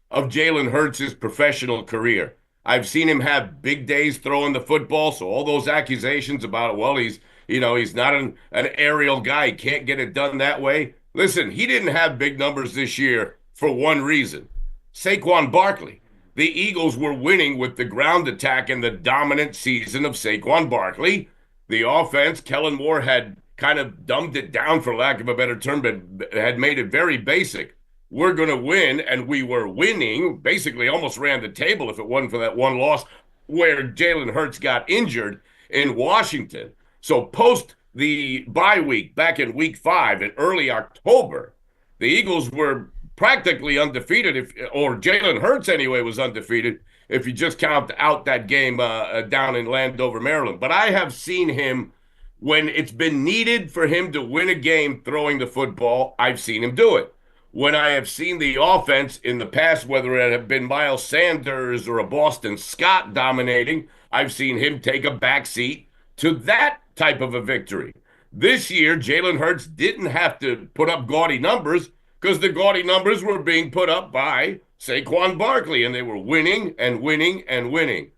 of Jalen Hurts' professional career. I've seen him have big days throwing the football, so all those accusations about, well, he's not an aerial guy, he can't get it done that way. Listen, he didn't have big numbers this year for one reason. Saquon Barkley. The Eagles were winning with the ground attack and the dominant season of Saquon Barkley. The offense, Kellen Moore had kind of dumbed it down, for lack of a better term, but had made it very basic. We're going to win, and we were winning, basically almost ran the table if it wasn't for that one loss where Jalen Hurts got injured in Washington. So post the bye week back in week 5 in early October, the Eagles were practically undefeated, or Jalen Hurts anyway was undefeated, if you just count out that game down in Landover, Maryland. But I have seen him, when it's been needed for him to win a game throwing the football, I've seen him do it. When I have seen the offense in the past, whether it have been Miles Sanders or a Boston Scott dominating, I've seen him take a backseat to that type of a victory. This year, Jalen Hurts didn't have to put up gaudy numbers because the gaudy numbers were being put up by Saquon Barkley, and they were winning and winning and winning.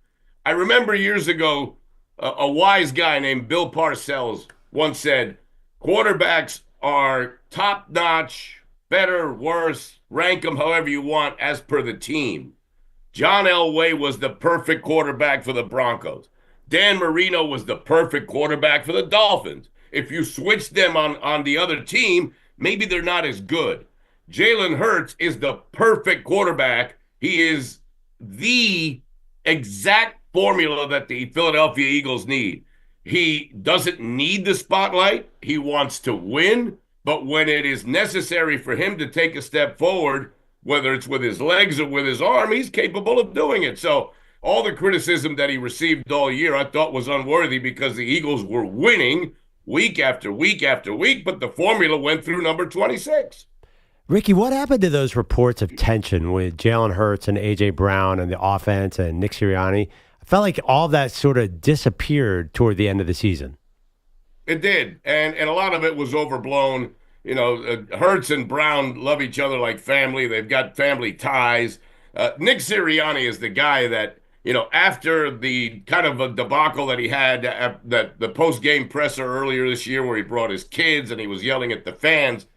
I remember years ago, a wise guy named Bill Parcells once said, quarterbacks are top-notch, better, worse, rank them however you want as per the team. John Elway was the perfect quarterback for the Broncos. Dan Marino was the perfect quarterback for the Dolphins. If you switch them on the other team, maybe they're not as good. Jalen Hurts is the perfect quarterback. He is the exact formula that the Philadelphia Eagles need. He doesn't need the spotlight. He wants to win. But when it is necessary for him to take a step forward, whether it's with his legs or with his arm, he's capable of doing it. So all the criticism that he received all year I thought was unworthy, because the Eagles were winning week after week after week, but the formula went through number 26.
Ricky, what happened to those reports of tension with Jalen Hurts and A.J. Brown and the offense and Nick Sirianni? I felt like all that sort of disappeared toward the end of the season.
It did, and a lot of it was overblown. Hurts and Brown love each other like family. They've got family ties. Nick Sirianni is the guy that, after the kind of a debacle that he had at the post-game presser earlier this year where he brought his kids and he was yelling at the fans,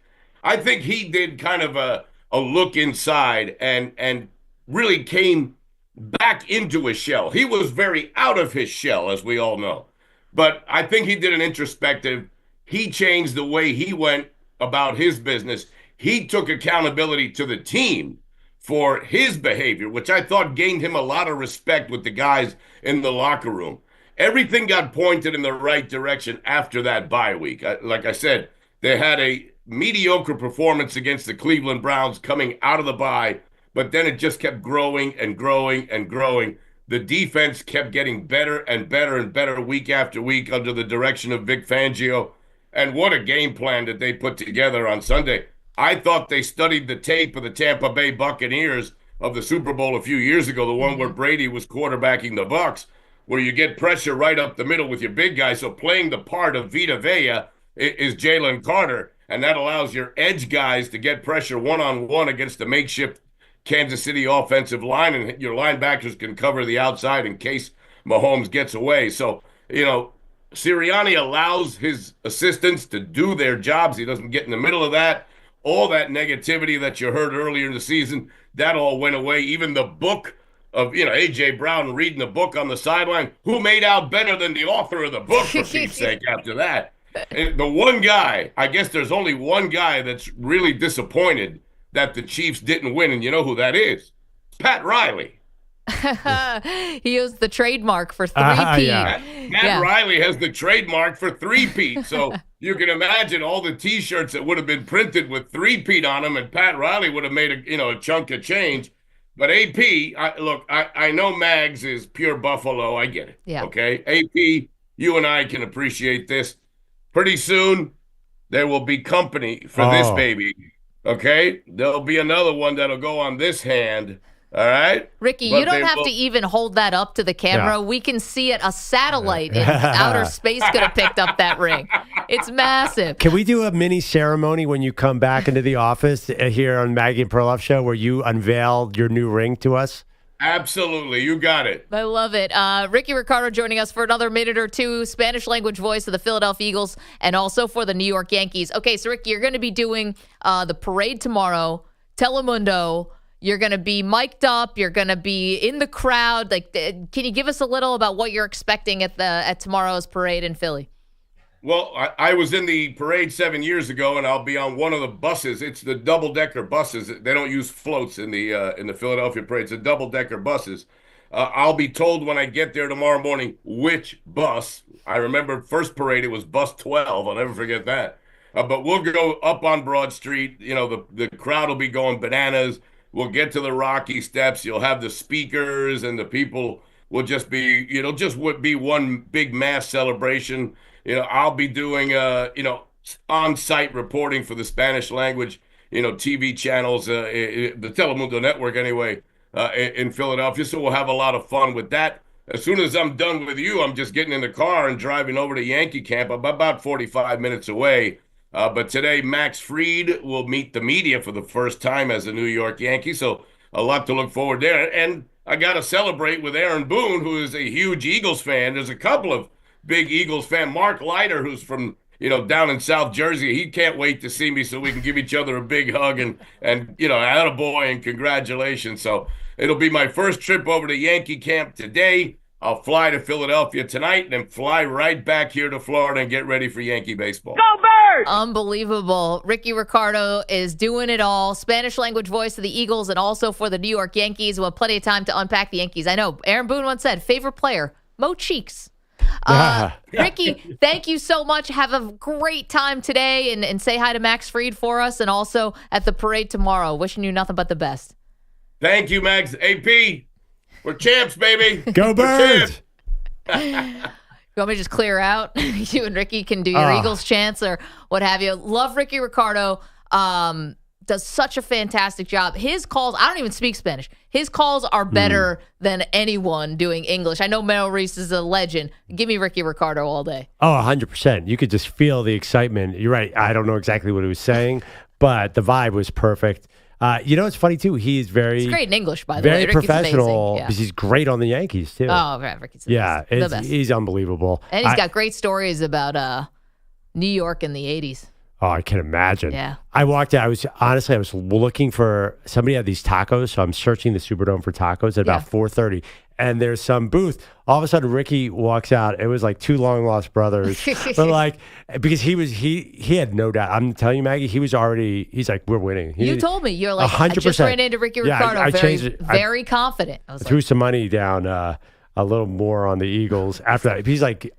I think he did kind of a look inside and really came back into his shell. He was very out of his shell, as we all know. But I think he did an introspective. He changed the way he went about his business. He took accountability to the team for his behavior, which I thought gained him a lot of respect with the guys in the locker room. Everything got pointed in the right direction after that bye week. Like I said, they had a mediocre performance against the Cleveland Browns coming out of the bye, but then it just kept growing and growing and growing. The defense kept getting better and better and better week after week under the direction of Vic Fangio. And what a game plan that they put together on Sunday. I thought they studied the tape of the Tampa Bay Buccaneers of the Super Bowl a few years ago, the one where Brady was quarterbacking the Bucs. where you get pressure right up the middle with your big guy. So playing the part of Vita Vea is Jalen Carter, and that allows your edge guys to get pressure one-on-one against the makeshift Kansas City offensive line, and your linebackers can cover the outside in case Mahomes gets away. So, Sirianni allows his assistants to do their jobs. He doesn't get in the middle of that. All that negativity that you heard earlier in the season, that all went away. Even the book of, A.J. Brown reading the book on the sideline, who made out better than the author of the book, for Pete's sake, after that? And the one guy, I guess there's only one guy that's really disappointed that the Chiefs didn't win, and you know who that is? Pat Riley.
He used the trademark for three-peat.
Pat Riley has the trademark for three-peat. So you can imagine all the T-shirts that would have been printed with three-peat on them, and Pat Riley would have made a chunk of change. But AP, I know Mags is pure Buffalo. I get it.
Yeah.
Okay, AP, you and I can appreciate this. Pretty soon, there will be company for this baby. Okay, there'll be another one that'll go on this hand. All right,
Ricky, you don't have to even hold that up to the camera. We can see it. A satellite in outer space could have picked up that ring. It's massive.
Can we do a mini ceremony when you come back into the office here on Maggie and Perloff show where you unveil your new ring to us?
Absolutely. You got it.
I love it. Ricky Ricardo joining us for another minute or two, Spanish language voice of the Philadelphia Eagles and also for the New York Yankees. Okay, so Ricky, you're going to be doing the parade tomorrow, Telemundo. You're going to be mic'd up. You're going to be in the crowd. Can you give us a little about what you're expecting at tomorrow's parade in Philly?
Well, I was in the parade 7 years ago, and I'll be on one of the buses. It's the double-decker buses. They don't use floats in the Philadelphia parade. It's the double-decker buses. I'll be told when I get there tomorrow morning which bus. I remember first parade, it was bus 12. I'll never forget that. But we'll go up on Broad Street. The crowd will be going bananas. We'll get to the Rocky Steps. You'll have the speakers, and the people will just be, just be one big mass celebration. I'll be doing, on-site reporting for the Spanish language, TV channels, the Telemundo network anyway, in Philadelphia. So we'll have a lot of fun with that. As soon as I'm done with you, I'm just getting in the car and driving over to Yankee camp. I'm about 45 minutes away. But today, Max Fried will meet the media for the first time as a New York Yankee. So a lot to look forward there. And I got to celebrate with Aaron Boone, who is a huge Eagles fan. There's a couple of big Eagles fan. Mark Leiter, who's from, down in South Jersey. He can't wait to see me so we can give each other a big hug and attaboy and congratulations. So it'll be my first trip over to Yankee camp today. I'll fly to Philadelphia tonight and then fly right back here to Florida and get ready for Yankee baseball.
Go Birds! Unbelievable. Ricky Ricardo is doing it all. Spanish language voice of the Eagles and also for the New York Yankees. We'll have plenty of time to unpack the Yankees. I know Aaron Boone once said, favorite player, Mo Cheeks. Ricky, thank you so much. Have a great time today and say hi to Max Fried for us and also at the parade tomorrow. Wishing you nothing but the best.
Thank you, Max. AP, we're champs, baby.
Go Birds.
You want me to just clear out? You and Ricky can do your Eagles chants or what have you. Love Ricky Ricardo. Does such a fantastic job. His calls, I don't even speak Spanish. His calls are better than anyone doing English. I know Merrill Reese is a legend. Give me Ricky Ricardo all day.
Oh, 100%. You could just feel the excitement. You're right. I don't know exactly what he was saying, but the vibe was perfect. It's funny, too. He's
great in English, by the way.
Very professional because he's great on the Yankees, too.
Oh, right. Ricky's the best.
He's unbelievable.
And he's got great stories about New York in the 80s.
Oh, I can imagine.
Yeah.
I walked out. I was looking for somebody had these tacos, so I'm searching the Superdome for tacos at about 4:30, and there's some booth. All of a sudden, Ricky walks out. It was like two long lost brothers, but because he had no doubt. I'm telling you, Maggie, he's like, we're winning.
You told me you're like
100%.
I just ran into Ricky Ricardo.
I changed it.
Very confident. I
threw some money down. A little more on the Eagles after that. He's like,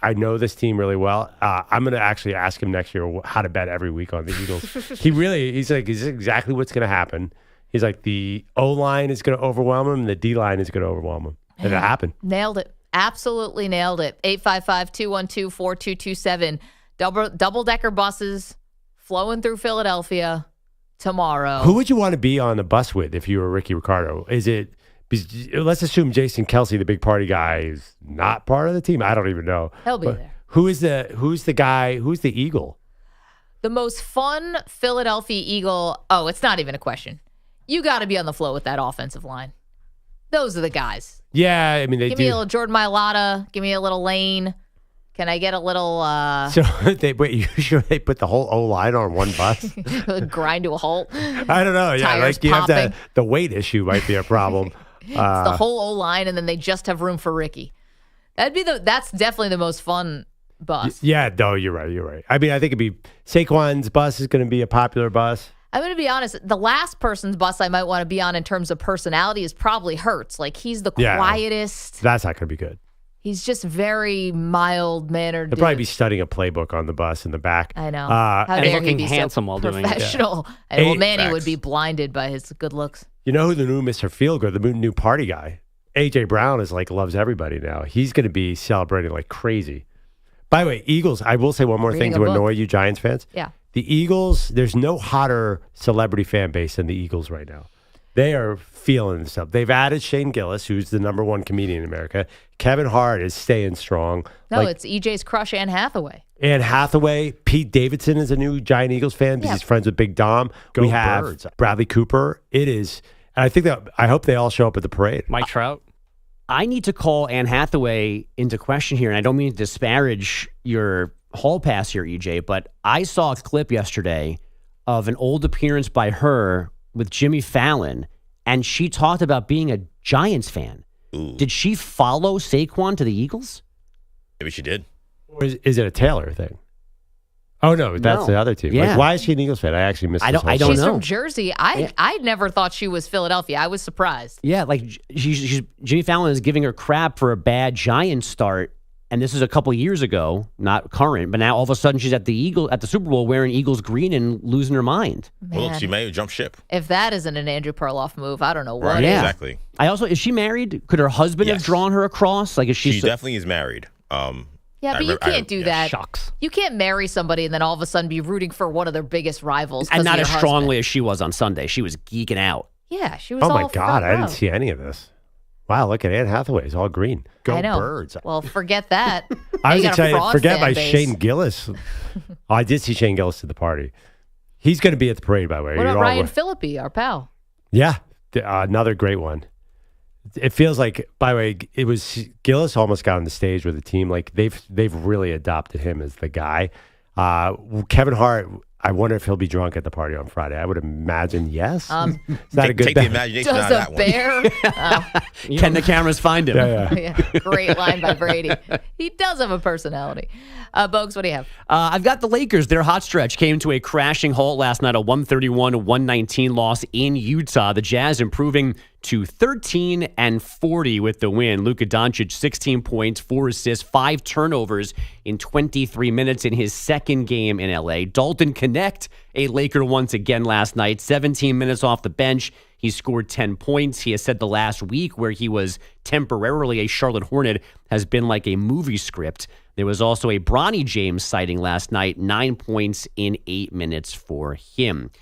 I know this team really well. I'm going to actually ask him next year how to bet every week on the Eagles. He's like, is this exactly what's going to happen? He's like, the O-line is going to overwhelm him and the D-line is going to overwhelm him. And it happened.
Nailed it. Absolutely nailed it. 855-212-4227. Double-decker buses flowing through Philadelphia tomorrow.
Who would you want to be on the bus with if you were Ricky Ricardo? Is it Let's assume Jason Kelce, the big party guy, is not part of the team. I don't even know.
He'll be there.
Who's the guy? Who's the Eagle?
The most fun Philadelphia Eagle. Oh, it's not even a question. You got to be on the floor with that offensive line. Those are the guys.
Yeah, I mean,
Give me a little Jordan Mailata. Give me a little Lane. Can I get a little...
So, you sure they put the whole O-line on one bus?
grind to a halt?
I don't know. Yeah,
Tires
you
popping.
have the weight issue might be a problem.
It's the whole O-line, and then they just have room for Ricky. That's definitely the most fun bus.
Yeah, no, you're right. I mean, I think it'd be Saquon's bus is going to be a popular bus.
I'm going to be honest. The last person's bus I might want to be on in terms of personality is probably Hurts. Like, he's the quietest.
That's not going to be good.
He's just very mild-mannered.
He'll probably be studying a playbook on the bus in the back.
I know.
And looking handsome while doing it.
Professional.
Yeah.
And Manny would be blinded by his good looks.
You know who the new Mr. Feelgood, the new party guy? A.J. Brown is loves everybody now. He's going to be celebrating like crazy. By the way, Eagles, I will say one more thing to annoy you Giants fans.
Yeah.
The Eagles, there's no hotter celebrity fan base than the Eagles right now. They are feeling this up. They've added Shane Gillis, who's the number one comedian in America. Kevin Hart is staying strong.
No, it's EJ's crush, Anne Hathaway.
Anne Hathaway. Pete Davidson is a new Giant Eagles fan because he's friends with Big Dom. We have
Birds.
Bradley Cooper. It is, and I hope they all show up at the parade.
Mike Trout.
I need to call Anne Hathaway into question here, and I don't mean to disparage your hall pass here, EJ, but I saw a clip yesterday of an old appearance by her with Jimmy Fallon, and she talked about being a Giants fan.
Ooh.
Did she follow Saquon to the Eagles?
Maybe she did.
Or is it a Taylor thing? Oh, no, that's the other team.
Yeah.
Like, why is she an Eagles fan? I actually missed this whole
She's
thing.
from Jersey. I never thought she was Philadelphia. I was surprised.
Yeah, like she's Jimmy Fallon is giving her crap for a bad Giants start, and this is a couple years ago, not current, but now all of a sudden she's at the Super Bowl wearing Eagles green and losing her mind.
Well, look, she may have jumped ship.
If that isn't an Andrew Perloff move, I don't know what.
Right,
is.
exactly.
Is she married? Could her husband have drawn her across? Like, is she?
She definitely is married.
Yeah, but you can't do that.
Shucks.
You can't marry somebody and then all of a sudden be rooting for one of their biggest rivals.
And not as
husband.
strongly as she was on Sunday. She was geeking out.
Yeah, she was.
Oh,
all
my God.
front
I
row.
didn't see any of this. Wow, look at Anne Hathaway. It's all green. Go
I know.
Birds.
Well, forget that.
I was
You got a
excited.
fraud
Forget
fan
about
base.
Shane Gillis. I did see Shane Gillis at the party. He's going to be at the parade, by the way.
What about
You're all
Ryan
right.
Phillippe, our pal?
Yeah, another great one. It feels like, by the way, it was Gillis almost got on the stage with the team. Like they've really adopted him as the guy. Kevin Hart, I wonder if he'll be drunk at the party on Friday. I would imagine yes. Is that a good
Take the imagination out of that one.
Bear?
Can the cameras find him?
Yeah, great line by Brady. He does have a personality. Bogues, what do you have?
I've got the Lakers. Their hot stretch came to a crashing halt last night, a 131-119 loss in Utah. The Jazz improving to 13-40 with the win. Luka Doncic, 16 points, 4 assists, 5 turnovers in 23 minutes in his second game in L.A. Dalton Connect, a Laker once again last night, 17 minutes off the bench. He scored 10 points. He has said the last week where he was temporarily a Charlotte Hornet has been like a movie script. There was also a Bronny James sighting last night, 9 points in 8 minutes for him.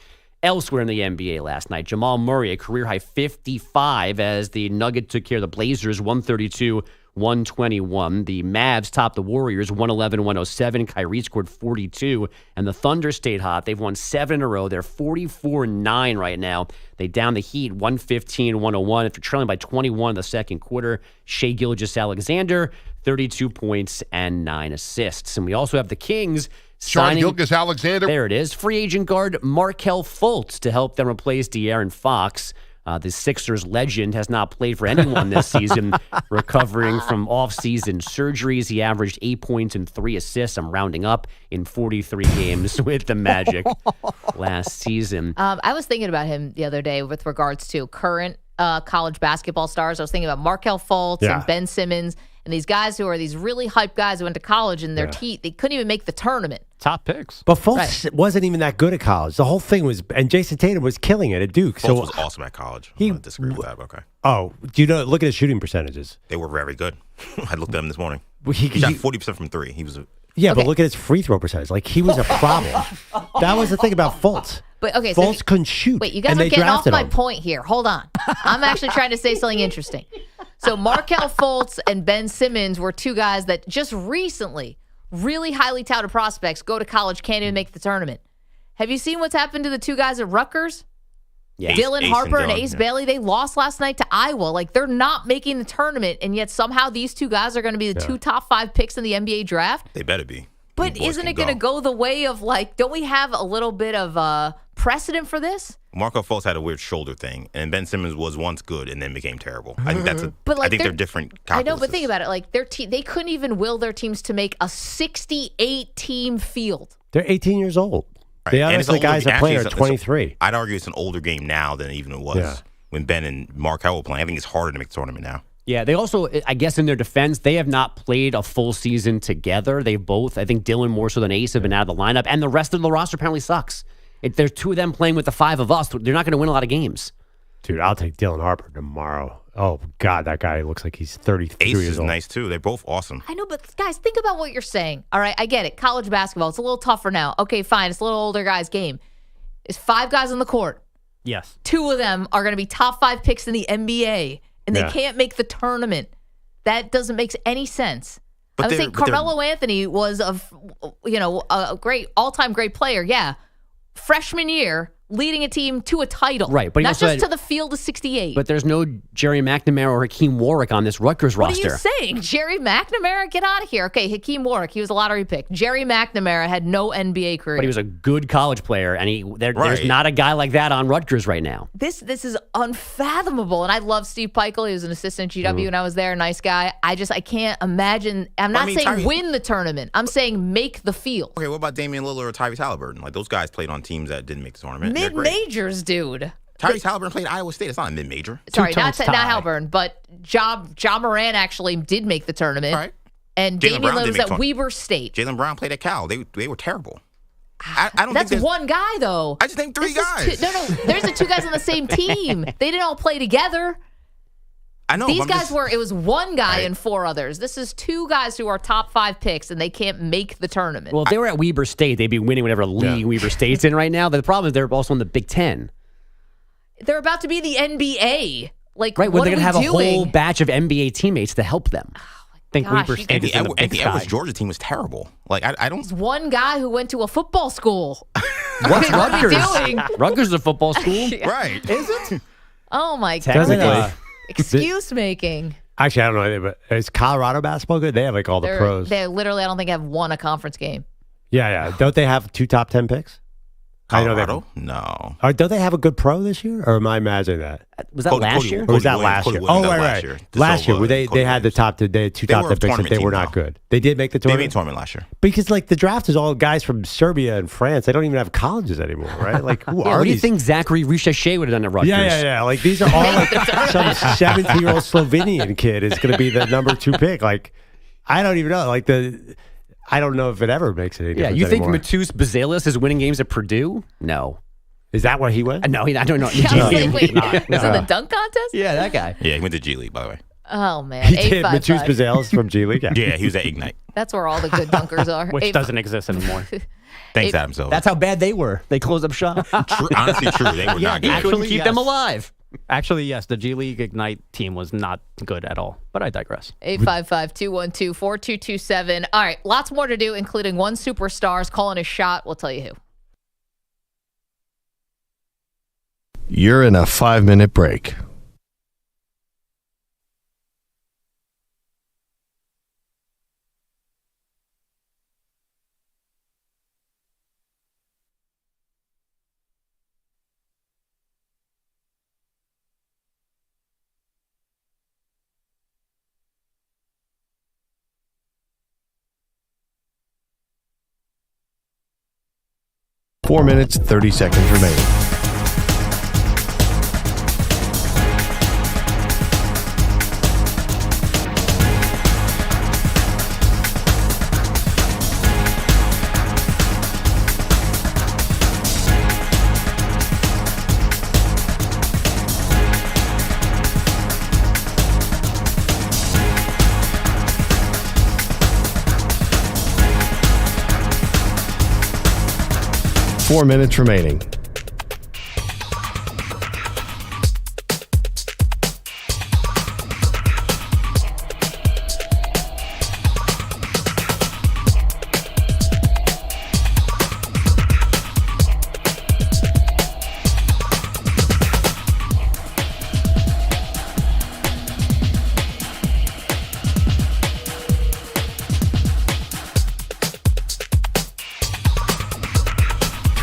Elsewhere in the NBA last night, Jamal Murray, a career-high 55 as the Nuggets took care of the Blazers, 132-121. The Mavs topped the Warriors, 111-107. Kyrie scored 42, and the Thunder stayed hot. They've won 7 in a row. They're 44-9 right now. They down the Heat, 115-101. After trailing by 21 in the second quarter, Shai Gilgeous-Alexander, 32 points and 9 assists. And we also have the Kings signing
Gilgeous-Alexander.
There it is. Free agent guard Markelle Fultz to help them replace De'Aaron Fox. The Sixers legend has not played for anyone this season, recovering from off-season surgeries. He averaged 8 points and 3 assists. I'm rounding up in 43 games with the Magic last season.
I was thinking about him the other day with regards to current college basketball stars. I was thinking about Markelle Fultz and Ben Simmons and these guys who are these really hyped guys who went to college and their they couldn't even make the tournament.
Top picks.
But Fultz wasn't even that good at college. The whole thing was, and Jason Tatum was killing it at Duke.
Fultz was awesome at college. I don't disagree with that, but okay.
Oh, do you know? Look at his shooting percentages.
They were very good. I looked at them this morning. He shot 40% from 3. He was
but look at his free throw percentage. Like, he was a problem. That was the thing about Fultz.
But okay,
Fultz couldn't shoot.
Wait, you guys are getting off my point here. Hold on. I'm actually trying to say something interesting. So Markelle Fultz and Ben Simmons were two guys that just recently, really highly touted prospects, go to college, can't even make the tournament. Have you seen what's happened to the two guys at Rutgers?
Yeah.
Dylan Harper and Ace
yeah.
Bailey, they lost last night to Iowa. Like, they're not making the tournament, and yet somehow these two guys are going to be the two top 5 picks in the NBA draft.
They better be.
But isn't it going to go the way of, like, don't we have a little bit of precedent for this?
Markelle Fultz had a weird shoulder thing, and Ben Simmons was once good and then became terrible. I think I think they're different.
I know, but think about it. Like, their they couldn't even will their teams to make a 68-team field.
They're 18 years old.
Right.
The honestly guys are playing are 23.
I'd argue it's an older game now than even it was when Ben and Markelle were playing. I think it's harder to make the tournament now.
Yeah, they also, I guess in their defense, they have not played a full season together. They both, I think Dylan more so than Ace, have been out of the lineup, and the rest of the roster apparently sucks. There's two of them playing with the 5 of us. They're not going to win a lot of games.
Dude, I'll take Dylan Harper tomorrow. Oh, God, that guy looks like he's 33
Ace
years
is
old.
nice, too. They're both awesome.
I know, but guys, think about what you're saying. All right, I get it. College basketball, it's a little tougher now. Okay, fine. It's a little older guys' game. It's 5 guys on the court.
Yes.
2 of them are going to be top 5 picks in the NBA, and they can't make the tournament. That doesn't make any sense. I was saying Carmelo Anthony was a great all-time great player. Yeah, freshman year, leading a team to a title.
Right, but he
not
also
just
had-
to the field of 68.
But there's no Jerry McNamara or Hakeem Warwick on this Rutgers
What
roster.
are you saying? Jerry McNamara? Get out of here. Okay, Hakeem Warwick, he was a lottery pick. Jerry McNamara had no NBA career.
But he was a good college player, and there's not a guy like that on Rutgers right now.
This is unfathomable. And I love Steve Peichel. He was an assistant at GW when I was there. Nice guy. I can't imagine. I'm not saying win the tournament. I'm saying make the field.
Okay, what about Damian Lillard or Tyrese Halliburton? Like, those guys played on teams that didn't make the tournament. They're great.
Mid-majors, dude.
Tyrese Halliburton played Iowa State. It's not a mid-major.
Sorry, not Halliburton, but Ja Morant actually did make the tournament.
Right.
And
Jaylen
Damian
Brown
Lillard
didn't
was
make
at Weber State.
Jaylen Brown played at Cal. They were terrible. I don't
That's
think
one guy, though.
I just named 3 guys.
No, there's the 2 guys on the same team. They didn't all play together.
I know.
These guys it was one guy and 4 others. This is 2 guys who are top 5 picks, and they can't make the tournament.
Well, if they were at Weber State, they'd be winning whatever league Weber State's in right now. But the problem is they're also in the Big Ten.
They're about to be the NBA. Like,
right, where
what
they're
are
going to have
doing?
a whole batch of NBA teammates to help them.
Oh,
I think
gosh,
Weber State is in the
and
Big
the
Sky.
Edwards Georgia team was terrible. Like, I don't.
It's one guy who went to a football school.
What's
What are we
Rutgers?
doing?
Rutgers is a football school.
Right.
Is it? Oh, my
Technically.
goodness. Excuse making.
Actually, I don't know anything, but is Colorado basketball good? They have like all the pros.
They literally, I don't think, have won a conference game.
Yeah. Don't they have 2 top 10 picks?
Colorado? No.
Don't they have a good pro this year? Or am I imagining that?
Was that last year?
Or was that last year? Oh, right. Last year, where they had the top, they had 2 top 10 picks, but they were not good. They did make the
They
tournament.
made the tournament last year.
Because like the draft is all guys from Serbia and France. They don't even have colleges anymore, right? Like who are
What do you
these?
think Zachary Richache would have done at Rutgers?
Yeah. Like these are all like some 17-year-old Slovenian kid is going to be the number 2 pick. Like I don't even know. Like I don't know if it ever makes any difference.
You think
anymore.
Matus Bazelis is winning games at Purdue? No.
Is that where he went?
No, I don't know.
Yeah, I was like, wait, was it the dunk contest?
Yeah, that guy.
Yeah, he went to G League, by the way.
Oh, man.
He did.
855.
Matus Bazelis from G League.
Yeah, he was at Ignite.
That's where all the good dunkers are.
Which doesn't exist anymore.
Thanks, Adam Silver.
That's how bad they were. They closed up shop.
Honestly, true. They were not good.
Couldn't keep them alive.
Actually, yes, the G League Ignite team was not good at all. But I digress.
855-212-4227. All right, lots more to do, including one superstar's calling his shot. We'll tell you who.
You're in a 5-minute break. Four minutes, 30 seconds remaining. Four minutes remaining.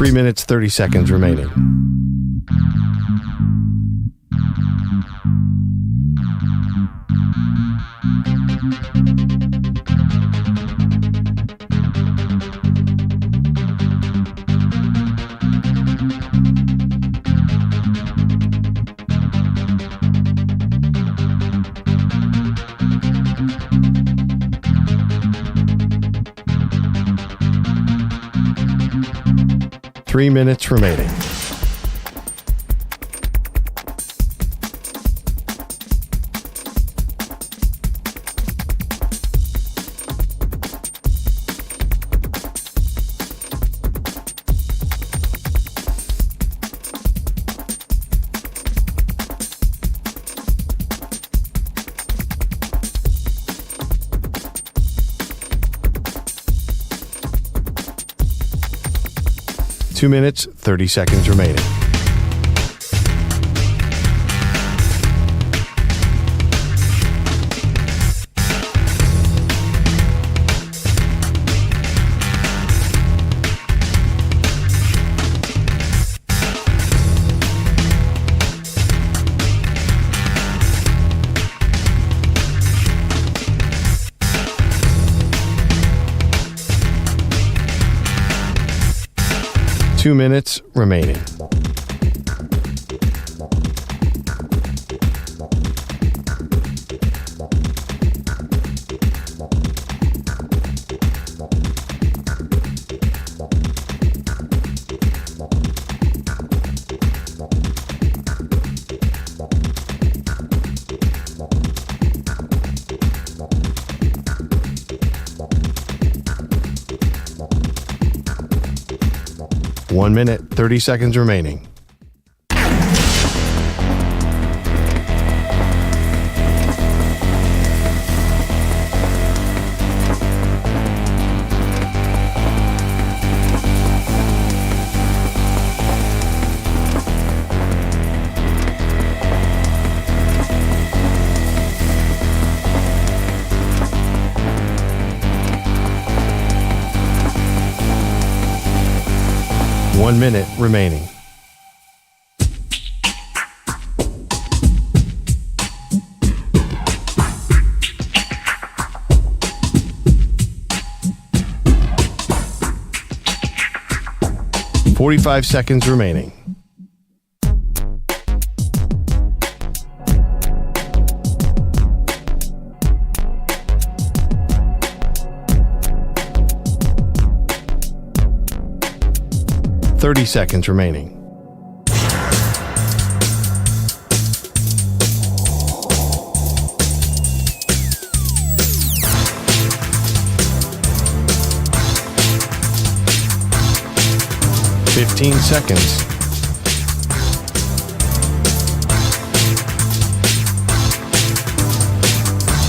3 minutes, 30 seconds remaining. Three minutes remaining. Two minutes, 30 seconds remaining. Two minutes remaining. One minute, 30 seconds remaining. One minute remaining. $45 seconds remaining. $30 seconds remaining. $15 seconds.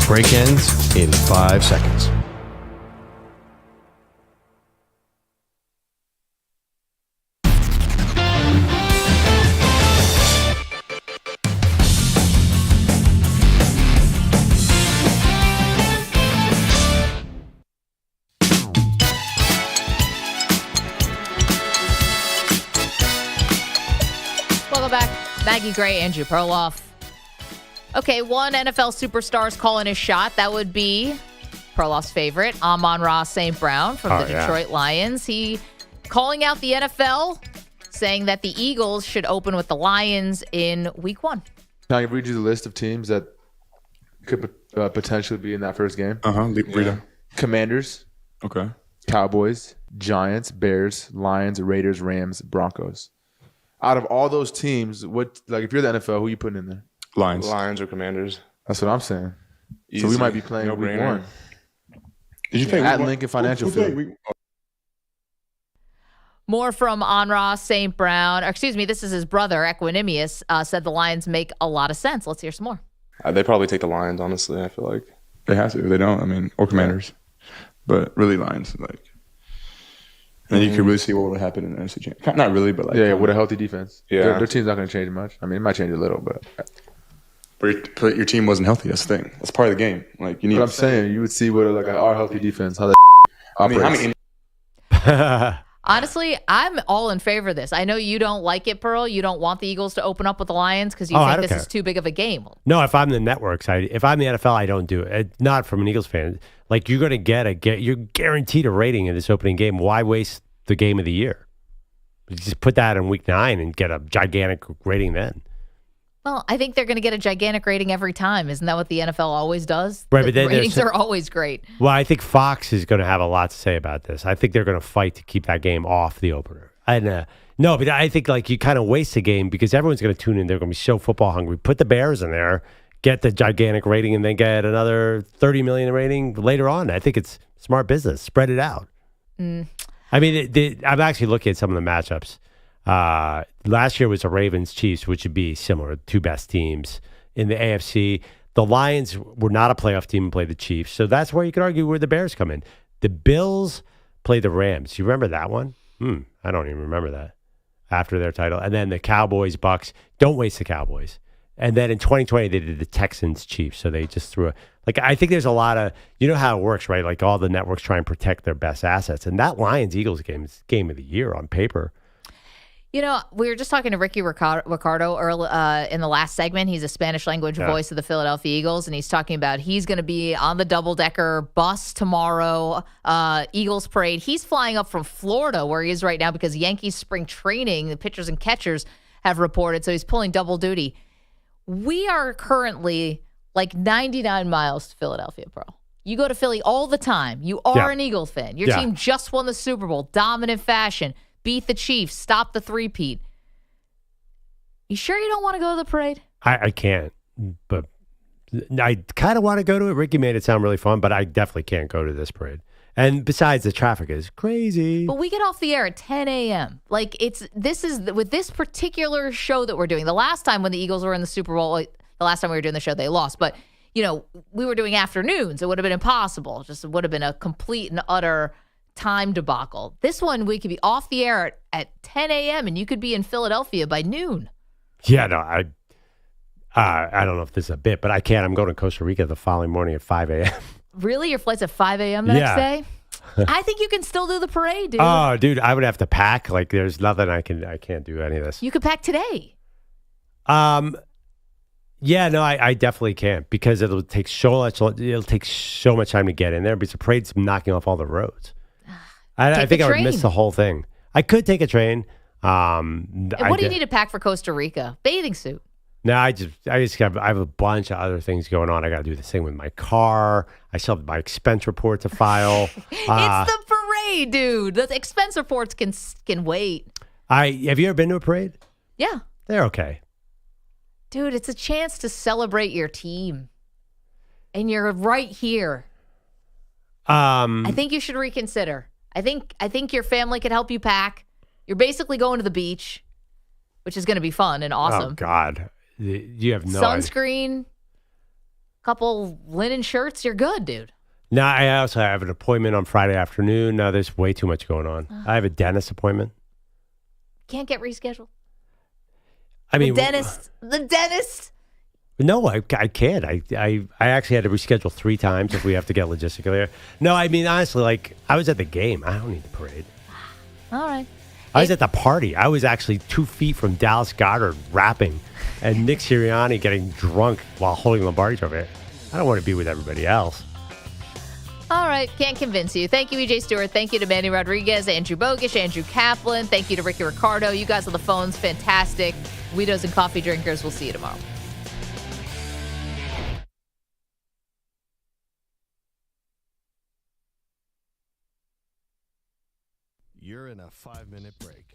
Break ends in 5 seconds.
Maggie Gray, Andrew Perloff. Okay, one NFL superstar is calling his shot. That would be Perloff's favorite, Amon-Ra St. Brown from the Detroit Lions. He calling out the NFL, saying that the Eagles should open with the Lions in Week 1.
Can I read you the list of teams that could potentially be in that first game?
Read them.
Commanders.
Okay.
Cowboys, Giants, Bears, Lions, Raiders, Rams, Broncos. Out of all those teams, if you're the NFL, who are you putting in there?
Lions or Commanders.
That's what I'm saying.
Easy.
So we might be playing Week 1.
Did you think
at Lincoln Financial Field?
More from Amon-Ra St. Brown. This is his brother, Equanimous, said the Lions make a lot of sense. Let's hear some more.
They probably take the Lions, honestly, I feel like. They have to. If they don't, or Commanders. But really Lions, and then you could really see what would happen in the NFC Championship. Not really, but
with a healthy defense.
Yeah.
Their team's not going to change much. It might change a little, but
your team wasn't healthy. That's the thing. That's part of the game. You need.
But I'm saying, you would see what our healthy defense, how that.
How many?
Honestly, I'm all in favor of this. I know you don't like it, Pearl. You don't want the Eagles to open up with the Lions because you think this is too big of a game.
No, if I'm the networks, if I'm the NFL, I don't do it. Not from an Eagles fan. Like, you're going to you're guaranteed a rating in this opening game. Why waste the game of the year? You just put that in week 9 and get a gigantic rating then.
Well, I think they're going to get a gigantic rating every time. Isn't that what the NFL always does?
Right, but then
ratings are always great.
Well, I think Fox is going to have a lot to say about this. I think they're going to fight to keep that game off the opener. And no, but I think like you kind of waste the game because everyone's going to tune in. They're going to be so football hungry. Put the Bears in there, get the gigantic rating, and then get another 30 million rating later on. I think it's smart business. Spread it out. I mean, I'm actually looking at some of the matchups. Last year was the Ravens-Chiefs, which would be similar, two best teams in the AFC. The Lions were not a playoff team and played the Chiefs, so that's where you could argue where the Bears come in. The Bills played the Rams. You remember that one? I don't even remember that after their title. And then the Cowboys-Bucks. Don't waste the Cowboys. And then in 2020, they did the Texans-Chiefs, so they just threw I think there's a lot of, you know how it works, right? Like all the networks try and protect their best assets. And that Lions-Eagles game is game of the year on paper.
You know, we were just talking to Ricardo early, in the last segment. He's a Spanish language voice of the Philadelphia Eagles, and he's talking about he's going to be on the double-decker bus tomorrow, Eagles parade. He's flying up from Florida, where he is right now, because Yankees spring training, the pitchers and catchers have reported, so he's pulling double duty. We are currently like 99 miles to Philadelphia, bro. You go to Philly all the time. You are an Eagles fan. Your team just won the Super Bowl, dominant fashion. Beat the Chiefs, stop the three-peat. You sure you don't want to go to the parade?
I can't, but I kind of want to go to it. Ricky made it sound really fun, but I definitely can't go to this parade. And besides, the traffic is crazy.
But we get off the air at 10 a.m. Like, this is with this particular show that we're doing. The last time when the Eagles were in the Super Bowl, the last time we were doing the show, they lost. But, you know, we were doing afternoons. It would have been impossible. It would have been a complete and utter time debacle. This one, we could be off the air at 10 a.m. and you could be in Philadelphia by noon.
Yeah, no, I don't know if this is a bit, but I can't. I'm going to Costa Rica the following morning at 5 a.m.
Really? Your flight's at 5 a.m. the next day? I think you can still do the parade, dude.
Oh, dude, I would have to pack. Like, there's nothing I can't do any of this.
You could pack today.
Yeah, no, I definitely can't because it'll take so much time to get in there because the parade's knocking off all the roads. I think I would miss the whole thing. I could take a train.
And what do you need to pack for Costa Rica? Bathing suit.
No, I have a bunch of other things going on. I got to do this thing with my car. I still have my expense report to file.
It's the parade, dude. The expense reports can wait.
Have you ever been to a parade?
Yeah.
They're okay.
Dude, it's a chance to celebrate your team. And you're right here. I think you should reconsider. I think your family could help you pack. You're basically going to the beach, which is going to be fun and awesome.
Oh, God. You have no
sunscreen, couple linen shirts. You're good, dude.
No, I also have an appointment on Friday afternoon. No, there's way too much going on. I have a dentist appointment.
Can't get rescheduled.
I mean,
the dentist.
No, I can't. I actually had to reschedule 3 times if we have to get logistically there. No, I mean, honestly, like, I was at the game. I don't need the parade.
All right.
I was at the party. I was actually 2 feet from Dallas Goedert rapping and Nick Sirianni getting drunk while holding Lombardi Trophy. I don't want to be with everybody else.
All right. Can't convince you. Thank you, EJ Stewart. Thank you to Manny Rodriguez, Andrew Bogusch, Andrew Kaplan. Thank you to Ricky Ricardo. You guys on the phones, fantastic. Guidos and coffee drinkers. We'll see you tomorrow.
You're in a 5-minute break.